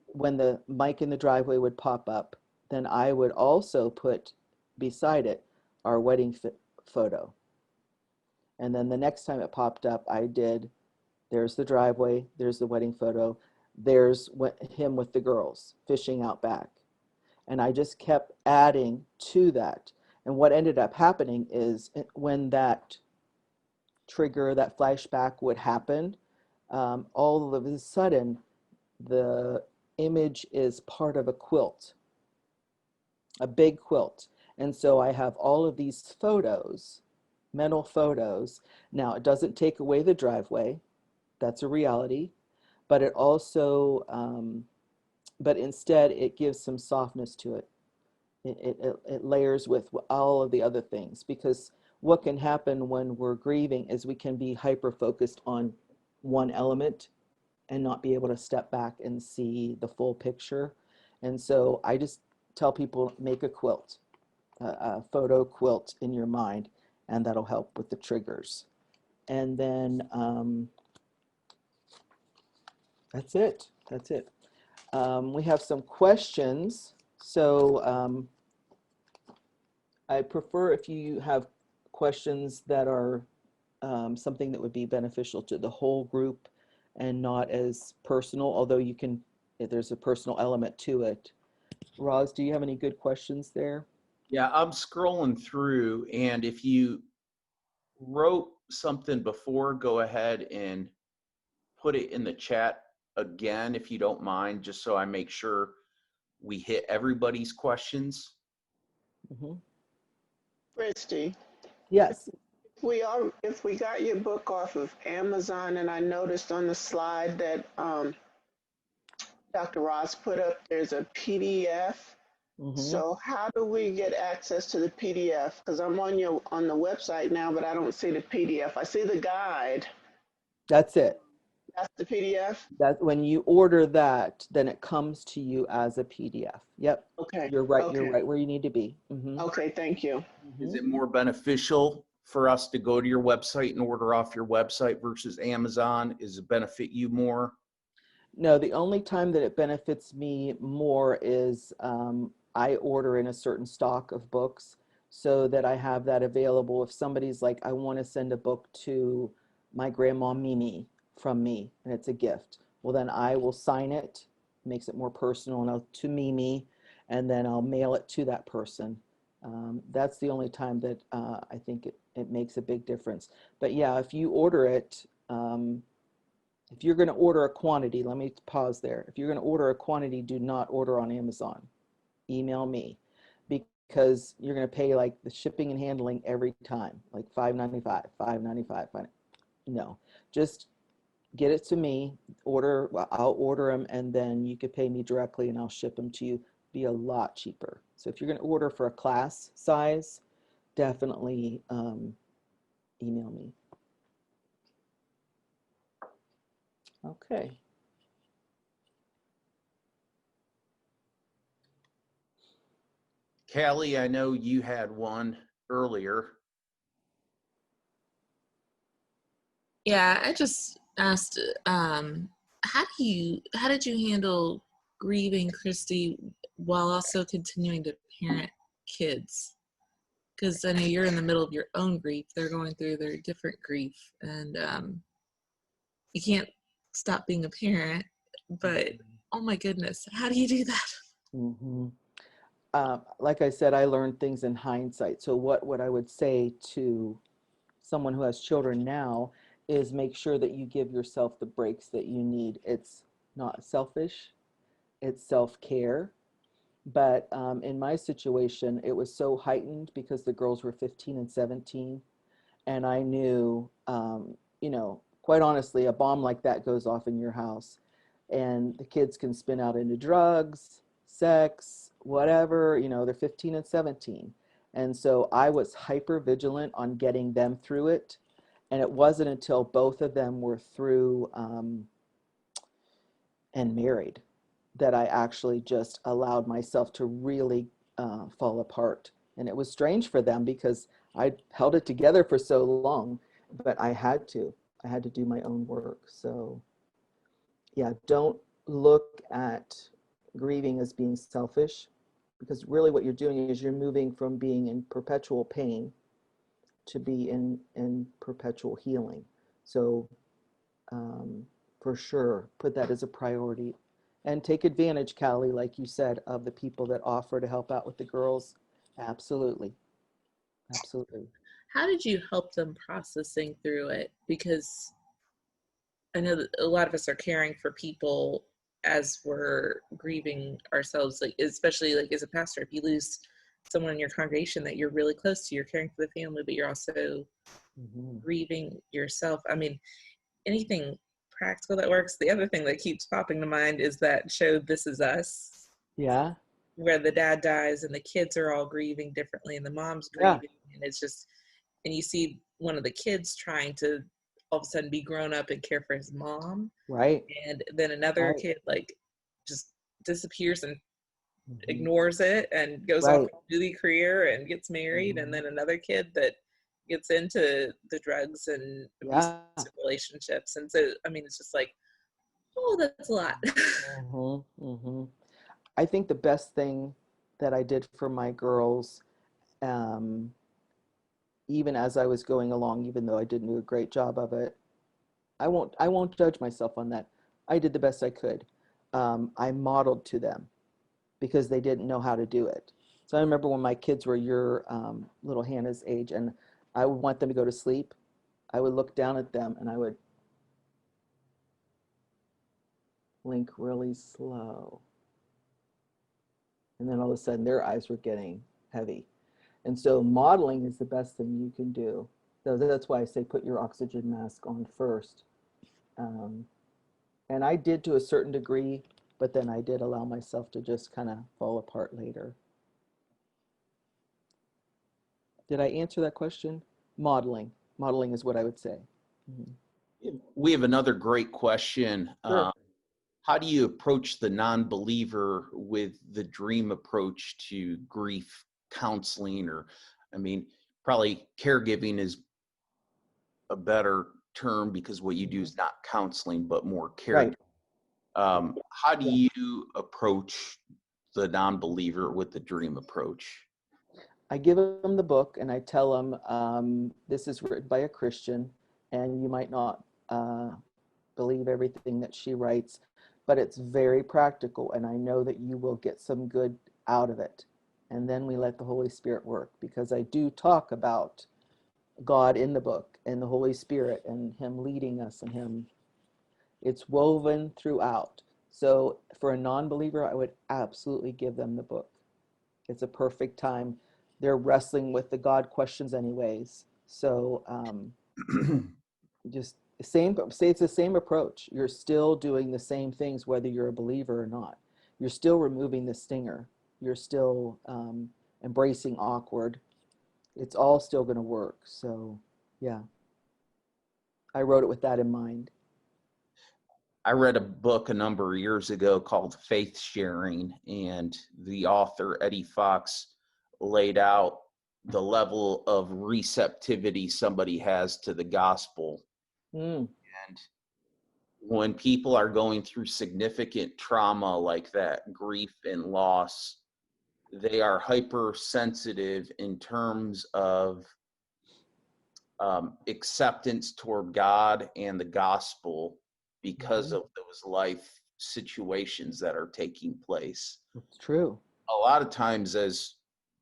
When the mic in the driveway would pop up, then I would also put beside it our wedding photo. And then the next time it popped up, I did, there's the driveway, there's the wedding photo, there's him with the girls fishing out back. And I just kept adding to that. And what ended up happening is when that trigger, that flashback would happen, all of a sudden, the image is part of a quilt, a big quilt. And so I have all of these photos, mental photos. Now, it doesn't take away the driveway. That's a reality. But it also, but instead, it gives some softness to it. It layers with all of the other things, because what can happen when we're grieving is we can be hyper-focused on one element and not be able to step back and see the full picture. And so I just tell people, make a quilt, a photo quilt in your mind, and that'll help with the triggers. And then that's it. That's it. We have some questions. So I prefer if you have questions that are something that would be beneficial to the whole group and not as personal, although you can, if there's a personal element to it. Roz, do you have any good questions there? Yeah, I'm scrolling through, and if you wrote something before, go ahead and put it in the chat again, if you don't mind, just so I make sure we hit everybody's questions? Mm-hmm. Kristi, Yes. if we got your book off of Amazon, and I noticed on the slide that Dr. Ross put up, there's a PDF. Mm-hmm. So how do we get access to the PDF? Because I'm on the website now, but I don't see the PDF. I see the guide. That's it. That's the PDF? That when you order that, then it comes to you as a PDF. Yep. Okay. You're right. Okay. You're right where you need to be. Mm-hmm. Okay, thank you. Is it more beneficial for us to go to your website and order off your website versus Amazon? Is it benefit you more? No, the only time that it benefits me more is I order in a certain stock of books so that I have that available. If somebody's like, I want to send a book to my grandma Mimi from me, and it's a gift, well, then I will sign it, makes it more personal, and to Mimi, and then I'll mail it to that person. That's the only time that I think it makes a big difference. But yeah, if you order it, if you're going to order a quantity, let me pause there. If you're going to order a quantity, do not order on Amazon. Email me, because you're going to pay like the shipping and handling every time, like $5.95, $5.95. No, just get it to me. I'll order them, and then you could pay me directly, and I'll ship them to you. Be a lot cheaper. So if you're going to order for a class size, definitely email me. Okay. Callie, I know you had one earlier. Yeah, I just asked, how did you handle grieving, Kristi, while also continuing to parent kids? Because I know you're in the middle of your own grief. They're going through their different grief, and you can't stop being a parent. But oh my goodness, how do you do that? Mm-hmm. Like I said, I learned things in hindsight. So what I would say to someone who has children now is make sure that you give yourself the breaks that you need. It's not selfish, it's self-care. But in my situation, it was so heightened because the girls were 15 and 17. And I knew, quite honestly, a bomb like that goes off in your house. And the kids can spin out into drugs, sex, whatever, they're 15 and 17. And so I was hyper vigilant on getting them through it. And it wasn't until both of them were through and married that I actually just allowed myself to really fall apart. And it was strange for them because I held it together for so long, but I had to do my own work. So yeah, don't look at grieving as being selfish, because really what you're doing is you're moving from being in perpetual pain to be in perpetual healing. So for sure, put that as a priority. And take advantage, Callie, like you said, of the people that offer to help out with the girls. Absolutely. Absolutely. How did you help them processing through it? Because I know that a lot of us are caring for people as we're grieving ourselves, like especially like as a pastor, if you lose someone in your congregation that you're really close to, you're caring for the family, but you're also grieving yourself. I mean, anything practical that works. The other thing that keeps popping to mind is that show This Is Us. Yeah. Where the dad dies and the kids are all grieving differently and the mom's grieving. And it's just, and you see one of the kids trying to all of a sudden be grown up and care for his mom. Right. And then another kid like just disappears and ignores it and goes off to movie career and gets married. And then another kid that gets into the drugs and abusive relationships. And so, I mean, it's just like, oh, that's a lot. I think the best thing that I did for my girls, even as I was going along, even though I didn't do a great job of it, I won't judge myself on that. I did the best I could. I modeled to them because they didn't know how to do it. So I remember when my kids were your little Hannah's age, and I would want them to go to sleep, I would look down at them and I would blink really slow. And then all of a sudden their eyes were getting heavy. And so modeling is the best thing you can do. So that's why I say put your oxygen mask on first. And I did to a certain degree, but then I did allow myself to just kind of fall apart later. Did I answer that question? Modeling. Modeling is what I would say. Mm-hmm. We have another great question. Sure. How do you approach the non-believer with the dream approach to grief counseling? Or, I mean, probably caregiving is a better term because what you do is not counseling, but more care. Right. How do you approach the non-believer with the dream approach? I give them the book and I tell them this is written by a Christian and you might not believe everything that she writes, but it's very practical and I know that you will get some good out of it. And then we let the Holy Spirit work, because I do talk about God in the book and the Holy Spirit and him leading us and him. It's woven throughout. So for a non-believer, I would absolutely give them the book. It's a perfect time. They're wrestling with the God questions anyways. So just say it's the same approach. You're still doing the same things, whether you're a believer or not. You're still removing the stinger. You're still embracing awkward. It's all still going to work. So yeah, I wrote it with that in mind. I read a book a number of years ago called Faith Sharing, and the author, Eddie Fox, laid out the level of receptivity somebody has to the gospel. And when people are going through significant trauma like that, grief and loss, they are hypersensitive in terms of acceptance toward God and the gospel because of those life situations that are taking place. It's true. A lot of times as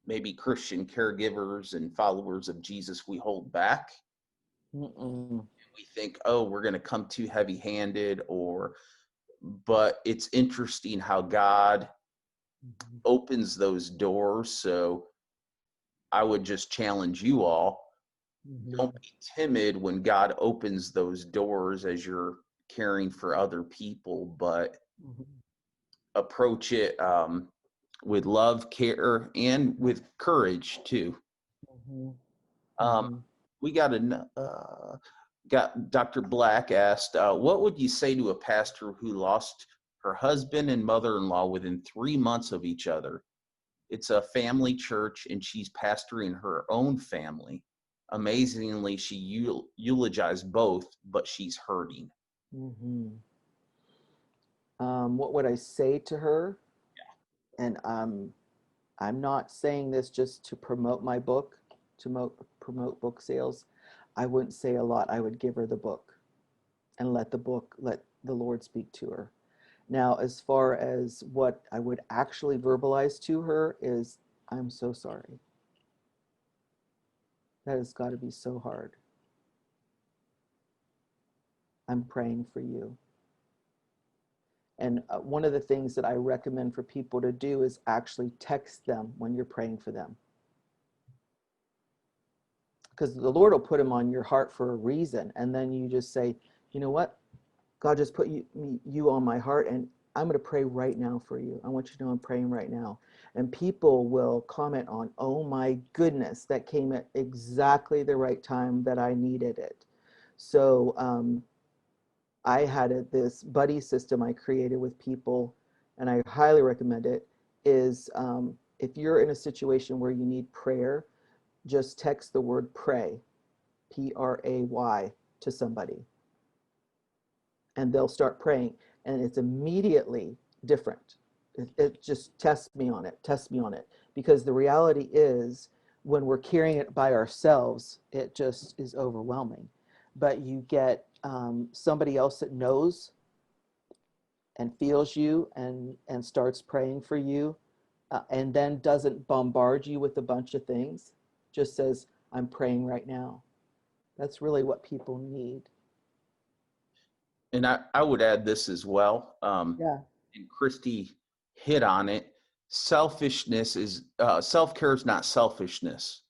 maybe Christian caregivers and followers of Jesus, we hold back. We think, oh, we're going to come too heavy-handed, but it's interesting how God opens those doors. So I would just challenge you all, don't be timid when God opens those doors as you're caring for other people, but approach it with love, care, and with courage too. We got Dr. Black asked, what would you say to a pastor who lost her husband and mother-in-law within 3 months of each other? It's a family church and she's pastoring her own family. Amazingly, she eulogized both, but she's hurting. What would I say to her? And I'm not saying this just to promote my book, to promote book sales. I wouldn't say a lot. I would give her the book and let the Lord speak to her. Now, as far as what I would actually verbalize to her is, I'm so sorry. That has got to be so hard. I'm praying for you. And one of the things that I recommend for people to do is actually text them when you're praying for them. Because the Lord will put them on your heart for a reason. And then you just say, you know what? God just put you on my heart, and I'm going to pray right now for you. I want you to know I'm praying right now. And people will comment on, oh my goodness, that came at exactly the right time that I needed it. So I had this buddy system I created with people, and I highly recommend it, is if you're in a situation where you need prayer, just text the word pray, P-R-A-Y, to somebody. And they'll start praying, and it's immediately different. It just test me on it. Because the reality is, when we're carrying it by ourselves, it just is overwhelming. But you get somebody else that knows and feels you and starts praying for you, and then doesn't bombard you with a bunch of things, just says, I'm praying right now. That's really what people need. And I would add this as well. Yeah. And Kristi hit on it. Selfishness is, self-care is not selfishness.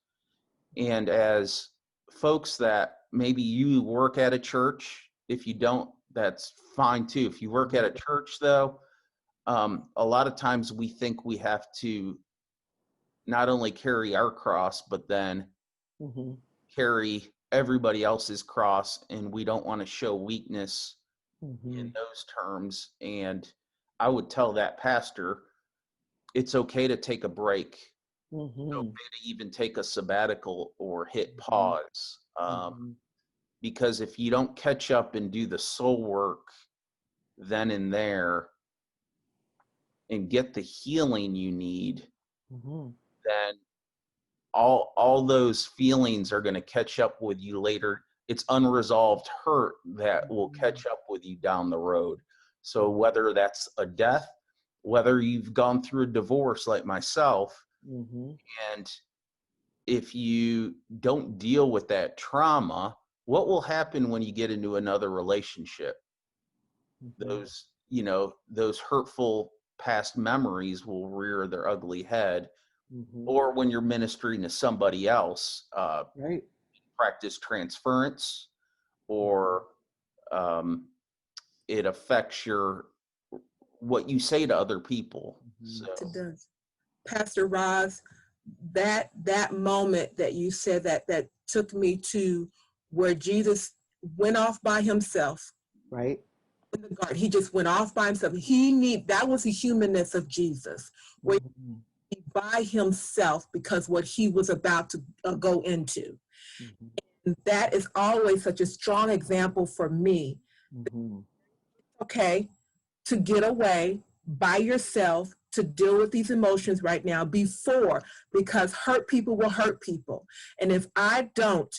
And as folks that maybe you work at a church, if you don't, that's fine too. If you work at a church though, a lot of times we think we have to not only carry our cross, but then carry everybody else's cross, and we don't want to show weakness in those terms. And I would tell that pastor, it's okay to take a break. It's okay to even take a sabbatical or hit pause. Because if you don't catch up and do the soul work then and there and get the healing you need, then all those feelings are going to catch up with you later. It's unresolved hurt that will catch up with you down the road. So whether that's a death, whether you've gone through a divorce like myself, and if you don't deal with that trauma, what will happen when you get into another relationship? Those, you know, those hurtful past memories will rear their ugly head. Or when you're ministering to somebody else, Right. practice transference, or it affects what you say to other people. So It does. Pastor Roz, that moment that you said that took me to where Jesus went off by himself. Right. In the garden, he just went off by himself. That was the humanness of Jesus, where he by himself because what he was about to go into. And that is always such a strong example for me. Okay, to get away by yourself, to deal with these emotions right now because hurt people will hurt people. And if I don't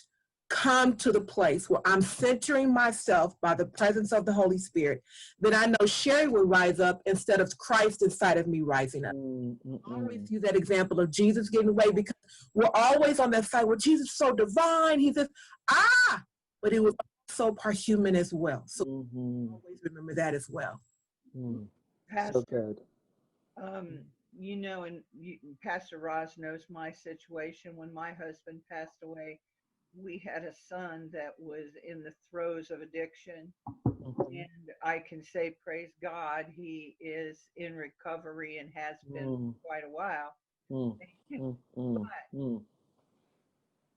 come to the place where I'm centering myself by the presence of the Holy Spirit, then I know Sherry will rise up instead of Christ inside of me rising up. I always use that example of Jesus getting away because we're always on that side where Jesus is so divine. He says, but he was also part human as well. So always remember that as well. Pastor, So good. you know, and Pastor Roz knows my situation. When my husband passed away, we had a son that was in the throes of addiction. And I can say, praise God, he is in recovery and has been for quite a while. But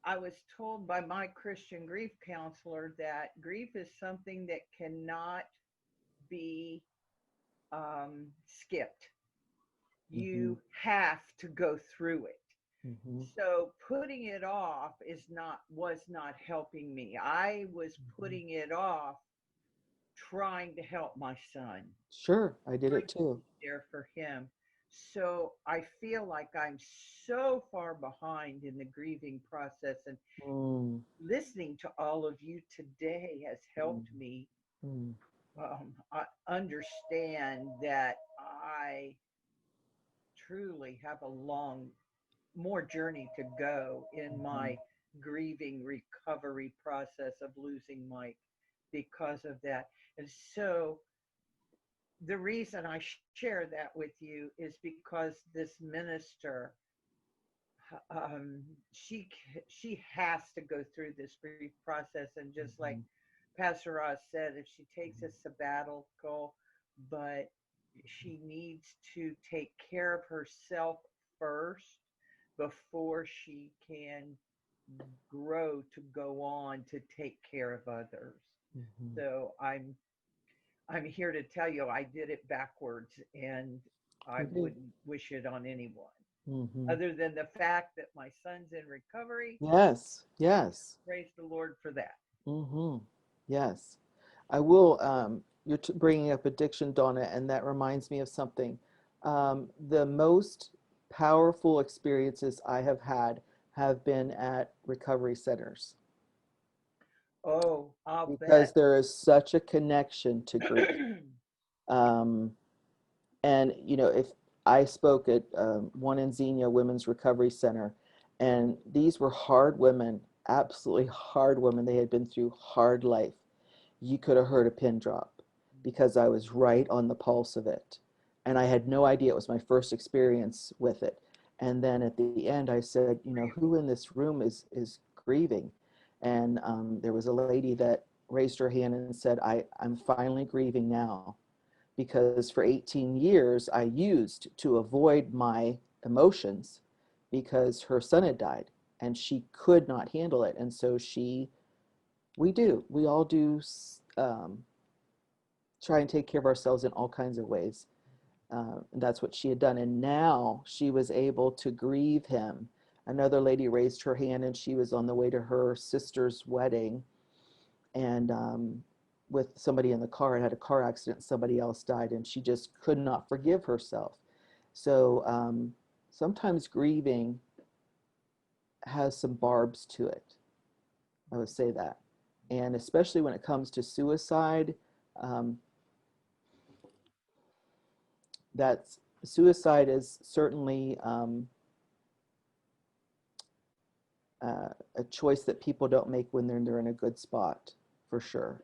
I was told by my Christian grief counselor that grief is something that cannot be skipped. You have to go through it. So putting it off was not helping me. I was putting it off trying to help my son. Sure, I did it too. There for him. So I feel like I'm so far behind in the grieving process, and listening to all of you today has helped me understand that I truly have more journey to go in my grieving recovery process of losing Mike because of that. And so the reason I share that with you is because this minister, she has to go through this grief process, and just like Pastor Ross said, if she takes a sabbatical, but she needs to take care of herself first before she can grow to go on to take care of others. So I'm here to tell you I did it backwards, and I wouldn't wish it on anyone. Other than the fact that my son's in recovery. Yes. Praise the Lord for that. Yes. I will, you're bringing up addiction, Donna, and that reminds me of something. The most powerful experiences I have had have been at recovery centers. Oh, I'll because bet. there is such a connection to grief. And, you know, if I spoke at one in Xenia Women's Recovery Center, and these were hard women, absolutely hard women. They had been through hard life. You could have heard a pin drop. because I was right on the pulse of it. And I had no idea. It was my first experience with it. And then at the end, I said, you know, who in this room is grieving? And there was a lady that raised her hand and said, I'm finally grieving now, because for 18 years I used to avoid my emotions because her son had died and she could not handle it. And so we all do try and take care of ourselves in all kinds of ways. And that's what she had done. And now she was able to grieve him. Another lady raised her hand and she was on the way to her sister's wedding. And with somebody in the car, had a car accident, somebody else died, and she just could not forgive herself. So sometimes grieving has some barbs to it. I would say that. And especially when it comes to suicide, suicide is certainly a choice that people don't make when they're in a good spot, for sure.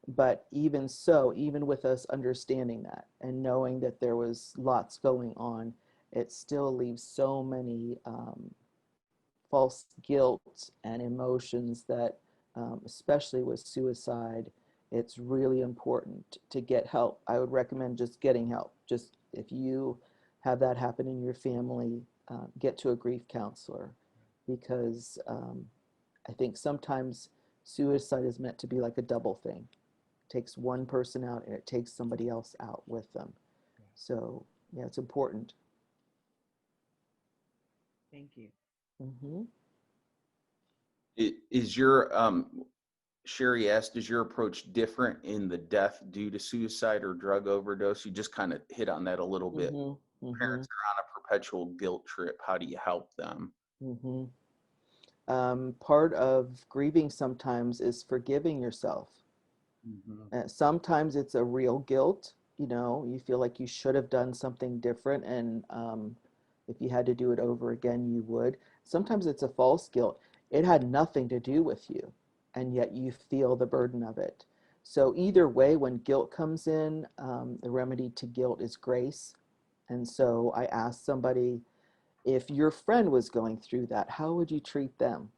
But even so, even with us understanding that and knowing that there was lots going on, it still leaves so many false guilt and emotions that, especially with suicide, it's really important to get help. I would recommend just getting help. Just if you have that happen in your family, get to a grief counselor, because I think sometimes suicide is meant to be like a double thing. It takes one person out and it takes somebody else out with them. So yeah, it's important. Thank you. Mm-hmm. Is your Sherry asked, is your approach different in the death due to suicide or drug overdose? You just kind of hit on that a little bit. Mm-hmm. Mm-hmm. Parents are on a perpetual guilt trip. How do you help them? Mm-hmm. Part of grieving sometimes is forgiving yourself. Mm-hmm. Sometimes it's a real guilt. You know, you feel like you should have done something different, and if you had to do it over again, you would. Sometimes it's a false guilt. It had nothing to do with you, and yet you feel the burden of it. So either way, when guilt comes in, the remedy to guilt is grace. And so I asked somebody, if your friend was going through that, how would you treat them?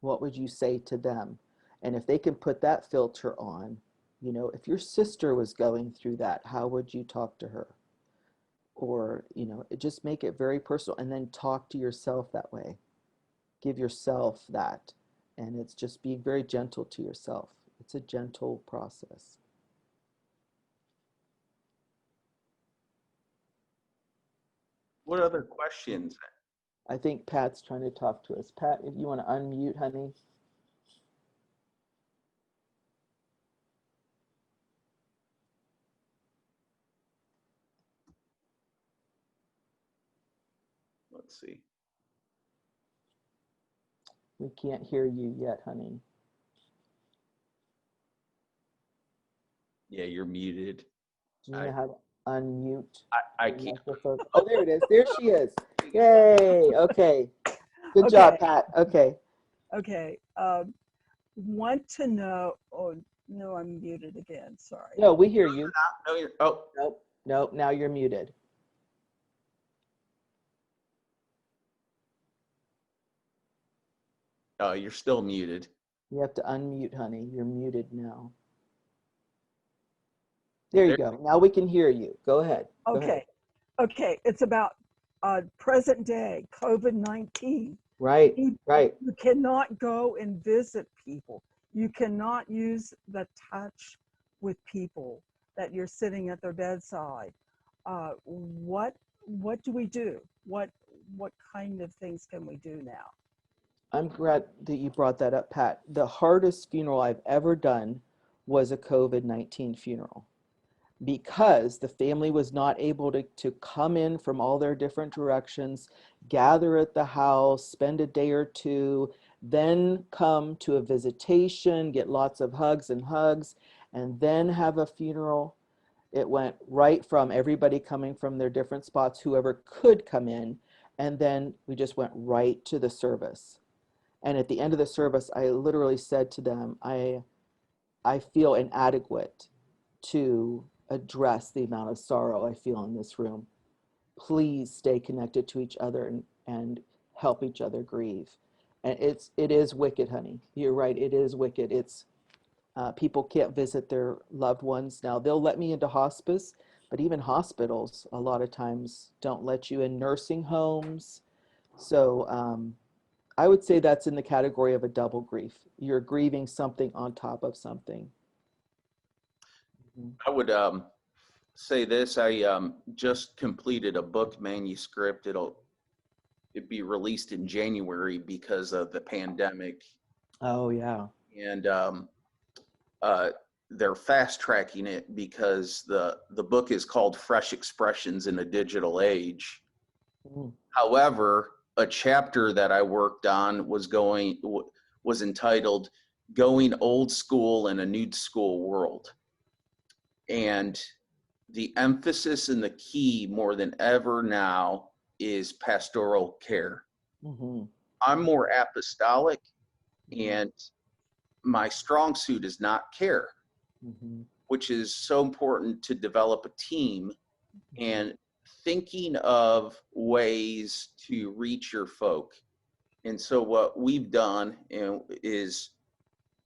What would you say to them? And if they can put that filter on, you know, if your sister was going through that, how would you talk to her? Or, you know, just make it very personal, and then talk to yourself that way. Give yourself that. And it's just being very gentle to yourself. It's a gentle process. What other questions? I think Pat's trying to talk to us. Pat, if you want to unmute, honey. Let's see. We can't hear you yet, honey. Yeah, you're muted. Do you know how to unmute? I the can't. microphone? Oh, there it is. There she is. Yay. Okay. Good job, Pat. Okay. Okay. Want to know, oh, no, I'm muted again. Sorry. No, we hear you. No, you're, oh, Nope. Nope. Now you're muted. oh, you're still muted. You have to unmute, honey. You're muted now. There you go. Now we can hear you. Go ahead. Go Okay. ahead. Okay. It's about present day COVID-19. Right. Right. You cannot go and visit people. You cannot use the touch with people that you're sitting at their bedside. What do we do? What kind of things can we do now? I'm glad that you brought that up, Pat. The hardest funeral I've ever done was a COVID-19 funeral, because the family was not able to come in from all their different directions, gather at the house, spend a day or two, then come to a visitation, get lots of hugs, and then have a funeral. It went right from everybody coming from their different spots, whoever could come in, and then we just went right to the service. And at the end of the service, I literally said to them, I feel inadequate to address the amount of sorrow I feel in this room. Please stay connected to each other and help each other grieve. And it is wicked, honey. You're right. It is wicked. It's people can't visit their loved ones now. They'll let me into hospice, but even hospitals a lot of times don't let you in. Nursing homes. So I would say that's in the category of a double grief. You're grieving something on top of something. I would say this. I just completed a book manuscript. It'd be released in January because of the pandemic. Oh yeah. And they're fast tracking it because the book is called Fresh Expressions in a Digital Age. However, a chapter that I worked on was entitled Going Old School in a New School World. And the emphasis and the key more than ever now is pastoral care. I'm more apostolic, and my strong suit is not care, which is so important to develop a team and thinking of ways to reach your folk. And so what we've done is,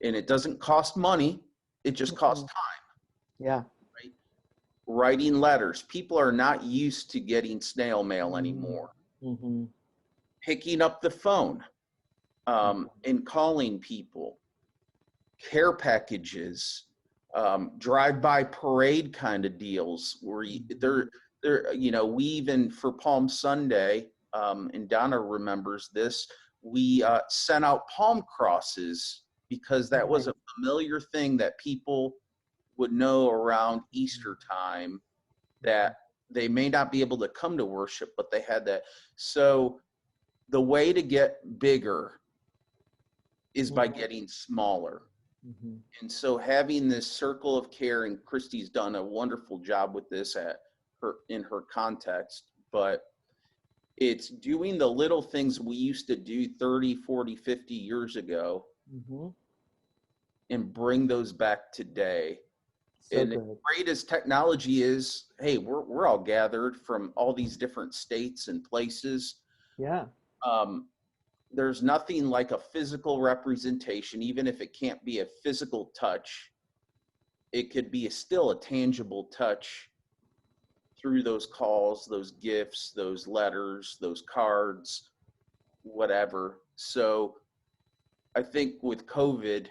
and it doesn't cost money, it just costs time. Yeah. Right? Writing letters. People are not used to getting snail mail anymore. Picking up the phone and calling people. Care packages, drive-by parade kind of deals where we even for Palm Sunday, and Donna remembers this, we sent out palm crosses because that was a familiar thing that people would know around Easter time, that they may not be able to come to worship, but they had that. So the way to get bigger is by getting smaller. And so having this circle of care, and Kristi's done a wonderful job with this in her context, but it's doing the little things we used to do 30, 40, 50 years ago and bring those back today. So and good. Great as technology is, hey, we're all gathered from all these different states and places. Yeah. There's nothing like a physical representation, even if it can't be a physical touch. It could be still a tangible touch through those calls, those gifts, those letters, those cards, whatever. So I think with COVID,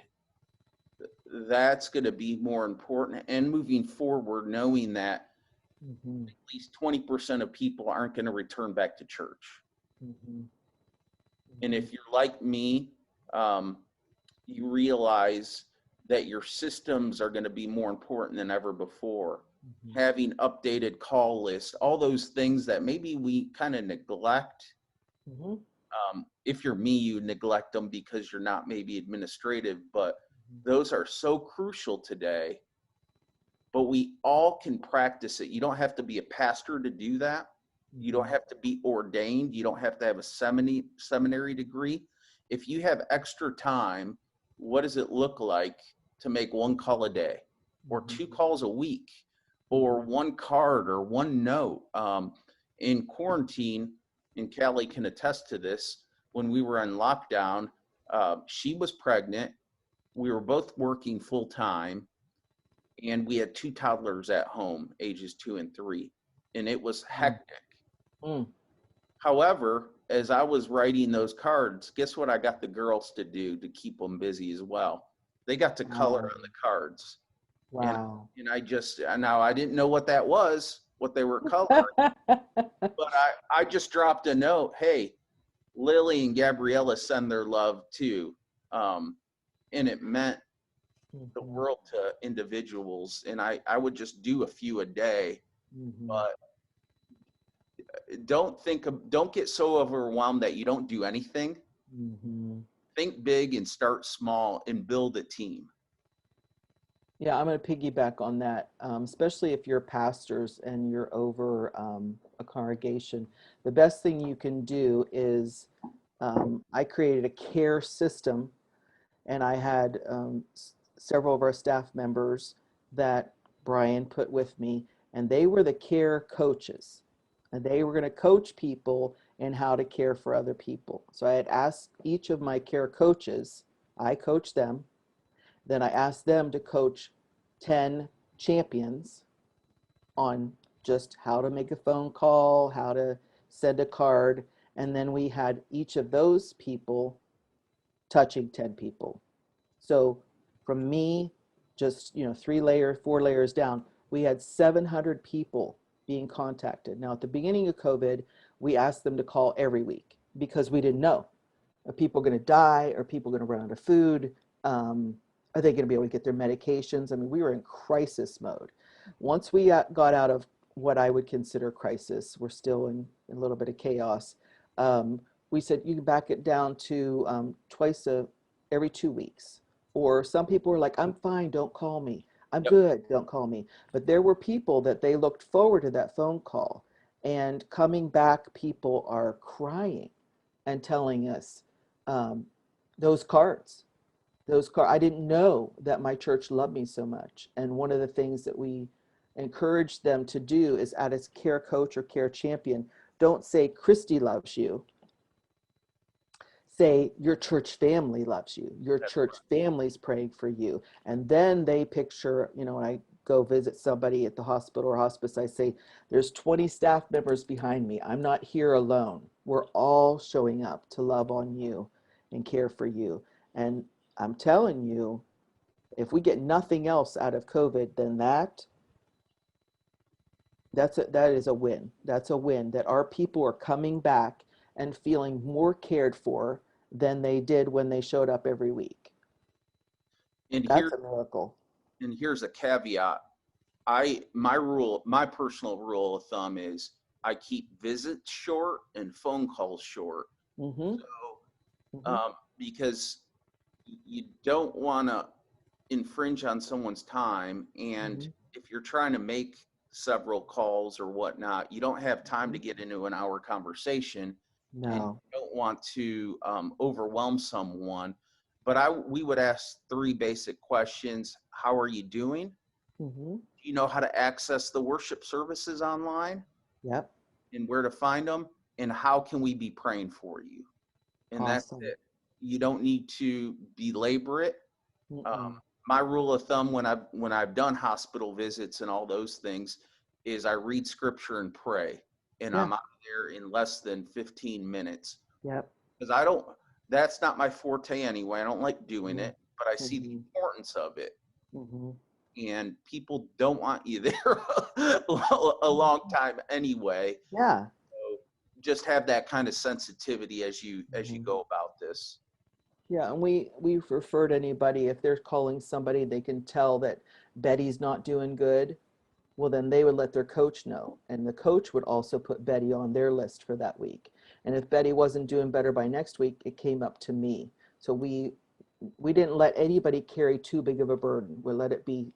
that's going to be more important. And moving forward, knowing that at least 20% of people aren't going to return back to church. And if you're like me, you realize that your systems are going to be more important than ever before. Having updated call lists, all those things that maybe we kind of neglect. If you're me, you neglect them because you're not maybe administrative, but those are so crucial today. But we all can practice it. You don't have to be a pastor to do that. You don't have to be ordained. You don't have to have a seminary degree. If you have extra time, what does it look like to make one call a day or 2 calls a week or 1 card or 1 note? In quarantine, and Callie can attest to this, when we were on lockdown, she was pregnant. We were both working full time, and we had 2 toddlers at home, ages 2 and 3, and it was hectic. However, as I was writing those cards, guess what I got the girls to do to keep them busy as well? They got to color on the cards. Wow. And I didn't know what that was, what they were coloring, but I just dropped a note. Hey, Lily and Gabriella send their love too. And it meant the world to individuals. And I would just do a few a day, but don't get so overwhelmed that you don't do anything. Think big and start small and build a team. Yeah, I'm going to piggyback on that, especially if you're pastors and you're over a congregation. The best thing you can do is I created a care system, and I had several of our staff members that Brian put with me, and they were the care coaches. And they were going to coach people in how to care for other people. So I had asked each of my care coaches, I coached them. Then I asked them to coach 10 champions on just how to make a phone call, how to send a card. And then we had each of those people touching 10 people. So from me, just, 4 layers down, we had 700 people being contacted. Now, at the beginning of COVID, we asked them to call every week because we didn't know. Are people going to die? Are people going to run out of food? Are they going to be able to get their medications? I mean, we were in crisis mode. Once we got out of what I would consider crisis, we're still in a little bit of chaos. We said you can back it down to every 2 weeks. Or some people were like, I'm fine, don't call me. I'm good, don't call me. But there were people that they looked forward to that phone call. And coming back, people are crying and telling us those cards. I didn't know that my church loved me so much. And one of the things that we encourage them to do is, at its care coach or care champion, don't say Kristi loves you. Say your church family loves you. Your church family's praying for you. And then they picture, when I go visit somebody at the hospital or hospice, I say, there's 20 staff members behind me. I'm not here alone. We're all showing up to love on you and care for you. And I'm telling you, if we get nothing else out of COVID than that is a win. That's a win, that our people are coming back and feeling more cared for than they did when they showed up every week. And that's a miracle. And here's a caveat. My personal rule of thumb is I keep visits short and phone calls short. Mm-hmm. So, because you don't want to infringe on someone's time, and if you're trying to make several calls or whatnot, you don't have time to get into an hour conversation. No. And you don't want to overwhelm someone. But we would ask 3 basic questions. How are you doing? Mm-hmm. Do you know how to access the worship services online? Yep. And where to find them? And how can we be praying for you? And Awesome. that's it. You don't need to belabor it. My rule of thumb when I've done hospital visits and all those things is I read scripture and pray, and I'm out there in less than 15 minutes. Yep. Because that's not my forte anyway. I don't like doing it, but I see the importance of it. And people don't want you there a long time anyway. Yeah. So just have that kind of sensitivity as you go about this. Yeah, and we refer to anybody, if they're calling somebody, they can tell that Betty's not doing good. Well, then they would let their coach know, and the coach would also put Betty on their list for that week. And if Betty wasn't doing better by next week, it came up to me. So we didn't let anybody carry too big of a burden. We let it be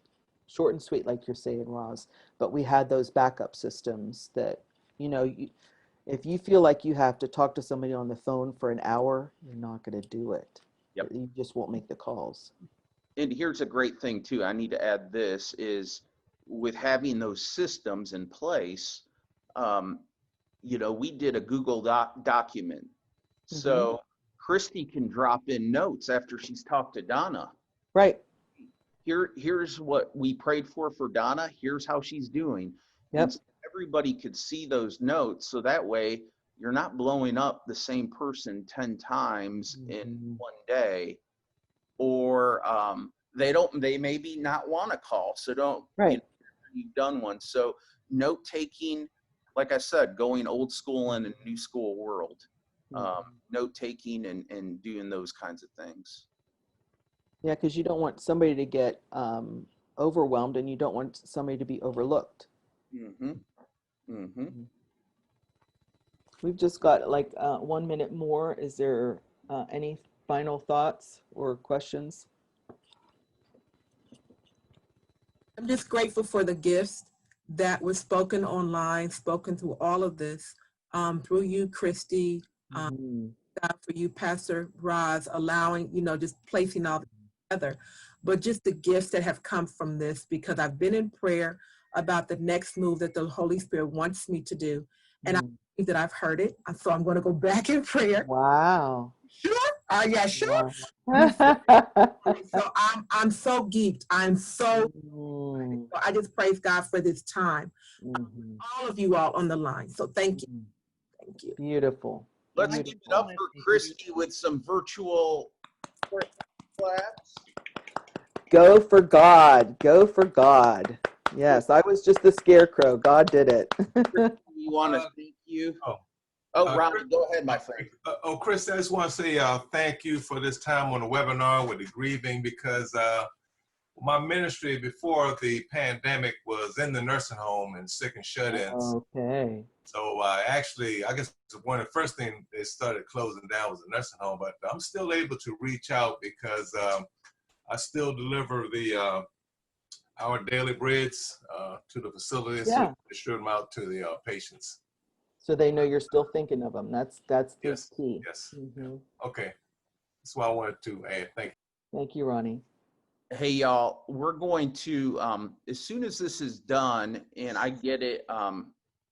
short and sweet, like you're saying, Roz. But we had those backup systems that, if you feel like you have to talk to somebody on the phone for an hour, you're not going to do it. Yep. You just won't make the calls. And here's a great thing too. I need to add this is with having those systems in place, we did a Google document. So Kristi can drop in notes after she's talked to Donna. Right. Here's what we prayed for Donna. Here's how she's doing. Yep. And so everybody could see those notes. So that way you're not blowing up the same person 10 times in one day, or they maybe not want to call. So don't, you've done one. So note taking, like I said, going old school in a new school world, note taking and doing those kinds of things. Yeah, because you don't want somebody to get overwhelmed, and you don't want somebody to be overlooked. We've just got like 1 minute more. Is there any final thoughts or questions? I'm just grateful for the gifts that were spoken online, spoken through all of this, through you, Kristi, God, for you, Pastor Roz, allowing, just placing all this together. but just the gifts that have come from this, because I've been in prayer about the next move that the Holy Spirit wants me to do. And I believe that I've heard it. So I'm going to go back in prayer. Wow. Sure? Yeah, sure. Wow. So I'm so geeked. I'm so, Mm. I just praise God for this time. Mhm. All of you all on the line. So thank you. Mhm. Thank you. Beautiful. Let's give it up for Kristi with some virtual claps. Go for God. Go for God. Yes, I was just the scarecrow. God did it. We want to thank you. Ronnie, go ahead, my friend. Chris, I just want to say thank you for this time on the webinar with the grieving, because my ministry before the pandemic was in the nursing home and sick and shut-ins. Okay. So actually, I guess one of the first things they started closing down was the nursing home, but I'm still able to reach out because I still deliver the our daily breads to the facilities, Yeah. to distribute them out to the patients. So they know you're still thinking of them. That's the Yes. key. Yes. Mhm. Okay. That's what I wanted to add. Thank you. Thank you, Ronnie. Hey, y'all, we're going to, as soon as this is done and I get it,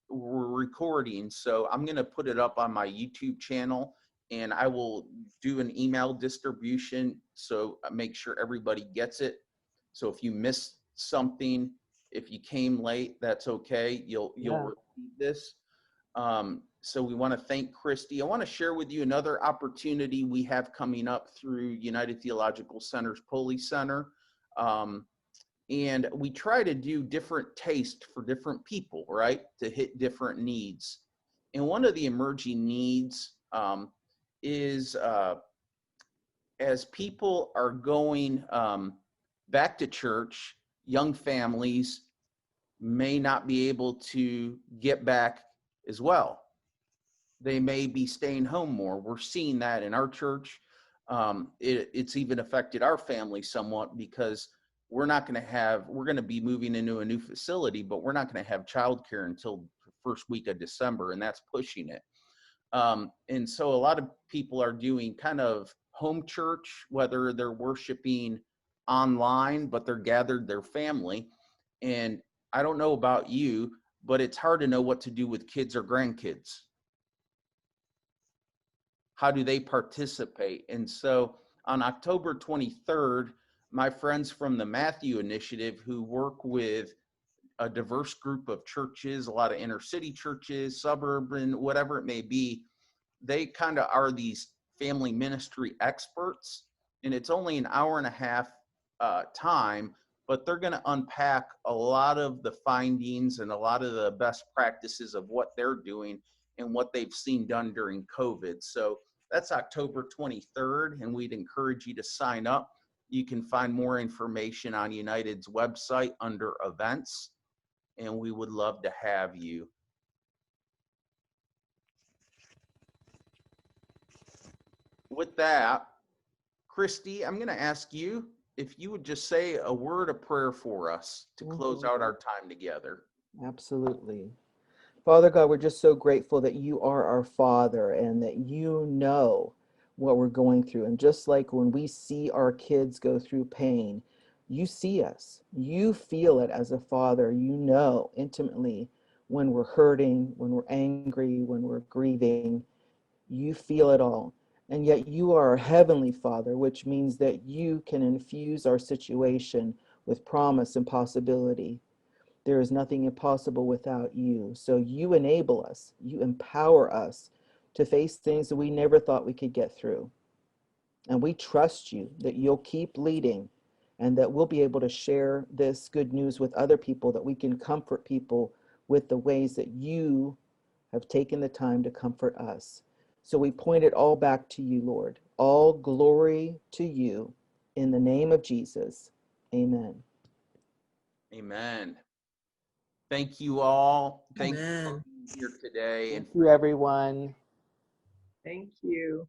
we're recording. So I'm going to put it up on my YouTube channel, and I will do an email distribution. So I make sure everybody gets it. So if you missed something, if you came late, that's okay. You'll receive this. So we want to thank Kristi. I want to share with you another opportunity we have coming up through United Theological Center's Pulley Center. And we try to do different tastes for different people, right? To hit different needs. And one of the emerging needs is as people are going back to church, young families may not be able to get back as well. They may be staying home more. We're seeing that in our church. It's even affected our family somewhat, because we're going to be moving into a new facility, but we're not going to have childcare until the first week of December, and that's pushing it. And so a lot of people are doing kind of home church, whether they're worshiping online, but they're gathered their family. And I don't know about you, but it's hard to know what to do with kids or grandkids. How do they participate? And so on October 23rd, my friends from the Matthew Initiative, who work with a diverse group of churches, a lot of inner city churches, suburban, whatever it may be, they kind of are these family ministry experts. And it's only an hour and a half time, but they're going to unpack a lot of the findings and a lot of the best practices of what they're doing and what they've seen done during COVID. So that's October 23rd, and we'd encourage you to sign up. You can find more information on United's website under events, and we would love to have you. With that, Kristi, I'm going to ask you if you would just say a word of prayer for us to close out our time together. Absolutely. Father God, we're just so grateful that you are our Father and that you know what we're going through. And just like when we see our kids go through pain, you see us. You feel it as a father. You know intimately when we're hurting, when we're angry, when we're grieving. You feel it all. And yet you are our Heavenly Father, which means that you can infuse our situation with promise and possibility. There is nothing impossible without you. So you enable us, you empower us to face things that we never thought we could get through. And we trust you that you'll keep leading and that we'll be able to share this good news with other people, that we can comfort people with the ways that you have taken the time to comfort us. So we point it all back to you, Lord. All glory to you in the name of Jesus. Amen. Amen. Thank you all. Thank Amen. you for being here today. Thank you, everyone. Thank you.